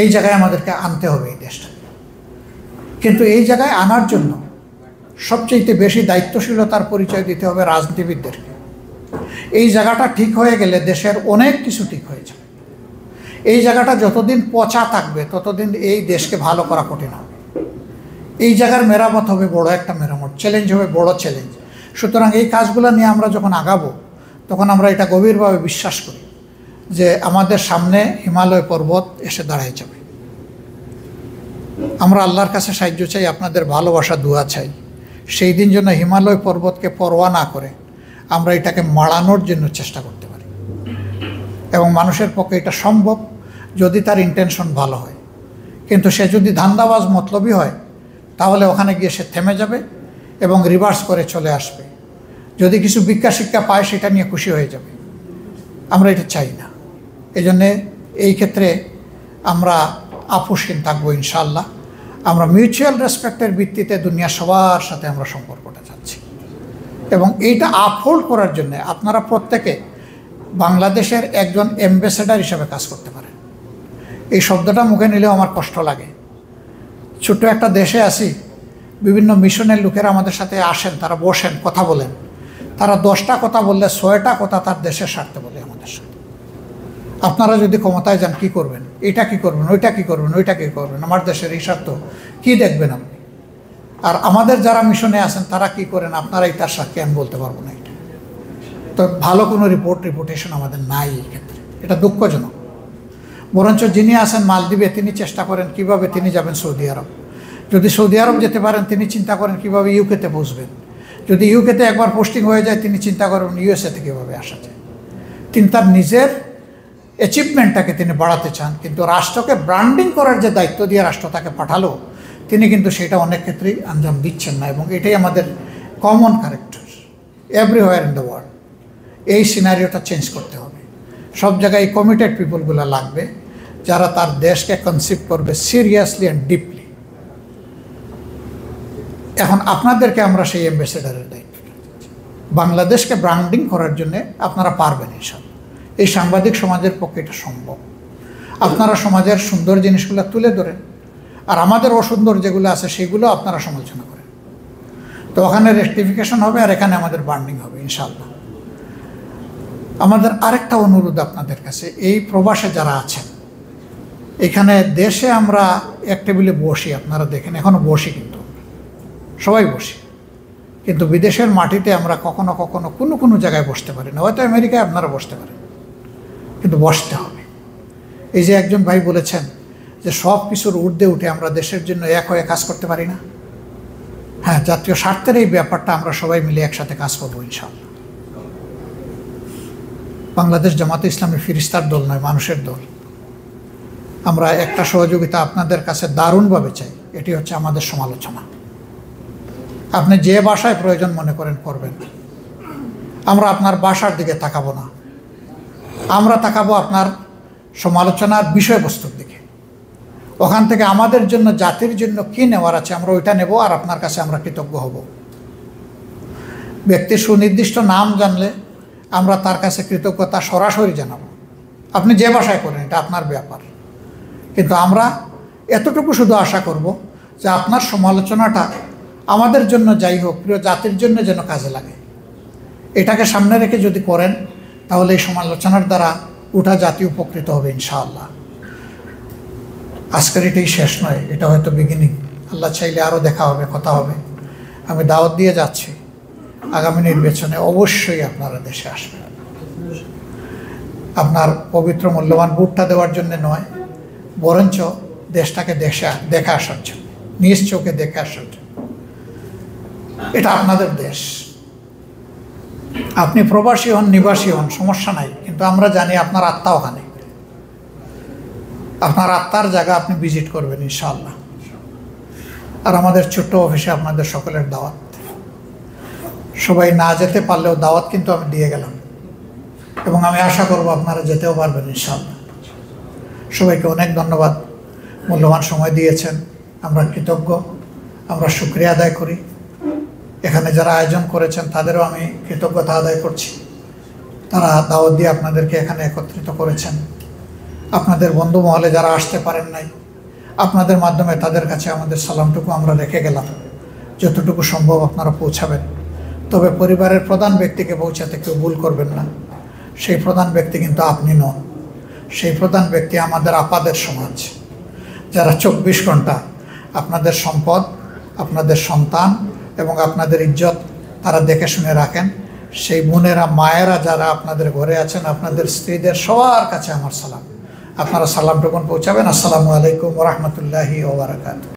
এই জায়গায় আমাদেরকে আনতে হবে এই দেশটা। কিন্তু এই জায়গায় আনার জন্য সবচেয়ে বেশি দায়িত্বশীলতার পরিচয় দিতে হবে রাজনীতিবিদদেরকে। এই জায়গাটা ঠিক হয়ে গেলে দেশের অনেক কিছু ঠিক হয়ে যাবে। এই জায়গাটা যতদিন পচা থাকবে ততদিন এই দেশকে ভালো করা কঠিন হবে। এই জায়গার মেরামত হবে বড় একটা মেরামত, চ্যালেঞ্জ হবে বড় চ্যালেঞ্জ। সুতরাং এই কাজগুলো নিয়ে আমরা যখন আগাবো, তখন আমরা এটা গভীরভাবে বিশ্বাস করি যে আমাদের সামনে হিমালয় পর্বত এসে দাঁড়ায় যাবে। আমরা আল্লাহর কাছে সাহায্য চাই, আপনাদের ভালোবাসা, দোয়া চাই। সেই দিন যেন হিমালয় পর্বতকে পরোয়া না করে আমরা এটাকে মাড়ানোর জন্য চেষ্টা করতে পারি। এবং মানুষের পক্ষে এটা সম্ভব যদি তার ইন্টেনশন ভালো হয়। কিন্তু সে যদি ধান্দাবাজ মতলবী হয়, তাহলে ওখানে গিয়ে সে থেমে যাবে এবং রিভার্স করে চলে আসবে। যদি কিছু ভিক্ষা শিক্ষা পায়, সেটা নিয়ে খুশি হয়ে যাবে। আমরা এটা চাই না। এই জন্যে এই ক্ষেত্রে আমরা আপোষহীন থাকবো ইনশাআল্লাহ। আমরা মিউচুয়াল রেসপেক্টের ভিত্তিতে দুনিয়া সবার সাথে আমরা সম্পর্কটা চাচ্ছি। এবং এইটা আপহোল্ড করার জন্য আপনারা প্রত্যেকে বাংলাদেশের একজন অ্যাম্বাসেডার হিসেবে কাজ করতে পারেন। এই শব্দটা মুখে নিলেও আমার কষ্ট লাগে। ছোট্ট একটা দেশে আছি, বিভিন্ন মিশনের লোকেরা আমাদের সাথে আসেন, তারা বসেন, কথা বলেন। তারা 10টা কথা বললে 6টা কথা তার দেশের স্বার্থে বলে আমাদের সাথে। আপনারা যদি ক্ষমতায় যান, কী করবেন? এটা কী করবেন, ওইটা কী করবেন, ওইটা কী করবেন, আমার দেশের এই স্বার্থ কী দেখবেন আপনি? আর আমাদের যারা মিশনে আছেন তারা কি করেন, আপনারাই তার সাক্ষী, আমি বলতে পারবো না এটা। তো ভালো কোনো রিপোর্টেশন আমাদের নাই এই ক্ষেত্রে। এটা দুঃখজনক। বরঞ্চ যিনি আছেন মালদ্বীপে, তিনি চেষ্টা করেন কিভাবে তিনি যাবেন সৌদি আরব। যদি সৌদি আরব যেতে পারেন, তিনি চিন্তা করেন কীভাবে ইউকেতে পৌঁছবেন। যদি ইউকেতে একবার পোস্টিং হয়ে যায়, তিনি চিন্তা করেন ইউএসএতে কীভাবে আসা যায়। তিনি তার নিজের অ্যাচিভমেন্টটাকে তিনি বাড়াতে চান, কিন্তু রাষ্ট্রকে ব্র্যান্ডিং করার যে দায়িত্ব দিয়ে রাষ্ট্র তাকে পাঠালো, তিনি কিন্তু সেটা অনেক ক্ষেত্রেই আঞ্জাম দিচ্ছেন না, এবং এটাই আমাদের common character everywhere in the world. এই সিনারিওটা চেঞ্জ করতে হবে। সব জায়গায় কমিটেড পিপলগুলো লাগবে, যারা তার দেশকে কনসিভ করবে সিরিয়াসলি অ্যান্ড ডিপলি। এখন আপনাদেরকে আমরা সেই অ্যাম্বাসেডারের দায়িত্ব, বাংলাদেশকে ব্র্যান্ডিং করার জন্য আপনারা পারবেন ইনশাআল্লাহ। এই সাংবাদিক সমাজের পক্ষে এটা সম্ভব। আপনারা সমাজের সুন্দর জিনিসগুলো তুলে ধরেন, আর আমাদের অসুন্দর যেগুলো আছে সেগুলো আপনারা সমালোচনা করেন, তো ওখানে রেকটিফিকেশন হবে আর এখানে আমাদের ব্র্যান্ডিং হবে ইনশাআল্লাহ। আমাদের আরেকটা অনুরোধ আপনাদের কাছে, এই প্রবাসে যারা আছেন, এখানে দেশে আমরা এক টেবিলে বসি, আপনারা দেখেন এখনো বসি, কিন্তু সবাই বসি, কিন্তু বিদেশের মাটিতে আমরা কখনো কখনো কোনো কোনো জায়গায় বসতে পারি না। হয়তো আমেরিকায় আপনারা বসতে পারেন, কিন্তু বসতে হবে। এই যে একজন ভাই বলেছেন যে সব কিছুর ঊর্ধ্বে উঠে আমরা দেশের জন্য এক হয়ে কাজ করতে পারি না। হ্যাঁ, জাতীয় স্বার্থের এই ব্যাপারটা আমরা সবাই মিলে একসাথে কাজ করবো ইনশাআল্লাহ। বাংলাদেশ জামাতে ইসলামী ফিরিস্তার দল নয়, মানুষের দল। আমরা একটা সহযোগিতা আপনাদের কাছে দারুণভাবে চাই, এটি হচ্ছে আমাদের সমালোচনা। আপনি যে ভাষায় প্রয়োজন মনে করেন করবেন, আমরা আপনার ভাষার দিকে তাকাবো না, আমরা তাকাবো আপনার সমালোচনার বিষয়বস্তুর দিকে। ওখান থেকে আমাদের জন্য, জাতির জন্য কী নেওয়ার আছে আমরা ওইটা নেব, আর আপনার কাছে আমরা কৃতজ্ঞ হব। ব্যক্তির সুনির্দিষ্ট নাম জানলে আমরা তার কাছে কৃতজ্ঞতা সরাসরি জানাবো। আপনি যে ভাষায় করেন এটা আপনার ব্যাপার, কিন্তু আমরা এতটুকু শুধু আশা করব যে আপনার সমালোচনাটা আমাদের জন্য যাই হোক, প্রিয় জাতির জন্য যেন কাজে লাগে। এটাকে সামনে রেখে যদি করেন, তাহলে এই সমালোচনার দ্বারা গোটা জাতি উপকৃত হবে ইনশাআল্লাহ। আজকের এটাই শেষ নয়, এটা হয়তো বিগিনিং। আল্লাহ চাইলে আরও দেখা হবে, কথা হবে। আমি দাওয়াত দিয়ে যাচ্ছি, আগামী নির্বাচনে অবশ্যই আপনারা দেশে আসবেন। আপনার পবিত্র মূল্যবান ভোটটা দেওয়ার জন্য নয়, বরঞ্চ দেশটাকে দেখে আসার জন্য, নিজ চোখে দেখে আসার জন্য। এটা আপনাদের দেশ। আপনি প্রবাসী হন, নিবাসী হন, সমস্যা নাই, কিন্তু আমরা জানি আপনার আত্মা ওখানে। আপনার আত্মার জায়গা আপনি ভিজিট করবেন ইনশাআল্লাহ। আর আমাদের ছোট্ট অফিসে আপনাদের সকলের দাওয়াত। সবাই না যেতে পারলেও দাওয়াত কিন্তু আমি দিয়ে গেলাম, এবং আমি আশা করব আপনারা যেতেও পারবেন ইনশাআল্লাহ। সবাইকে অনেক ধন্যবাদ, মূল্যবান সময় দিয়েছেন, আমরা কৃতজ্ঞ, আমরা শুকরিয়া আদায় করি। এখানে যারা আয়োজন করেছেন তাদেরও আমি কৃতজ্ঞতা আদায় করছি। তারা দাওয়াত দিয়ে আপনাদেরকে এখানে একত্রিত করেছেন। আপনাদের বন্ধু মহলে যারা আসতে পারেন নাই, আপনাদের মাধ্যমে তাদের কাছে আমাদের সালামটুকু আমরা রেখে গেলাম। যতটুকু সম্ভব আপনারা পৌঁছাবেন, তবে পরিবারের প্রধান ব্যক্তিকে পৌঁছাতে কেউ ভুল করবেন না। সেই প্রধান ব্যক্তি কিন্তু আপনি নন, সেই প্রধান ব্যক্তি আমাদের আপাদের সমাজ, যারা 24 ঘন্টা আপনাদের সম্পদ, আপনাদের সন্তান এবং আপনাদের ইজ্জত তারা দেখে শুনে রাখেন। সেই বোনেরা, মায়েরা যারা আপনাদের ঘরে আছেন, আপনাদের স্ত্রীদের সবার কাছে আমার সালাম। আপনারা সালামটুকুন পৌঁছাবেন। আসসালামু আলাইকুম ওয়া রাহমাতুল্লাহি ওয়া বারাকাতুহু।